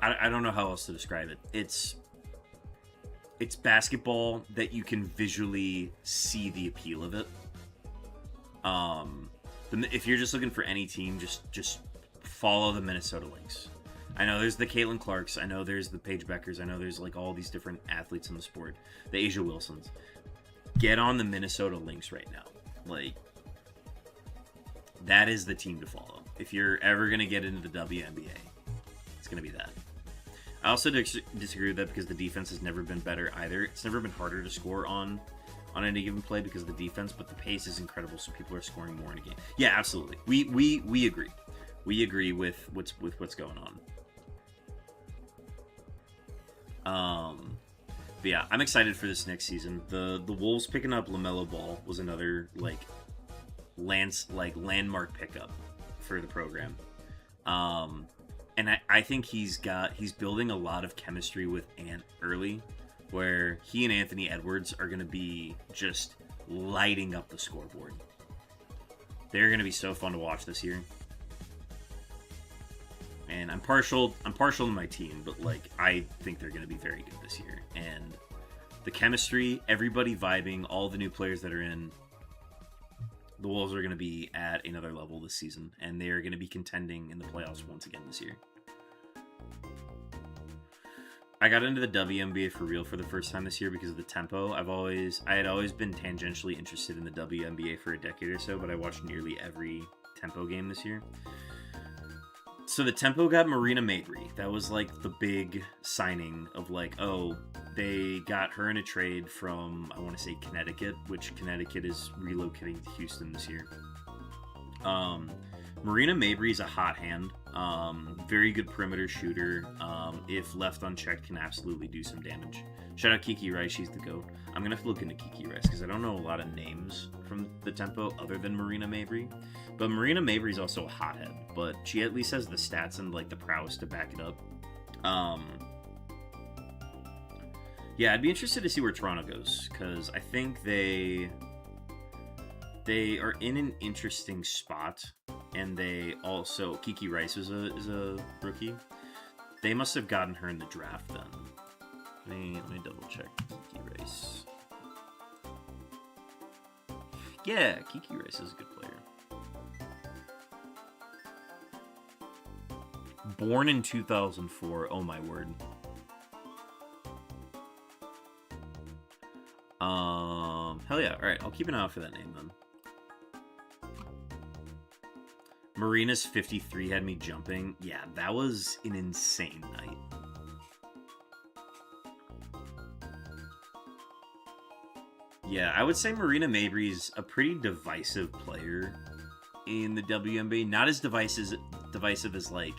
I don't know how else to describe it. It's basketball that you can visually see the appeal of it. If you're just looking for any team, just follow the Minnesota Lynx. I know there's the Caitlin Clarks. I know there's the Paige Beckers. I know there's like all these different athletes in the sport. The Asia Wilsons. Get on the Minnesota Lynx right now. Like, that is the team to follow. If you're ever going to get into the WNBA, it's going to be that. I also disagree with that because the defense has never been better either. It's never been harder to score on any given play because of the defense, but the pace is incredible, so people are scoring more in a game. Yeah, absolutely. We agree. We agree with what's going on. But yeah, I'm excited for this next season. The Wolves picking up LaMelo Ball was another like landmark pickup for the program. And I think he's building a lot of chemistry with Ant early, where he and Anthony Edwards are going to be just lighting up the scoreboard. They're going to be so fun to watch this year. And I'm partial to my team, but like I think they're going to be very good this year. And the chemistry, everybody vibing, all the new players that are in, the Wolves are going to be at another level this season, and they are going to be contending in the playoffs once again this year. I got into the WNBA for real for the first time this year because of the tempo. I had always been tangentially interested in the WNBA for a decade or so, but I watched nearly every tempo game this year. So the tempo got Marina Mabrey. That was like the big signing of like, oh, they got her in a trade from, I want to say Connecticut, which Connecticut is relocating to Houston this year. Marina Mabrey is a hot hand. Very good perimeter shooter. If left unchecked, can absolutely do some damage. Shout out Kiki Rice, she's the GOAT. I'm going to have to look into Kiki Rice because I don't know a lot of names from the tempo other than Marina Mabrey. But Marina Mabrey is also a hothead, but she at least has the stats and like the prowess to back it up. Yeah, I'd be interested to see where Toronto goes because I think they are in an interesting spot, and they also Kiki Rice is a rookie. They must have gotten her in the draft then. Let me double check Kiki Rice. Yeah, Kiki Rice is a good player. Born in 2004. Oh my word. Hell yeah. All right, I'll keep an eye out for that name then. Marina's 53 had me jumping. Yeah, that was an insane night. Yeah, I would say Marina Mabrey's a pretty divisive player in the WNBA. Not as divisive as like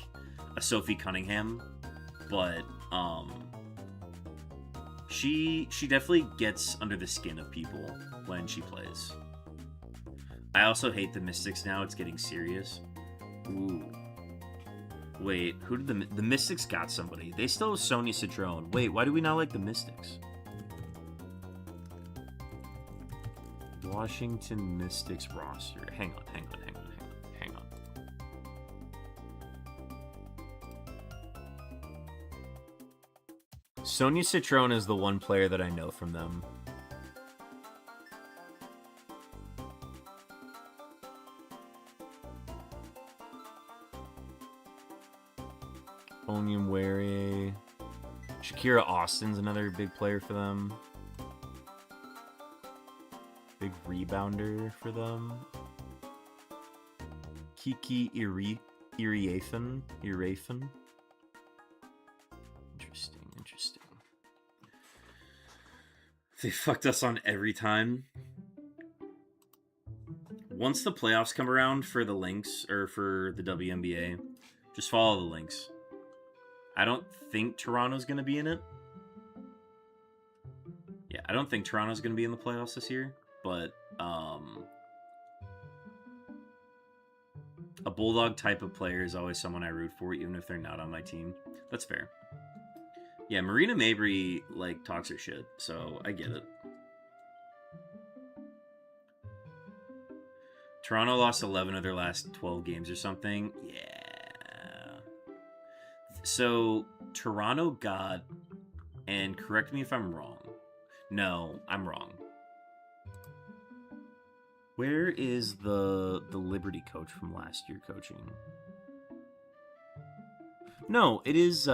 a Sophie Cunningham, but she definitely gets under the skin of people when she plays. I also hate the Mystics now. It's getting serious. Ooh. Wait, who did the Mystics got somebody? They still have Sonya Citron. Wait, why do we not like the Mystics? Washington Mystics roster. Hang on. Sonya Citron is the one player that I know from them. Onion Wary. Shakira Austin's another big player for them. Big rebounder for them. Kiki Iriafen. Interesting. They fucked us on every time. Once the playoffs come around for the Lynx, or for the WNBA, just follow the Lynx. I don't think Toronto's going to be in it. Yeah, I don't think Toronto's going to be in the playoffs this year, but a Bulldog type of player is always someone I root for, even if they're not on my team. That's fair. Yeah, Marina Mabrey, like, talks her shit, so I get it. Toronto lost 11 of their last 12 games or something. Yeah. So, Toronto got, and correct me if I'm wrong. No, I'm wrong. Where is the Liberty coach from last year coaching? No, it is,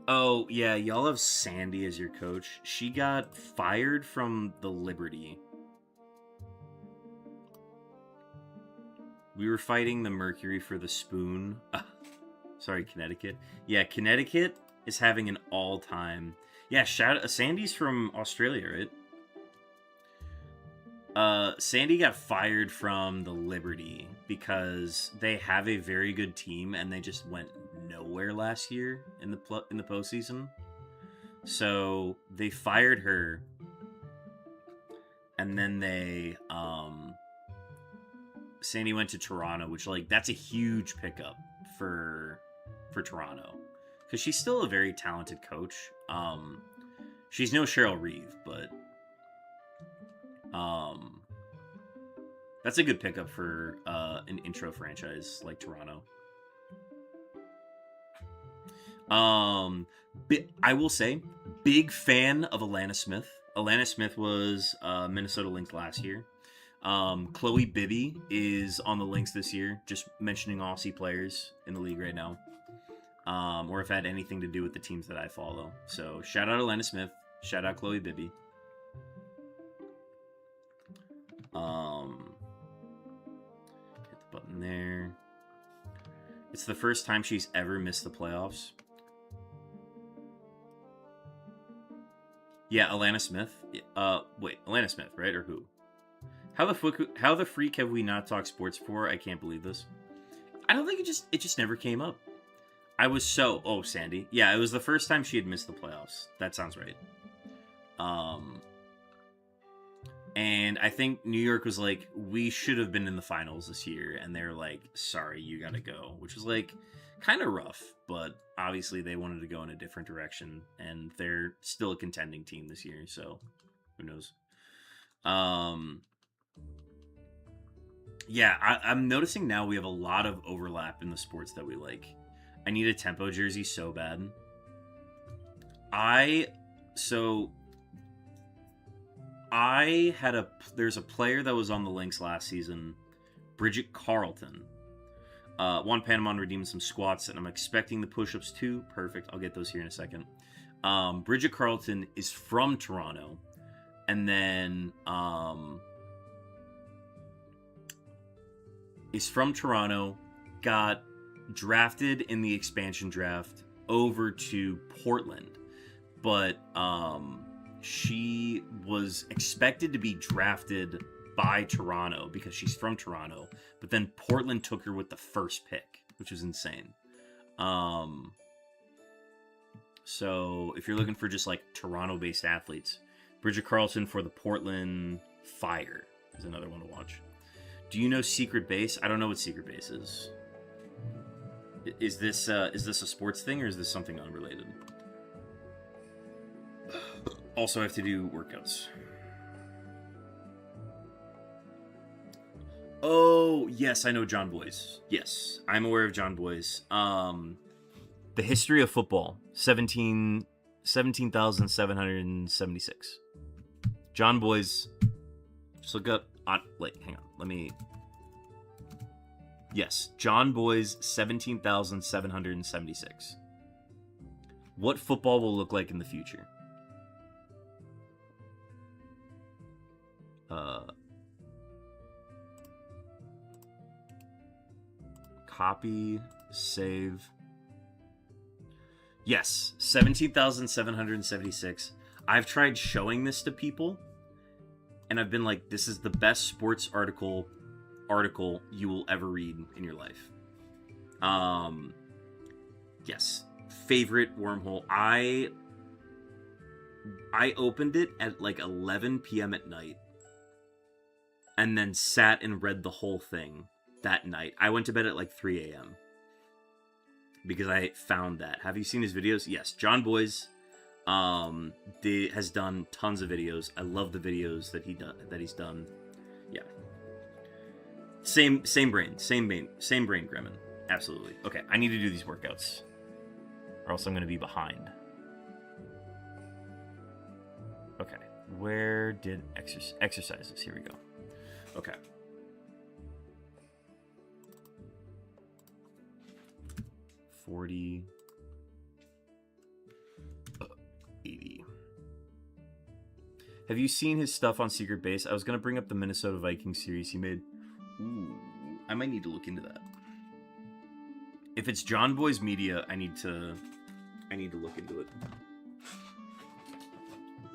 Oh, yeah, y'all have Sandy as your coach. She got fired from the Liberty. We were fighting the Mercury for the spoon. Sorry, Connecticut. Yeah, Connecticut is having an all-time... Yeah, Sandy's from Australia, right? Sandy got fired from the Liberty because they have a very good team and they just went nowhere last year in the postseason. So they fired her, and then they Sandy went to Toronto, which, like, that's a huge pickup for Toronto because she's still a very talented coach. She's no Cheryl Reeve, but that's a good pickup for an intro franchise like Toronto. I will say, big fan of Alana Smith. Alana Smith was Minnesota Lynx last year. Chloe Bibby is on the Lynx this year. Just mentioning Aussie players in the league right now. Or if it had anything to do with the teams that I follow. So shout out Alana Smith. Shout out Chloe Bibby. Hit the button there. It's the first time she's ever missed the playoffs. Yeah, Alana Smith. Wait, Alana Smith, right? Or who? How the freak have we not talked sports for? I can't believe this. I don't think it just never came up. I was so... Sandy. Yeah, it was the first time she had missed the playoffs. That sounds right. And I think New York was like, we should have been in the finals this year. And they're like, sorry, you gotta go. Which was, like, kind of rough. But obviously they wanted to go in a different direction. And they're still a contending team this year. So, who knows? Yeah, I'm noticing now we have a lot of overlap in the sports that we like. I need a Tempo jersey so bad. There's a player that was on the Lynx last season, Bridget Carlton. Juan Panamon redeemed some squats, and I'm expecting the push-ups too. Perfect. I'll get those here in a second. Bridget Carlton is from Toronto, and then got drafted in the expansion draft over to Portland. but she was expected to be drafted by Toronto because she's from Toronto, but then Portland took her with the first pick, which is insane. So if you're looking for just like Toronto-based athletes, Bridget Carlson for the Portland Fire is another one to watch. Do you know Secret Base? I don't know what Secret Base is. Is this a sports thing or is this something unrelated? Also, I have to do workouts. Oh, yes, I know John Boyce. Yes, I'm aware of John Boyce. The history of football, 17,776. John Boyce. Just look up. Wait, hang on. Let me. Yes, John Boyce, 17,776. What football will look like in the future? Copy, save. Yes, 17,776. I've tried showing this to people, and I've been like, this is the best sports article you will ever read in your life. Yes, favorite wormhole. I opened it at like 11 p.m. at night, and then sat and read the whole thing that night. I went to bed at like 3 a.m. because I found that. Have you seen his videos? Yes, John Boyce has done tons of videos. I love the videos that he's done. Yeah. Same brain, Gremlin. Absolutely. Okay, I need to do these workouts, or else I'm going to be behind. Okay, where did exercises? Here we go. Okay. 40, 80. Have you seen his stuff on Secret Base? I was going to bring up the Minnesota Vikings series he made. Ooh, I might need to look into that. If it's John Boy's Media, I need to look into it.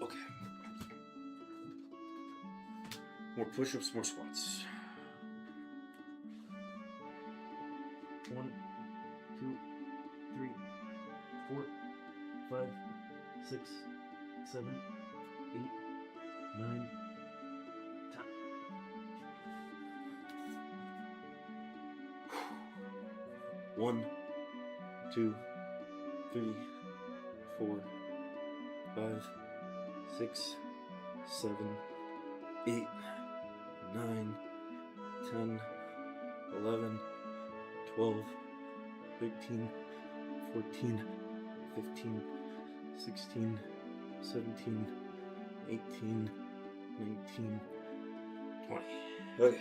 Okay. More push-ups, more squats. 1, 2, 3, 4, 5, 6, 7, 8, 9, 10. One, 2, 3, 4, 5, 6, 7, 8, 9, 10, 11, 12, 13, 14, 15, 16, 17, 18, 19, 20. Okay.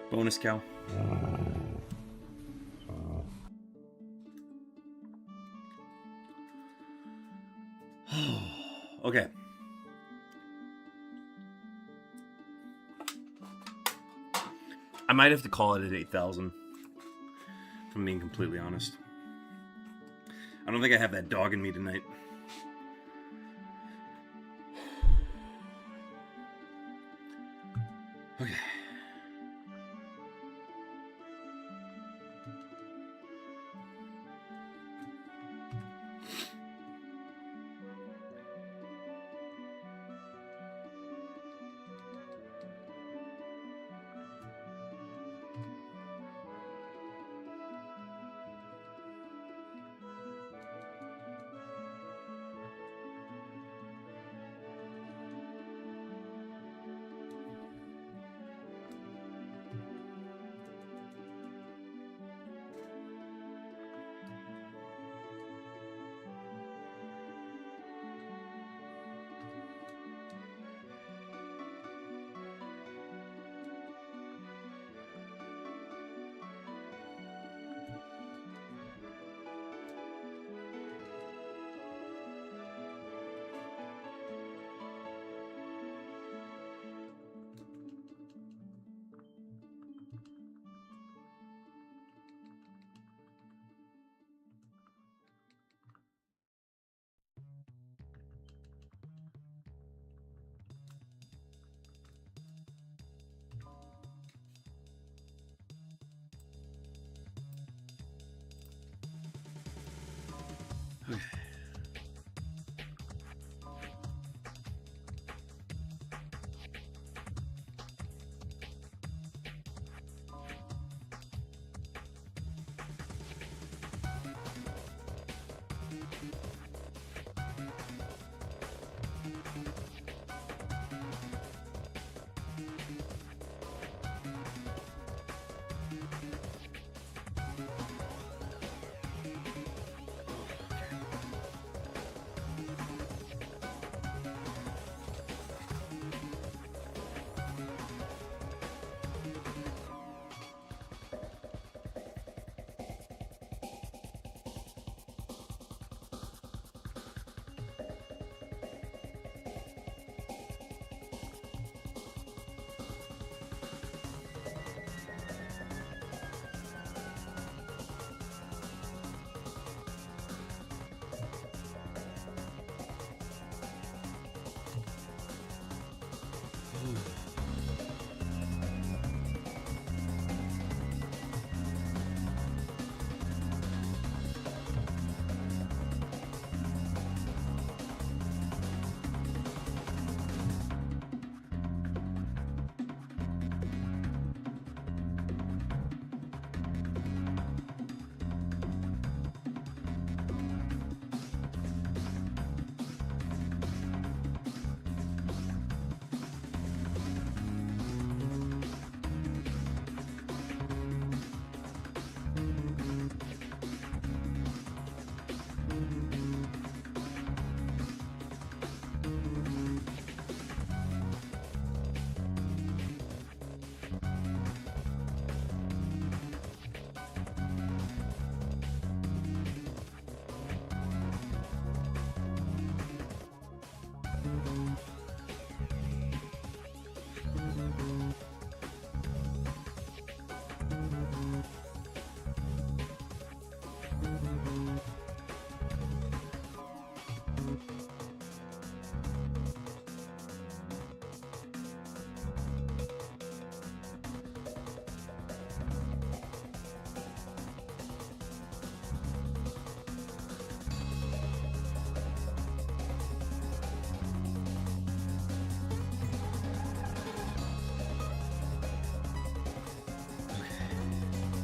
Bonus cow. Okay. I might have to call it at 8,000. If I'm being completely honest. I don't think I have that dog in me tonight. Okay.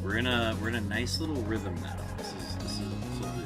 We're in a nice little rhythm now. This will do.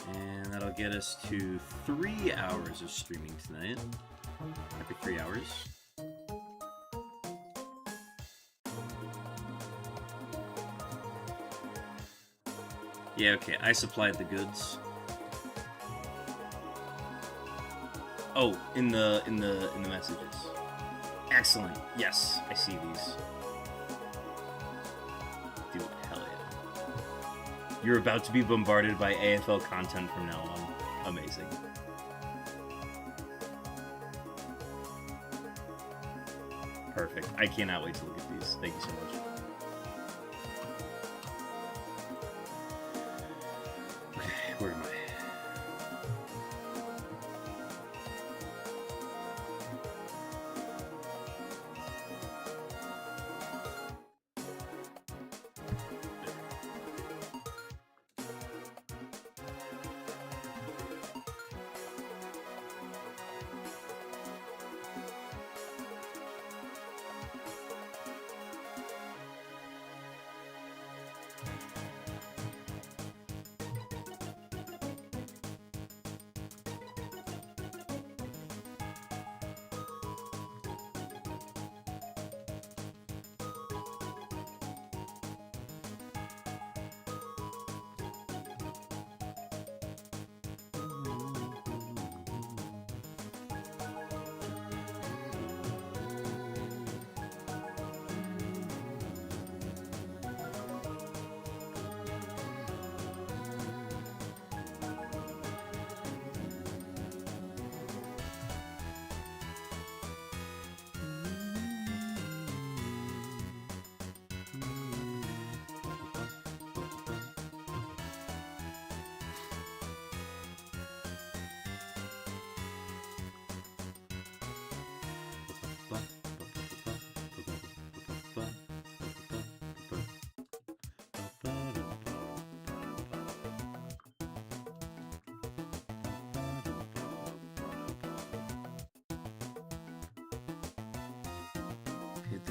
And that'll get us to 3 hours of streaming tonight. Happy 3 hours. Yeah, okay, I supplied the goods. Oh, in the messages. Excellent. Yes, I see these. Dude, hell yeah. You're about to be bombarded by AFL content from now on. Amazing. Perfect. I cannot wait to look at these. Thank you so much. Okay, where am I?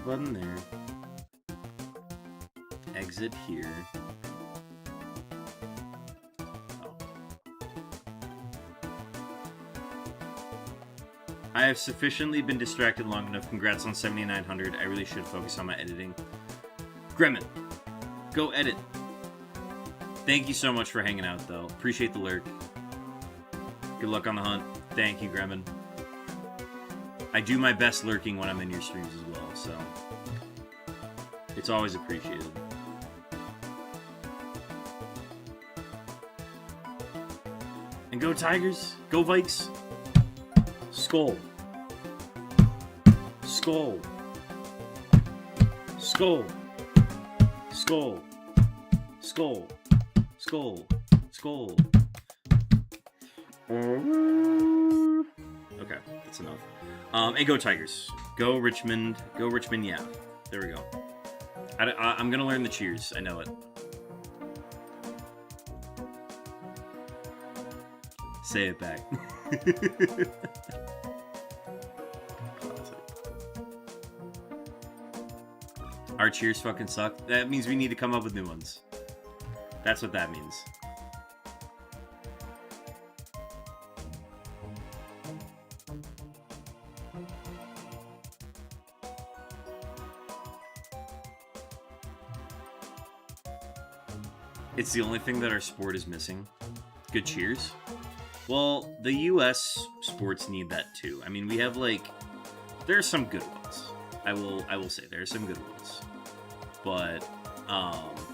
button there. Exit here. Oh. I have sufficiently been distracted long enough. Congrats on 7,900. I really should focus on my editing. Gremlin, go edit. Thank you so much for hanging out, though. Appreciate the lurk. Good luck on the hunt. Thank you, Gremlin. I do my best lurking when I'm in your streams as well, so it's always appreciated. And go Tigers! Go Vikes! Skull! Skull! Skull! Skull! Skull! Skull! Skull! Okay, that's enough. And go Tigers. Go Richmond. Go Richmond, yeah. There we go. I'm gonna learn the cheers. I know it. Say it back. Classic. Our cheers fucking suck. That means we need to come up with new ones. That's what that means. It's the only thing that our sport is missing. Good cheers. Well, the U.S. sports need that too. I mean, we have there are some good ones. I will say there are some good ones, but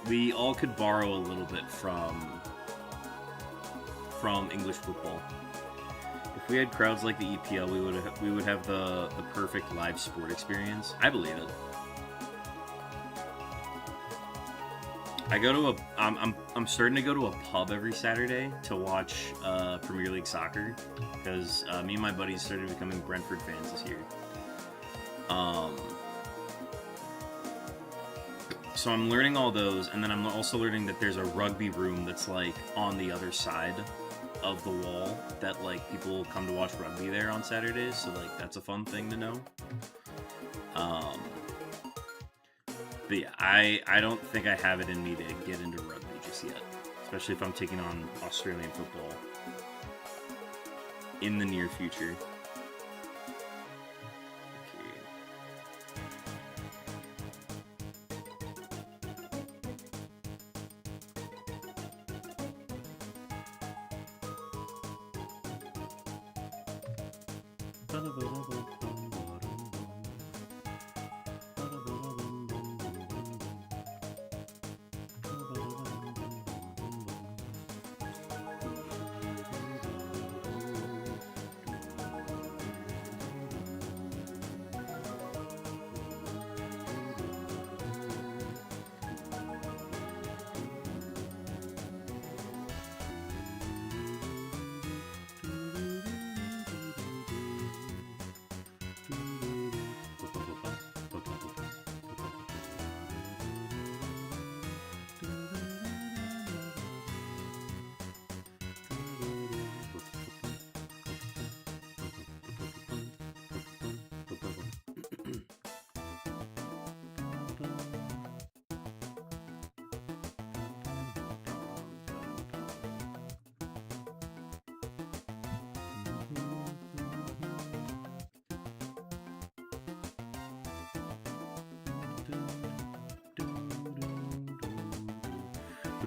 we all could borrow a little bit from English football. If we had crowds like the EPL, we would have the perfect live sport experience. I believe it. I go to I'm starting to go to a pub every Saturday to watch Premier League soccer because me and my buddies started becoming Brentford fans this year. So I'm learning all those, and then I'm also learning that there's a rugby room that's on the other side of the wall that people come to watch rugby there on Saturdays. So that's a fun thing to know. But yeah, I don't think I have it in me to get into rugby just yet, especially if I'm taking on Australian football in the near future.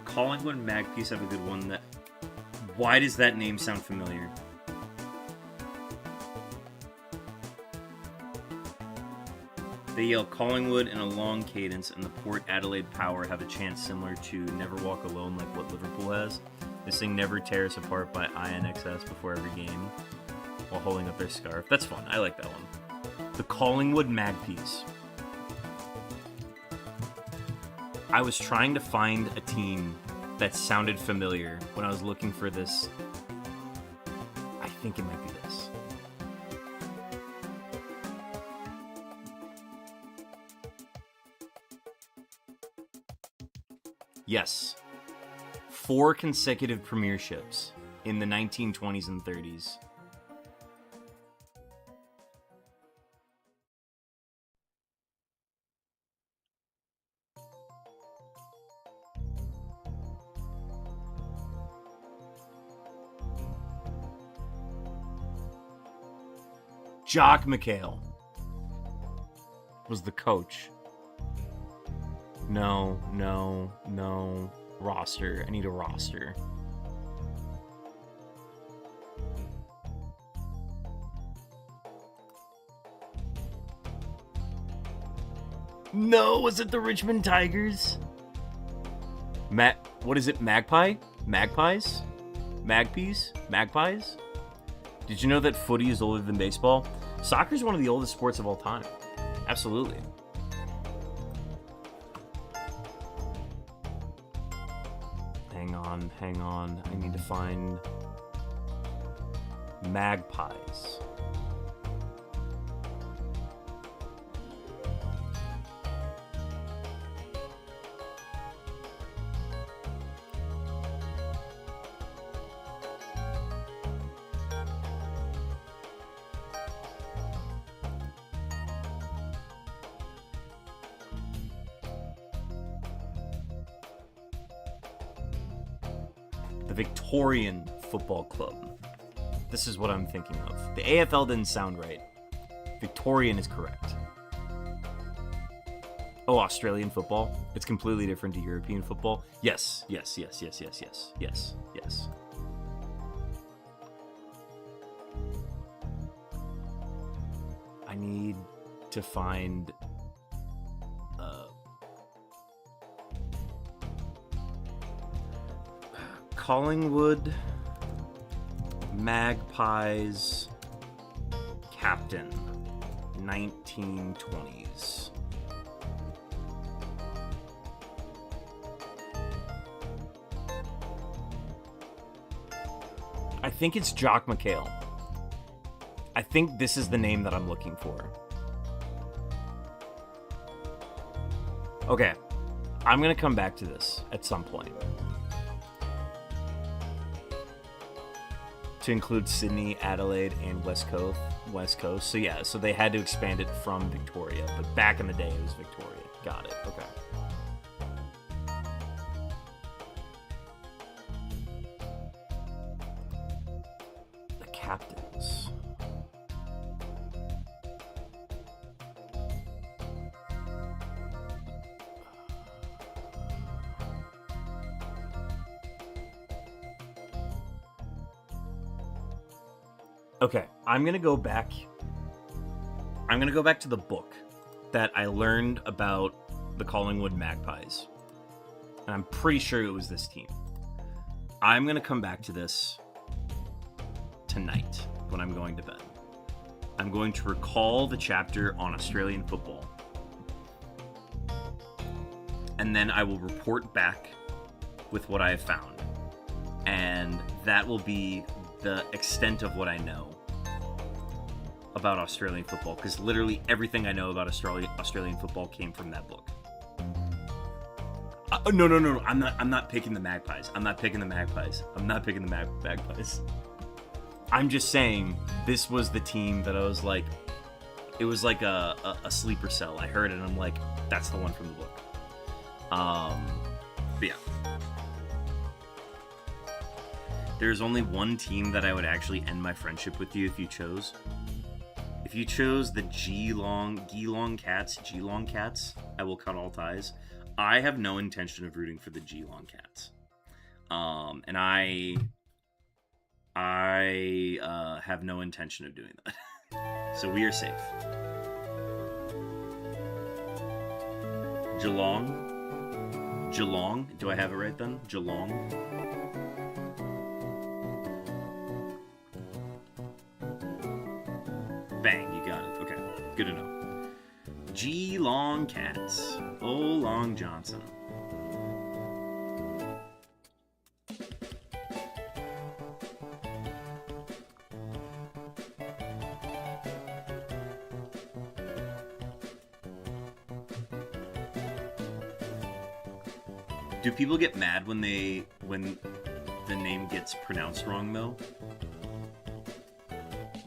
Collingwood Magpies have a good one. Why does that name sound familiar? They yell Collingwood in a long cadence, and the Port Adelaide Power have a chant similar to Never Walk Alone, like what Liverpool has. They sing Never Tear Us Apart by INXS before every game while holding up their scarf. That's fun. I like that one. The Collingwood Magpies. I was trying to find a team that sounded familiar when I was looking for this. I think it might be this. Yes. 4 consecutive premierships in the 1920s and 30s. Jock McHale was the coach. No. Roster. I need a roster. No, was it the Richmond Tigers? What is it? Magpie? Magpies? Magpies? Magpies? Did you know that footy is older than baseball? Soccer is one of the oldest sports of all time. Absolutely. Hang on. I need to find Magpies. Victorian Football Club. This is what I'm thinking of. The AFL didn't sound right. Victorian is correct. Oh, Australian football? It's completely different to European football? Yes. I need to find... Collingwood Magpies captain, 1920s. I think it's Jock McHale. I think this is the name that I'm looking for. Okay, I'm gonna come back to this at some point. To include Sydney, Adelaide, and West Coast. So yeah, so they had to expand it from Victoria, but back in the day it was Victoria. Got it. Okay. The captains. Okay, I'm gonna go back to the book that I learned about the Collingwood Magpies. And I'm pretty sure it was this team. I'm gonna come back to this tonight when I'm going to bed. I'm going to recall the chapter on Australian football. And then I will report back with what I have found. And that will be the extent of what I know about Australian football, because literally everything I know about Australian football came from that book. No. I'm not picking the Magpies. I'm not picking the Magpies. I'm just saying this was the team that I was like, it was like a sleeper cell. I heard it and I'm like, that's the one from the book. But yeah. There's only one team that I would actually end my friendship with you if you chose. If you chose the Geelong Cats, I will cut all ties. I have no intention of rooting for the Geelong Cats. And I have no intention of doing that. So we are safe. Geelong? Do I have it right then? Geelong? Bang, you got it. Okay, good to know. Geelong Cats. Oh, Long Johnson. Do people get mad when the name gets pronounced wrong though?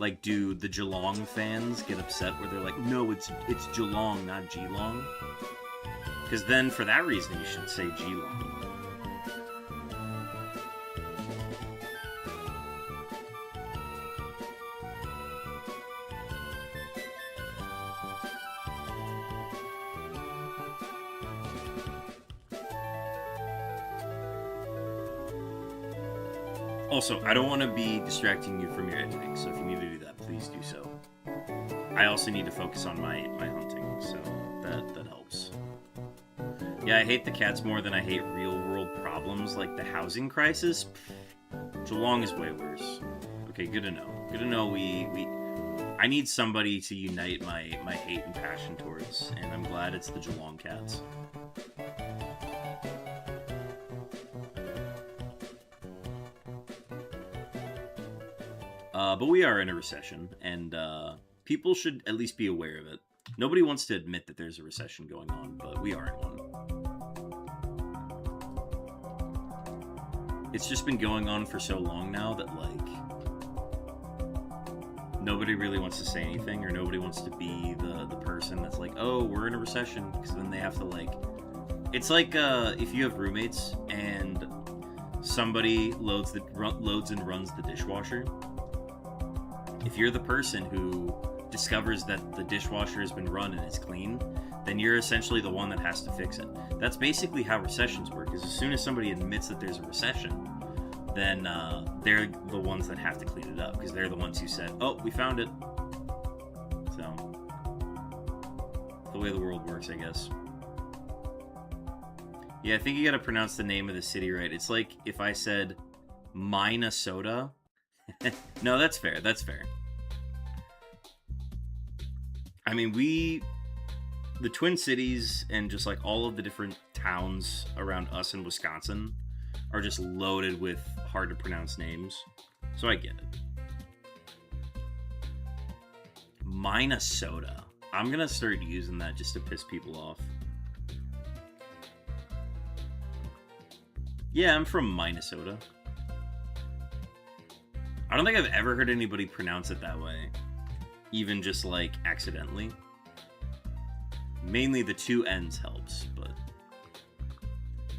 Like, do the Geelong fans get upset where they're like, no, it's Geelong, not Geelong? Because then, for that reason, you should say Geelong. Also, I don't want to be distracting you from your editing, so if you need to do that, please do so. I also need to focus on my hunting, so that helps. Yeah, I hate the cats more than I hate real-world problems like the housing crisis. Geelong is way worse. Okay, good to know. Good to know I need somebody to unite my hate and passion towards, and I'm glad it's the Geelong cats. But we are in a recession, and people should at least be aware of it. Nobody wants to admit that there's a recession going on, but we are in one. It's just been going on for so long now that, like, nobody really wants to say anything, or nobody wants to be the person that's like, oh, we're in a recession, because then they have to, like... It's like if you have roommates, and somebody loads and runs the dishwasher. If you're the person who discovers that the dishwasher has been run and it's clean, then you're essentially the one that has to fix it. That's basically how recessions work, is as soon as somebody admits that there's a recession, then they're the ones that have to clean it up, because they're the ones who said, oh, we found it. So, the way the world works, I guess. Yeah, I think you gotta pronounce the name of the city right. It's like if I said Minnesota. No, that's fair, that's fair. I mean, the Twin Cities and just like all of the different towns around us in Wisconsin are just loaded with hard to pronounce names. So I get it. Minnesota. I'm gonna start using that just to piss people off. Yeah, I'm from Minnesota. I don't think I've ever heard anybody pronounce it that way. Even just, like, accidentally. Mainly the two N's helps, but...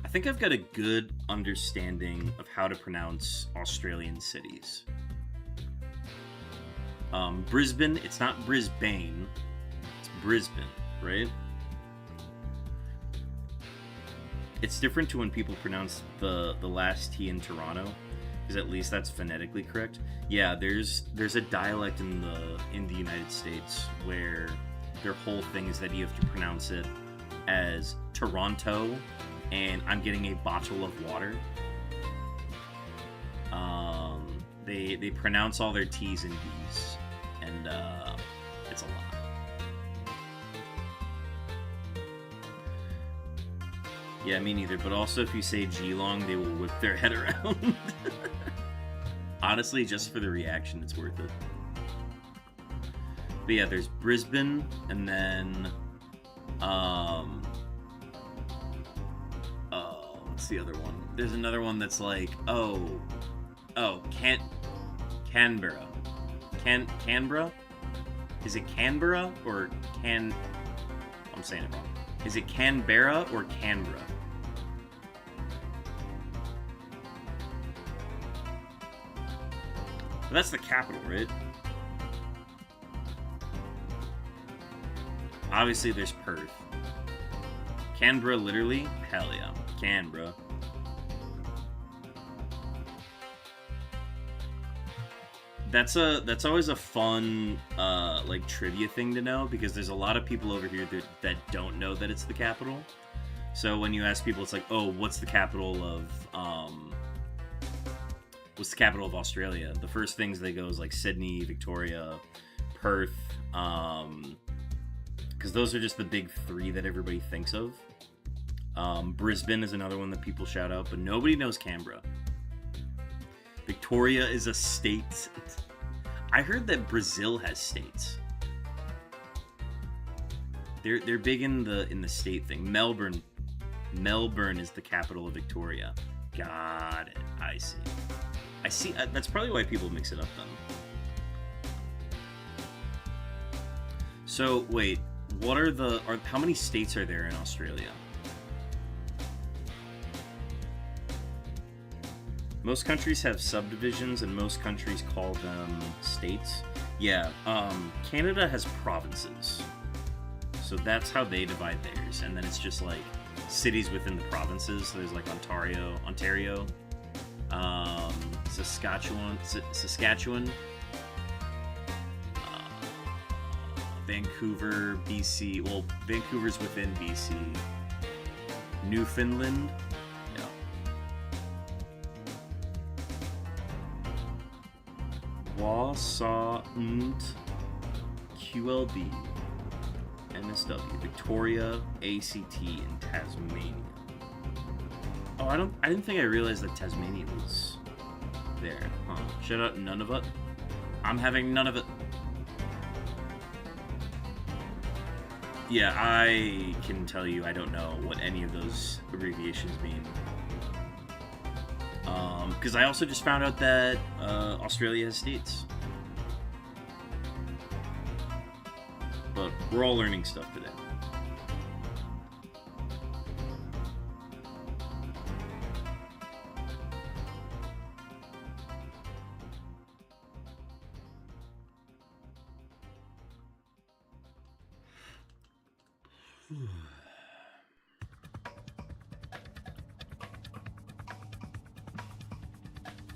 I think I've got a good understanding of how to pronounce Australian cities. Brisbane, it's not Brisbane. It's Brisbane, right? It's different to when people pronounce the last T in Toronto. Because at least that's phonetically correct. Yeah, there's a dialect in the United States where their whole thing is that you have to pronounce it as Toronto, and I'm getting a bottle of water. They pronounce all their T's and D's, and it's a lot. Yeah, me neither. But also, if you say Geelong, they will whip their head around. Honestly, just for the reaction, it's worth it. But yeah, there's Brisbane, and then, what's the other one? There's another one that's like, Canberra. Canberra? Is it Canberra or I'm saying it wrong. Is it Canberra or Canberra? Well, that's the capital, right? Obviously, there's Perth. Canberra, literally? Hell yeah. Canberra. That's always a fun, like, trivia thing to know, because there's a lot of people over here that don't know that it's the capital. So when you ask people, it's like, oh, what's the capital of Australia? The first things they go is like Sydney, Victoria, Perth, because those are just the big three that everybody thinks of. Brisbane is another one that people shout out, but nobody knows Canberra. Victoria is a state. I heard that Brazil has states. They're big in the state thing. Melbourne is the capital of Victoria. Got it. I see. That's probably why people mix it up then. So wait, how many states are there in Australia? Most countries have subdivisions, and most countries call them states. Yeah, Canada has provinces. So that's how they divide theirs. And then it's just like cities within the provinces. So there's like Ontario, Saskatchewan, Vancouver, BC. Well, Vancouver's within BC. Newfoundland. Yeah. Wausau und QLD. MSW. Victoria, ACT, and Tasmania. Oh, I didn't think I realized that Tasmania was there. Huh. Shout out none of it. I'm having none of it. Yeah, I can tell you I don't know what any of those abbreviations mean. Because I also just found out that Australia has states. But we're all learning stuff today.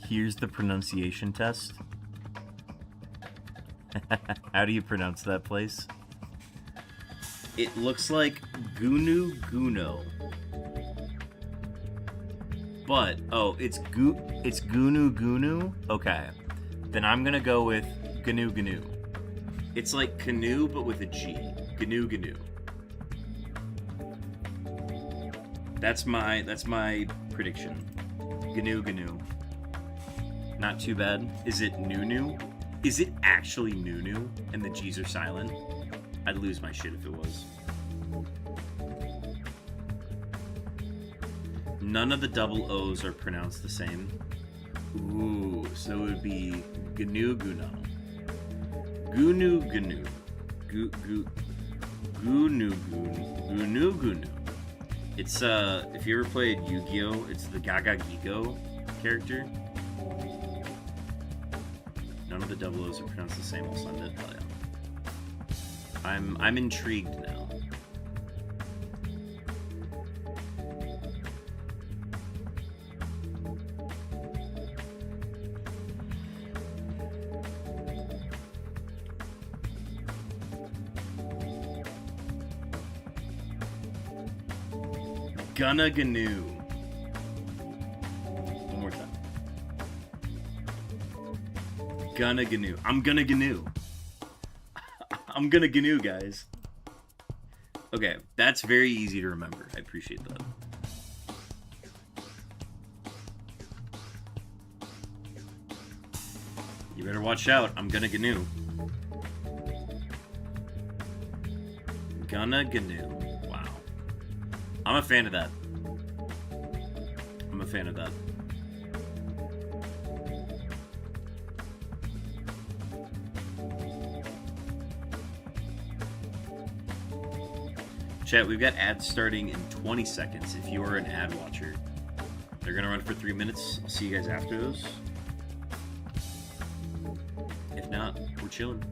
Here's the pronunciation test. How do you pronounce that place? It looks like Gunu Guno. But, oh, it's Gunu Gunu? Okay. Then I'm gonna go with Gnu Gnu. It's like canoe, but with a G. Gnu Gnu. That's my prediction. Gnu Gnu. Not too bad. Is it Nunu? Is it actually Nunu and the G's are silent? I'd lose my shit if it was. None of the double O's are pronounced the same. Ooh, so it would be Gnu Guno. Gunu Gnu. Gunu Gunu. It's if you ever played Yu-Gi-Oh, it's the Gaga Gigo character. None of the double O's are pronounced the same. I'll send it. Oh, yeah. I'm intrigued now. Gonna Gnu. One more time. Gonna Gnu. I'm gonna Gnu. I'm gonna Gnu, guys. Okay, that's very easy to remember. I appreciate that. You better watch out. I'm gonna Gnu. Gonna Gnu. Wow. I'm a fan of that. I'm a fan of that. Chat, we've got ads starting in 20 seconds if you are an ad watcher. They're going to run for 3 minutes. I'll see you guys after those. If not, we're chilling.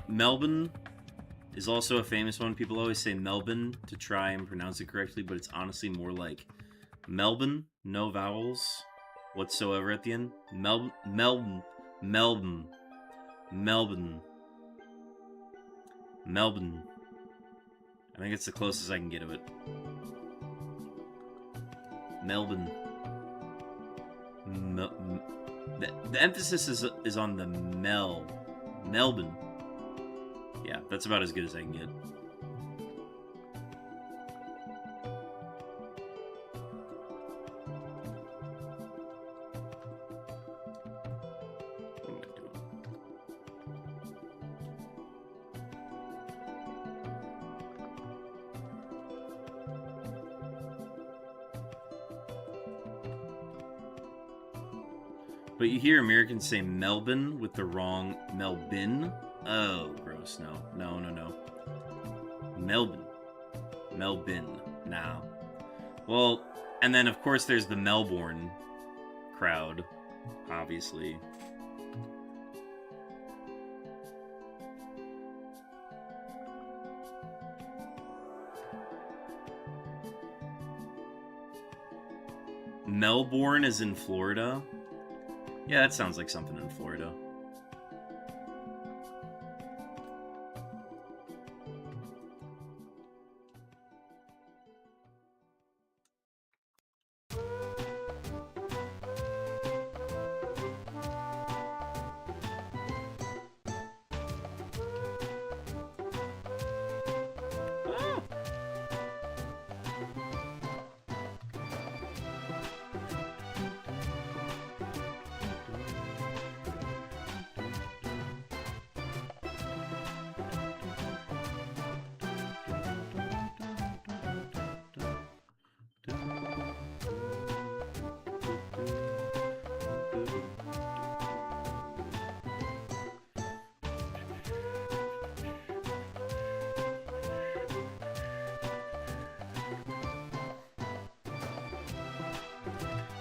Melbourne is also a famous one. People always say Melbourne to try and pronounce it correctly, but it's honestly more like Melbourne, no vowels whatsoever at the end. Melbourne. I think it's the closest I can get to it. Melbourne. The emphasis is on the Melbourne. Yeah, that's about as good as I can get. What am I doing? But you hear Americans say Melbourne with the wrong Melbourne. Oh, gross. No. No, no, no. Melbourne. Now. Well, and then, of course, there's the Melbourne crowd, obviously. Melbourne is in Florida? Yeah, that sounds like something in Florida.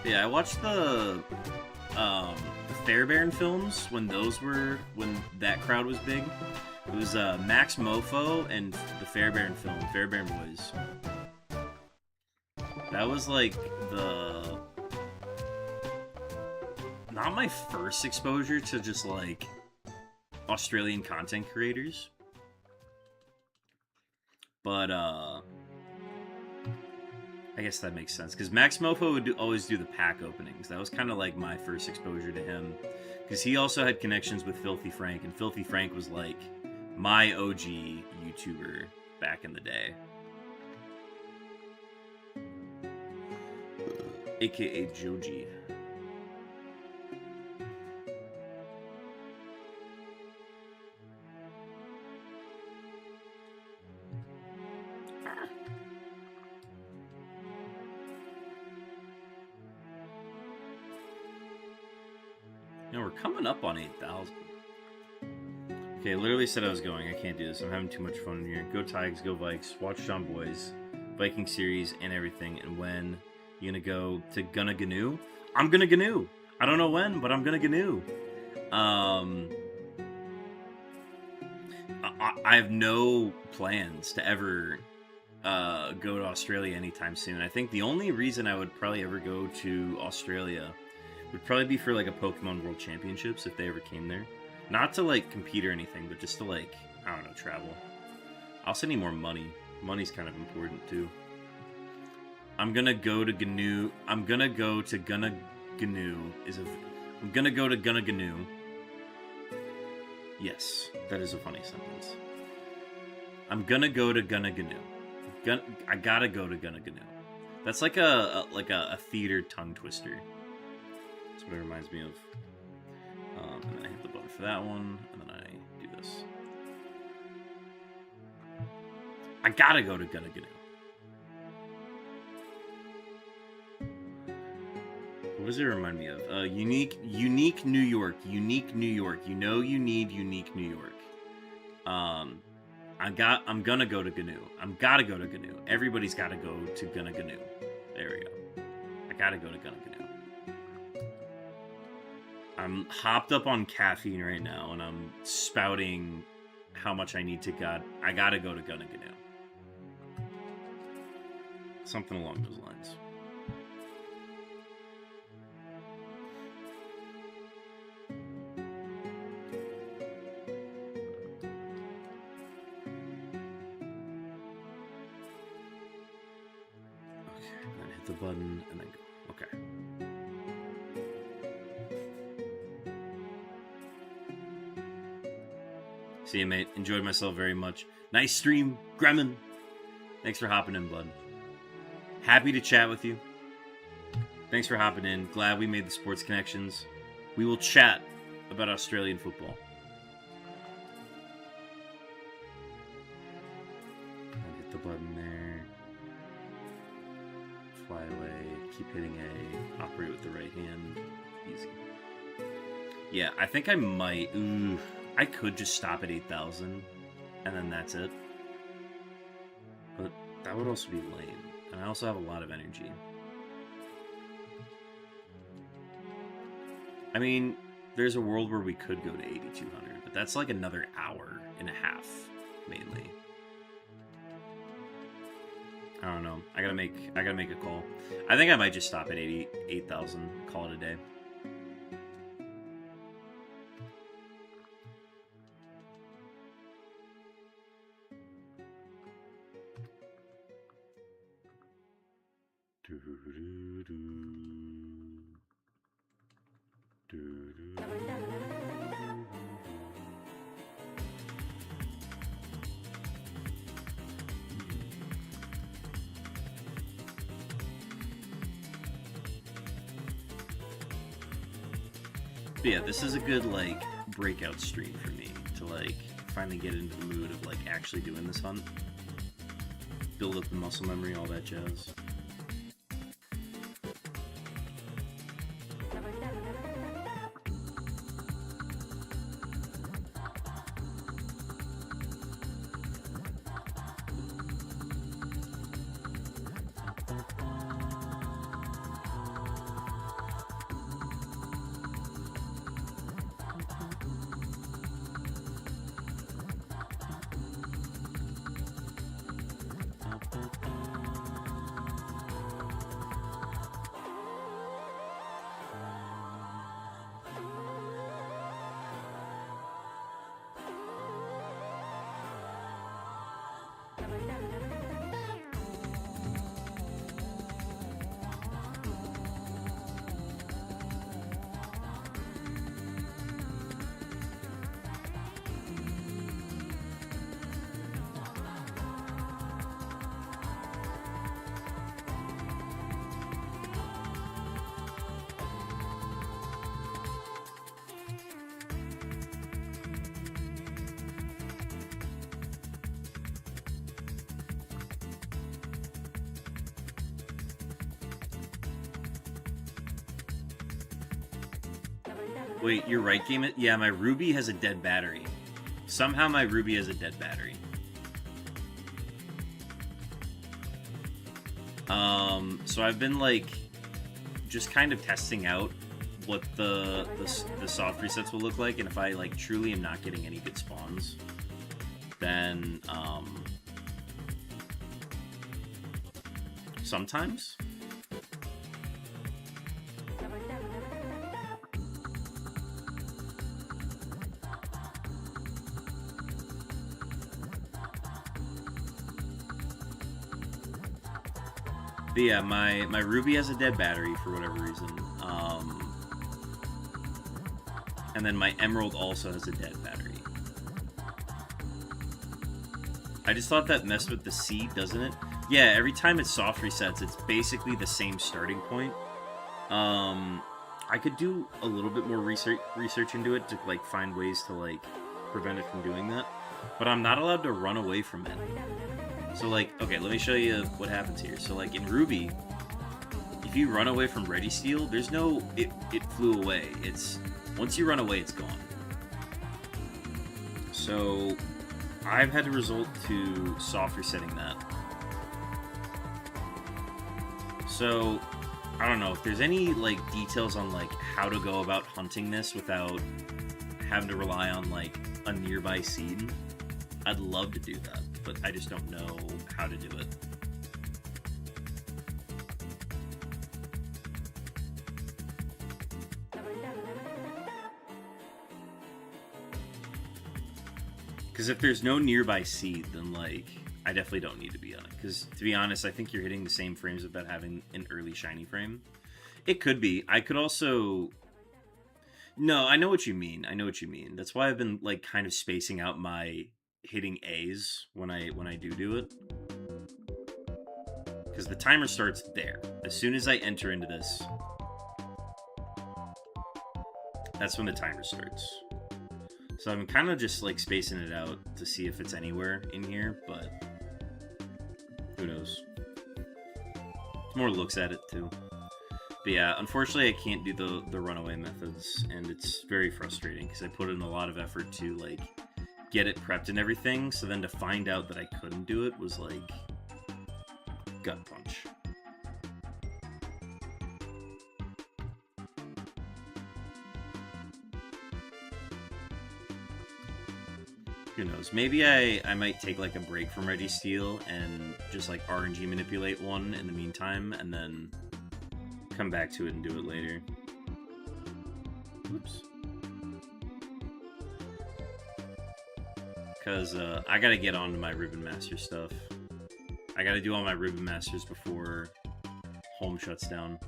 Yeah, I watched the Fairbairn films when that crowd was big. It was Max Mofo and the Fairbairn film, Fairbairn Boys. That was like not my first exposure to just like Australian content creators, but I guess that makes sense, because Max Mofo would always do the pack openings. That was kind of like my first exposure to him, because he also had connections with Filthy Frank, and Filthy Frank was like my OG YouTuber back in the day. AKA Joji. You know, we're coming up on 8,000. Okay, I literally said I was going. I can't do this. I'm having too much fun in here. Go Tigers, go Vikes. Watch John Boys, Viking series, and everything. And when you gonna go to Gonna Gnu? I'm gonna Gnu. I don't know when, but I'm gonna Gnu. I have no plans to ever go to Australia anytime soon. I think the only reason I would probably ever go to Australia would probably be for like a Pokemon World Championships if they ever came there. Not to like compete or anything, but just to like, I don't know, travel. I also need more money. Money's kind of important too. I'm gonna go to Gnu. I'm gonna go to Gonna Gnu. I'm gonna go to Gonna Gnu. Yes, that is a funny sentence. I'm gonna go to Gonna Gnu. I gotta go to Gonna Gnu. That's like a theater tongue twister. That's what it reminds me of. And then I hit the button for that one, and then I do this. I gotta go to Gonna Gnu. What does it remind me of? Unique New York. Unique New York. You know you need unique New York. I'm gonna go to GNU. I'm gotta go to GNU. Everybody's gotta go to GNU. There we go. I gotta go to GNU. I'm hopped up on caffeine right now, and I'm spouting how much I need to I gotta go to GNU. Something along those lines. The button and then go. Okay. See you, mate. Enjoyed myself very much. Nice stream, Gremlin. Thanks for hopping in, bud. Happy to chat with you. Thanks for hopping in. Glad we made the sports connections. We will chat about Australian football. And hit the button there. Fly away, keep hitting A, operate with the right hand, easy. Yeah, I think I might, I could just stop at 8,000, and then that's it. But that would also be lame, and I also have a lot of energy. I mean, there's a world where we could go to 8,200, but that's like another hour and a half, mainly. I don't know. I gotta make a call. I think I might just stop at 8,000, call it a day. But yeah, this is a good, like, breakout stream for me to, like, finally get into the mood of, like, actually doing this hunt. Build up the muscle memory, all that jazz. Wait, you're right, Game It? Yeah, my Ruby has a dead battery. Somehow my Ruby has a dead battery. So I've been, like, just kind of testing out what the soft resets will look like, and if I, like, truly am not getting any good spawns, then, sometimes. But yeah, my Ruby has a dead battery for whatever reason. And then my Emerald also has a dead battery. I just thought that messed with the seed, doesn't it? Yeah, every time it soft resets, it's basically the same starting point. I could do a little bit more research into it to, like, find ways to, like, prevent it from doing that. But I'm not allowed to run away from it. So, like, okay, let me show you what happens here. So, like, in Ruby, if you run away from REGISTEEL, there's no, it flew away. It's, once you run away, it's gone. So, I've had to resort to soft resetting that. So, I don't know, if there's any, like, details on, like, how to go about hunting this without having to rely on, like, a nearby seed, I'd love to do that. But I just don't know how to do it. Because if there's no nearby seed, then, like, I definitely don't need to be on it. Because, to be honest, I think you're hitting the same frames without having an early shiny frame. It could be. I could also... No, I know what you mean. I know what you mean. That's why I've been, like, kind of spacing out my hitting A's when I do it, because the timer starts there. As soon as I enter into this, that's when the timer starts. So I'm kind of just, like, spacing it out to see if it's anywhere in here, but who knows. More looks at it too. But yeah, unfortunately, I can't do the runaway methods, and it's very frustrating because I put in a lot of effort to like get it prepped and everything. So then to find out that I couldn't do it was like gut punch. Who knows? Maybe I might take like a break from REGISTEEL and just like RNG manipulate one in the meantime, and then come back to it and do it later. Oops. Because I gotta get on to my Ribbon Master stuff. I gotta do all my Ribbon Masters before home shuts down.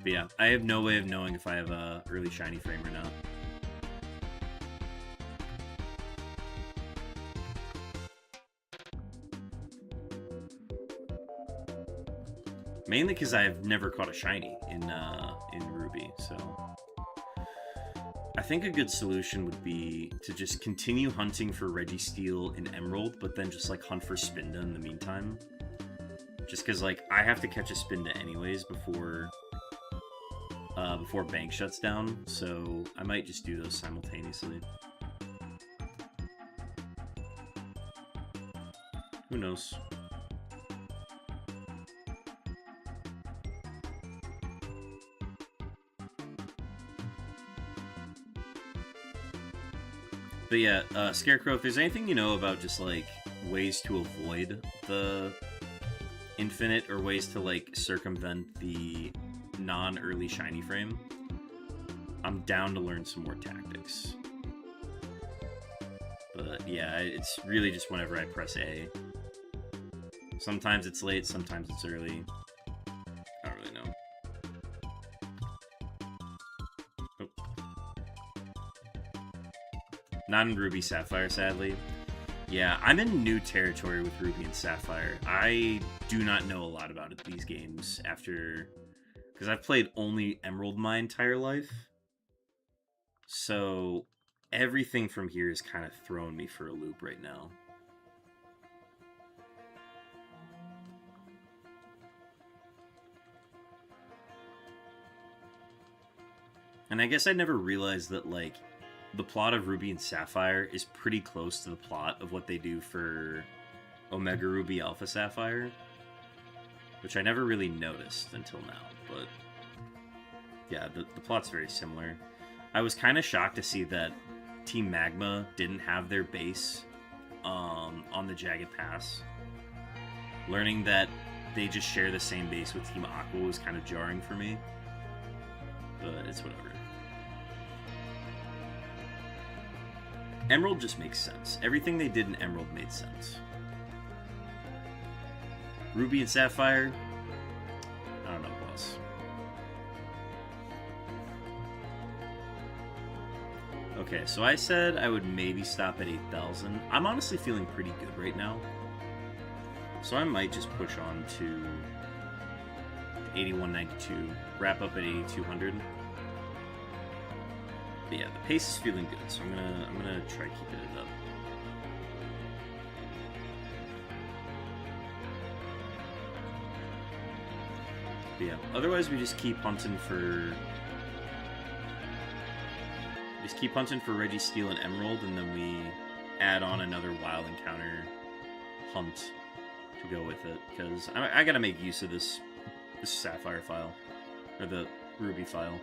But yeah, I have no way of knowing if I have a early shiny frame or not. Mainly because I've never caught a shiny in Ruby, so I think a good solution would be to just continue hunting for REGISTEEL in Emerald, but then just like hunt for Spinda in the meantime. Just because like I have to catch a Spinda anyways before bank shuts down, so I might just do those simultaneously. Who knows? But yeah, Scarecrow, if there's anything you know about just like ways to avoid the infinite or ways to like circumvent the non-early shiny frame, I'm down to learn some more tactics. But yeah, it's really just whenever I press A. Sometimes it's late, sometimes it's early. I don't really know. Oh. Not in Ruby Sapphire, sadly. Yeah, I'm in new territory with Ruby and Sapphire. I do not know a lot about these games after... because I've played only Emerald my entire life. So everything from here is kind of throwing me for a loop right now. And I guess I never realized that, like, the plot of Ruby and Sapphire is pretty close to the plot of what they do for Omega Ruby Alpha Sapphire. Which I never really noticed until now, but... yeah, the plot's very similar. I was kind of shocked to see that Team Magma didn't have their base on the Jagged Pass. Learning that they just share the same base with Team Aqua was kind of jarring for me. But it's whatever. Emerald just makes sense. Everything they did in Emerald made sense. Ruby and Sapphire, I don't know, boss. Okay, so I said I would maybe stop at 8,000. I'm honestly feeling pretty good right now. So I might just push on to 8192, wrap up at 8200. But yeah, the pace is feeling good, so I'm gonna try keeping it up. But yeah, otherwise we just keep hunting for REGISTEEL and Emerald, and then we add on another wild encounter hunt to go with it, because I gotta make use of this Sapphire file, or the Ruby file.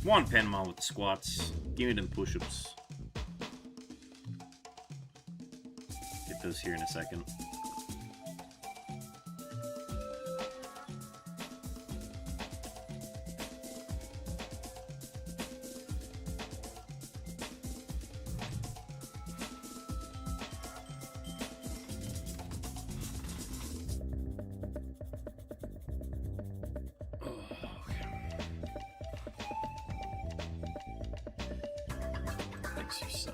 One Panama with the squats. Give me them push-ups. Get those here in a second. Exercise.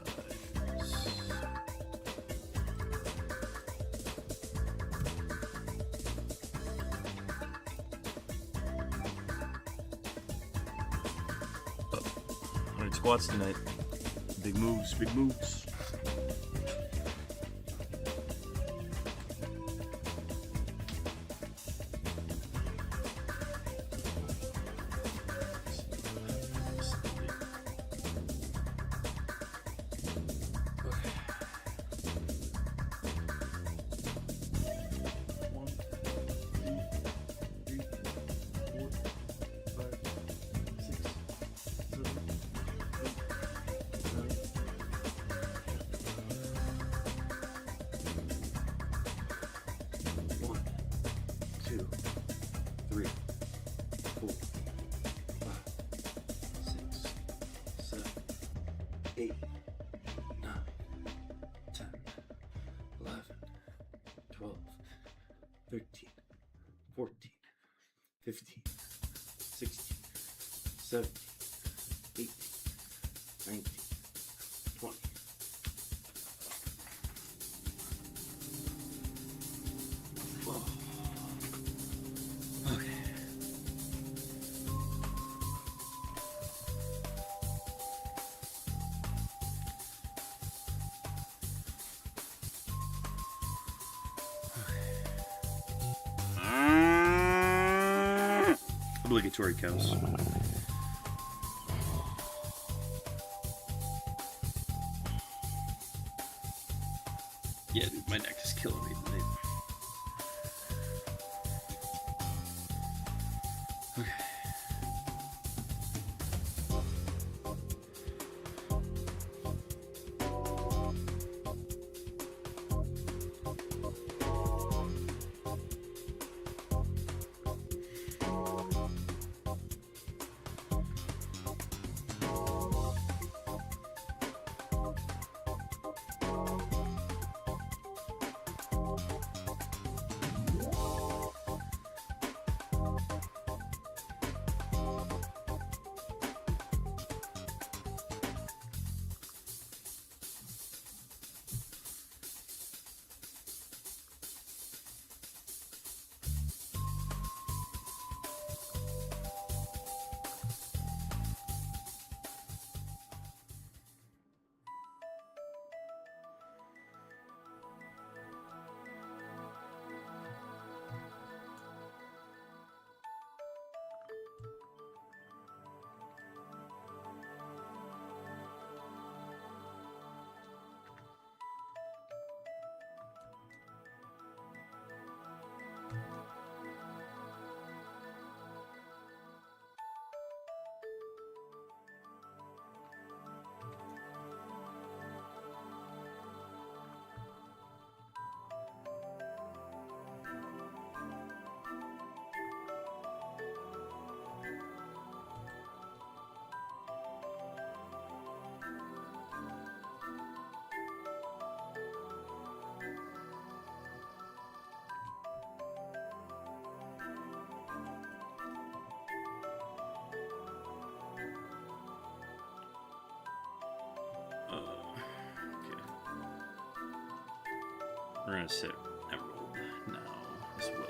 Oh, 100 squats tonight. Big moves, big moves. Eight, 9, 10, 11, 12, 13, 14, 15, 16, 17, 18, 19, 20. Whoa. Okay. Obligatory cows. Yeah, dude, my neck is killing me tonight. Okay. We're gonna set Emerald now as well.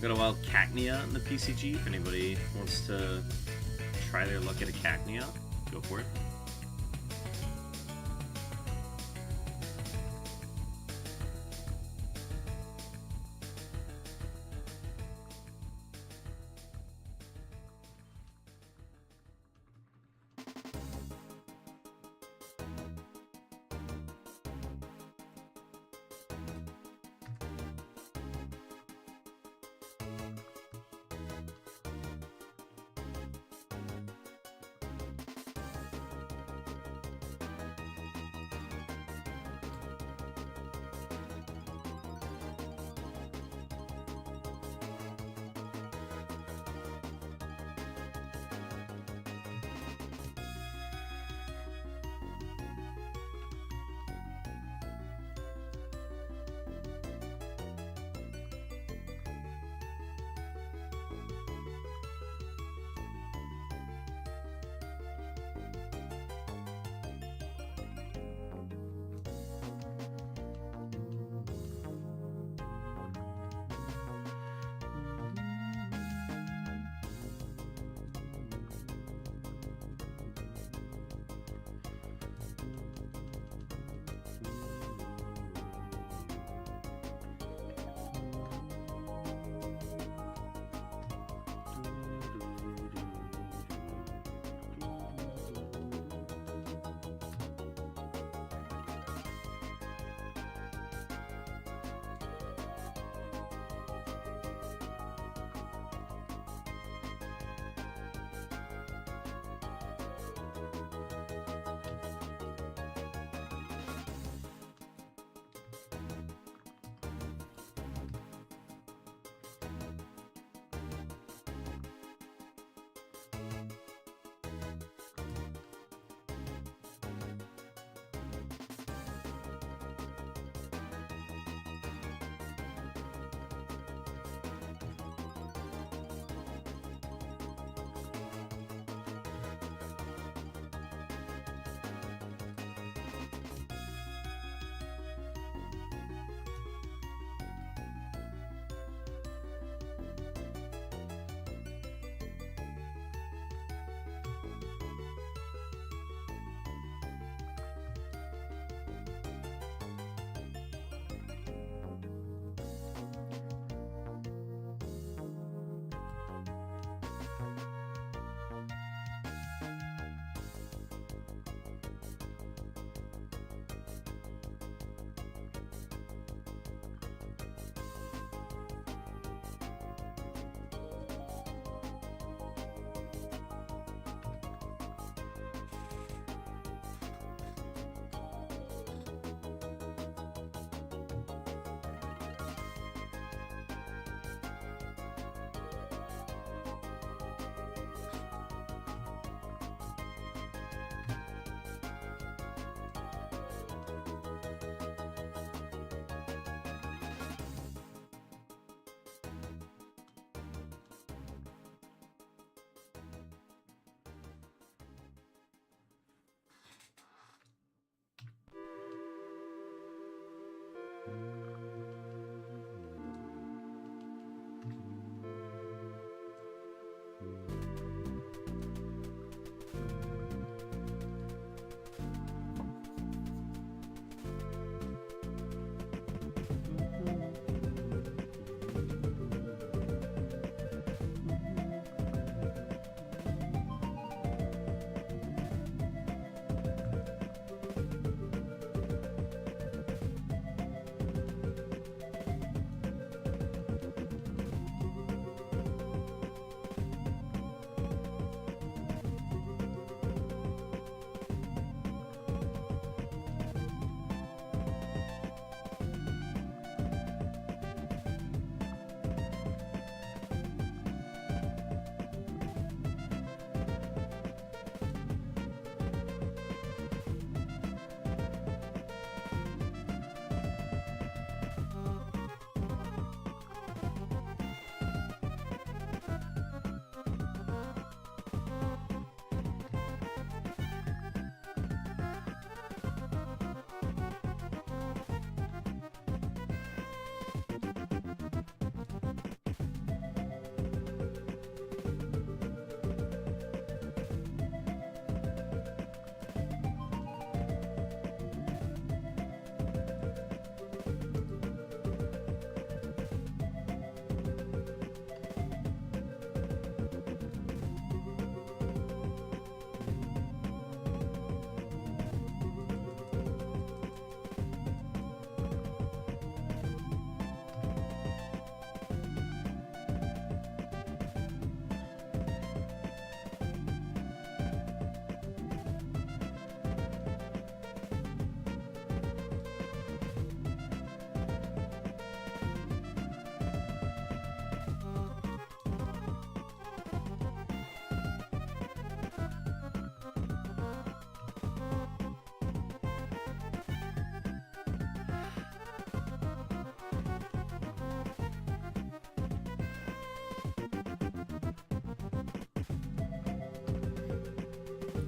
Got a wild Cacnea in the PCG. If anybody wants to try their luck at a Cacnea, go for it.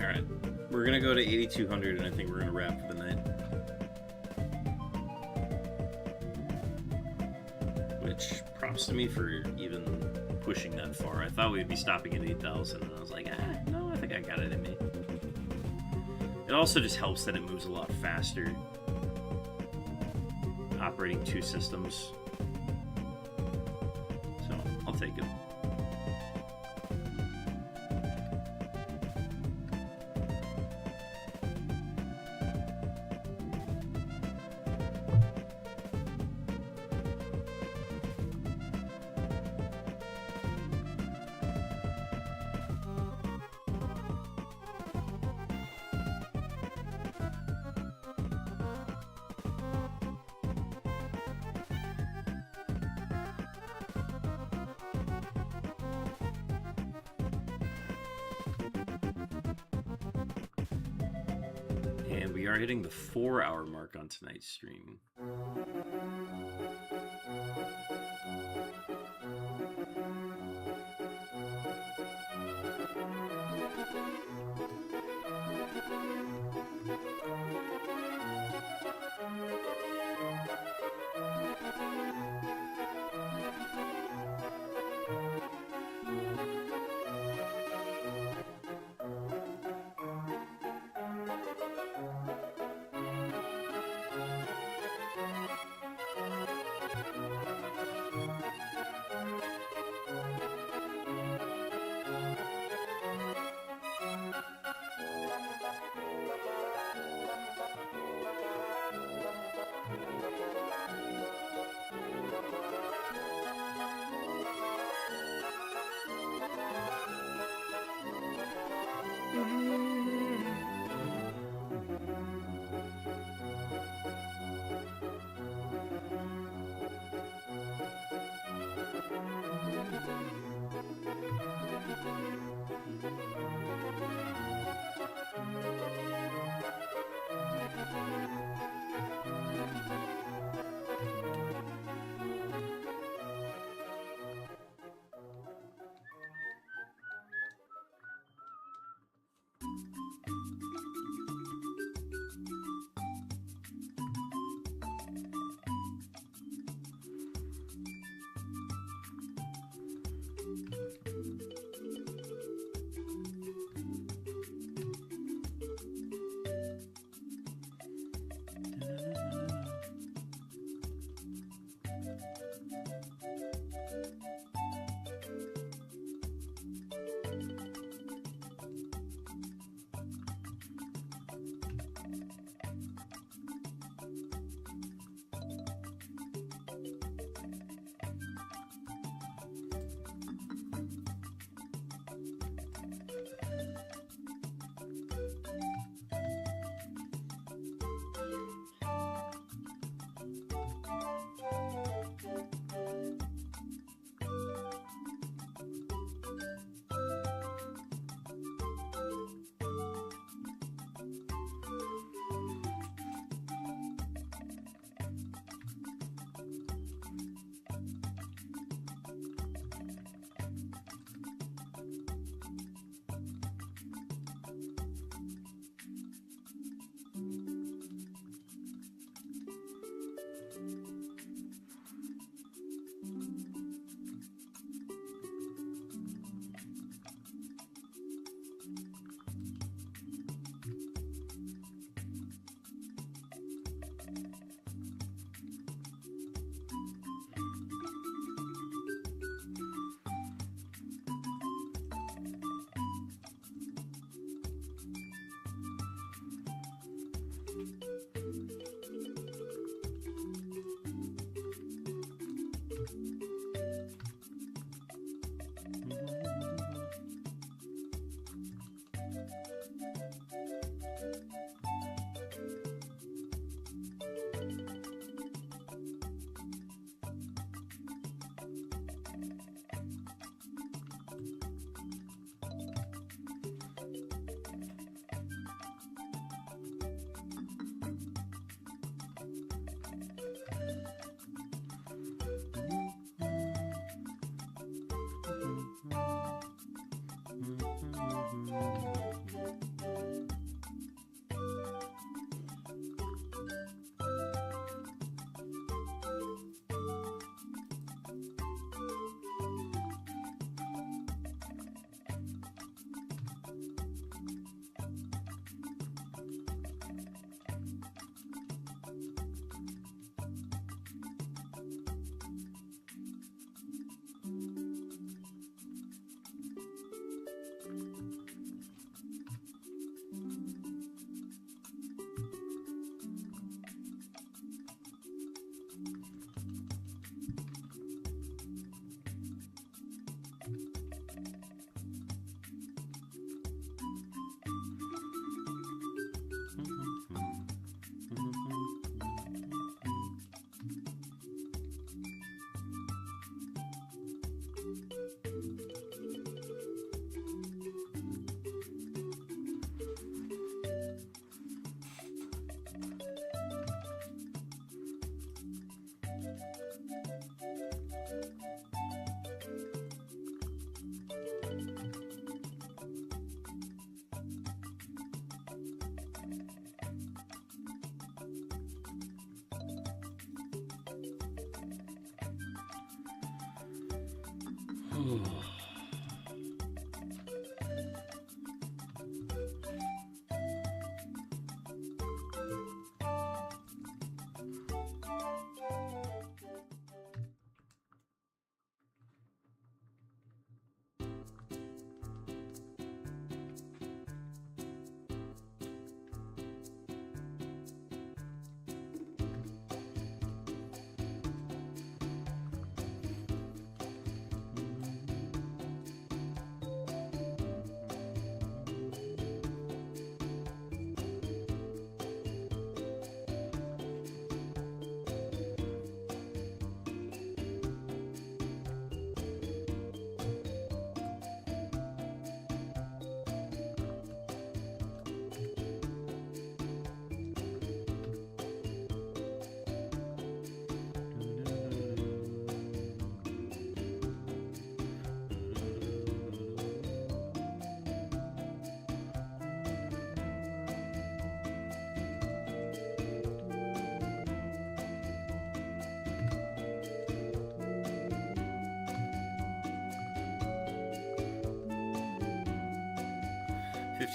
Alright. We're gonna go to 8,200, and I think we're gonna wrap for the night. Which, props to me for even pushing that far. I thought we'd be stopping at 8,000, and I was like, no, I think I got it in me. It also just helps that it moves a lot faster. Operating 2 systems. So, I'll take it. And we are hitting the 4-hour mark on tonight's stream.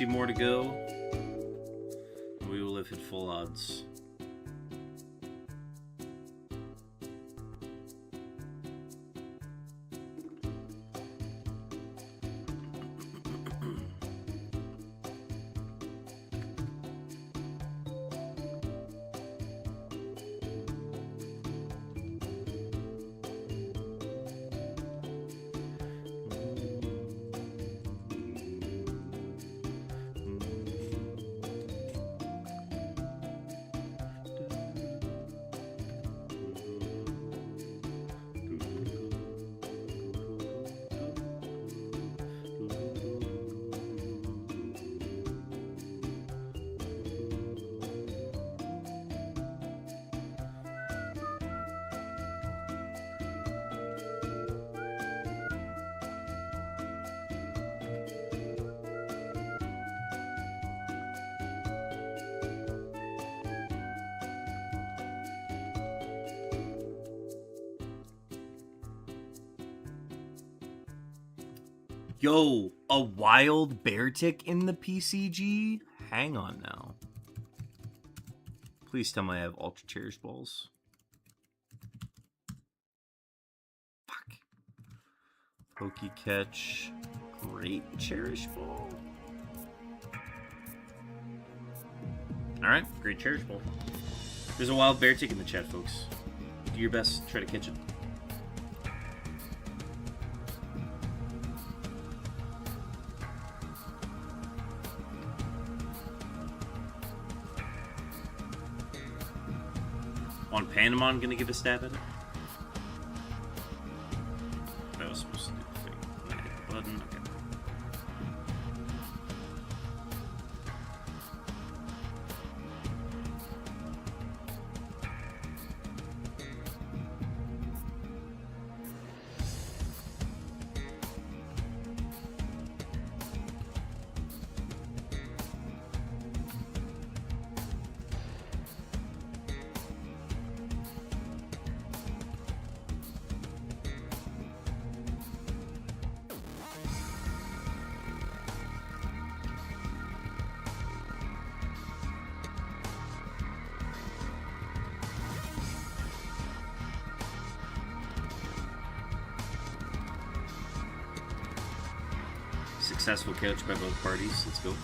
50 more to go. We will live at full odds. Yo, a wild bear tick in the PCG? Hang on now. Please tell me I have ultra cherish balls. Fuck. Pokey catch. Great cherish ball. Alright, great cherish ball. There's a wild bear tick in the chat, folks. Do your best, try to catch it. On Panamon, gonna give a stab at it. That was supposed to do the thing. I hit the button. Okay. Successful catch by both parties. Let's go.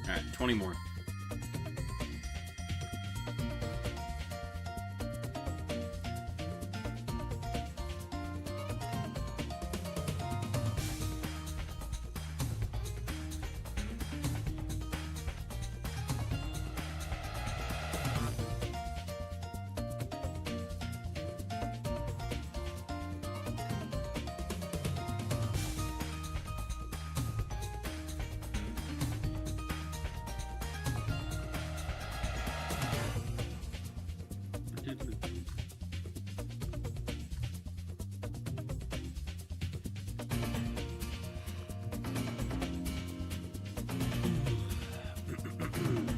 Alright, 20 more.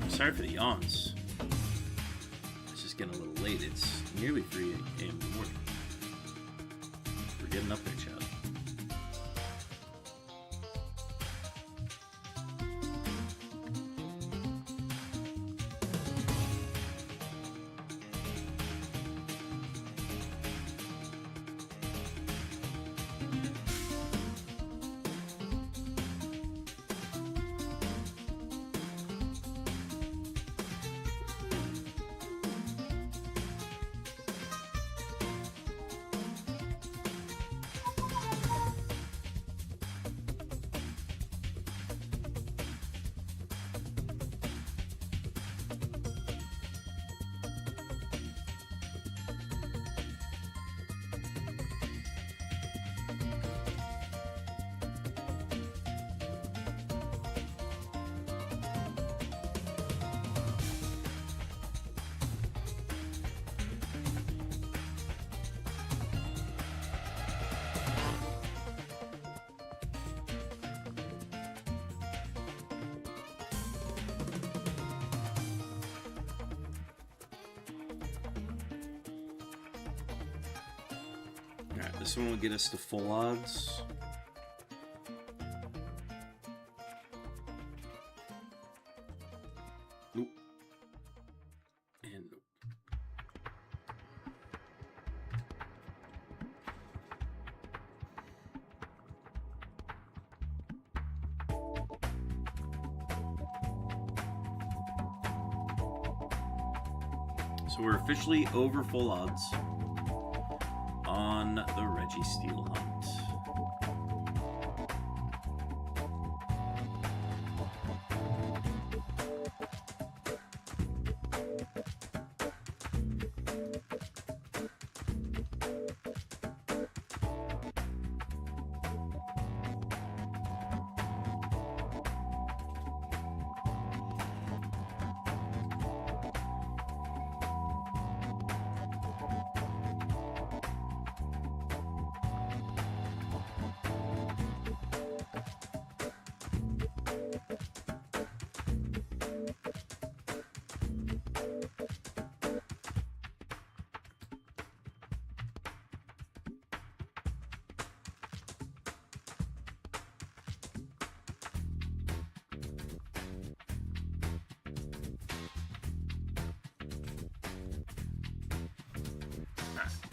Sorry for the yawns. It's just getting a little late. It's nearly 3 a.m. in the morning. We're getting up there, Chad. Alright, this one will get us to full odds. Nope. And nope. So we're officially over full odds on the REGISTEEL hunt.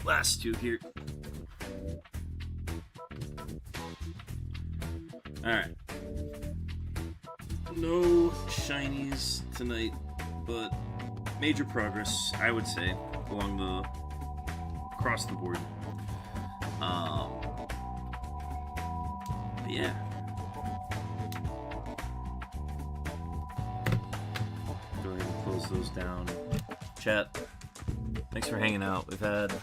Last two here. Alright. No shinies tonight, but major progress, I would say, across the board. But yeah. Go ahead and close those down. Chat, thanks for hanging out. We've had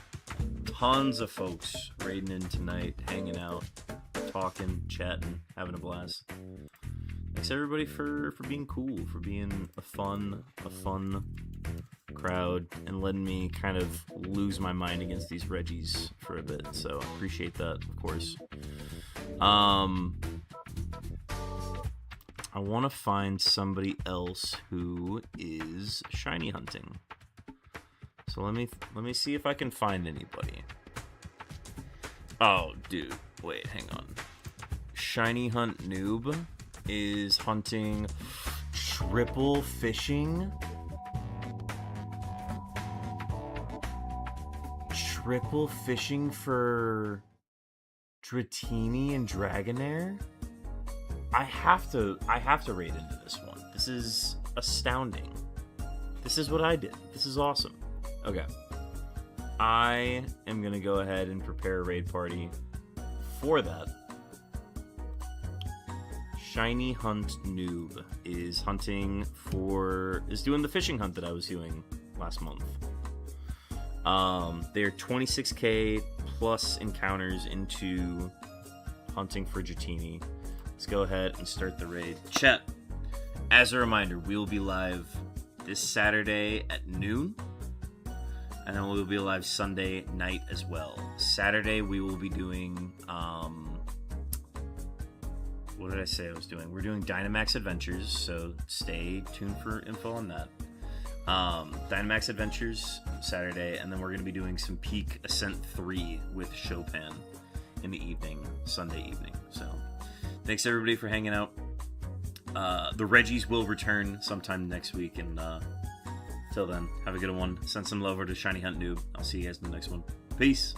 tons of folks raiding in tonight, hanging out, talking, chatting, having a blast. Thanks everybody for being cool, for being a fun crowd, and letting me kind of lose my mind against these Reggies for a bit. So I appreciate that, of course. I want to find somebody else who is shiny hunting. So let me see if I can find anybody. Oh, dude, wait, hang on. Shiny Hunt Noob is hunting triple fishing. Triple fishing for Dratini and Dragonair. I have to raid into this one. This is astounding. This is what I did. This is awesome. Okay. I am going to go ahead and prepare a raid party for that. Shiny Hunt Noob is doing the fishing hunt that I was doing last month. They're 26k plus encounters into hunting for Dratini. Let's go ahead and start the raid. Chat, as a reminder, we will be live this Saturday at noon, and then we'll be live Sunday night as well. Saturday we will be doing what did I say I was doing? We're doing Dynamax Adventures, so stay tuned for info on that. Dynamax Adventures Saturday, and then we're going to be doing some Peak Ascent 3 with Chopin in the evening, Sunday evening. So thanks everybody for hanging out. The Reggies will return sometime next week, and till then, have a good one. Send some love over to Shiny Hunt Noob. I'll see you guys in the next one. Peace.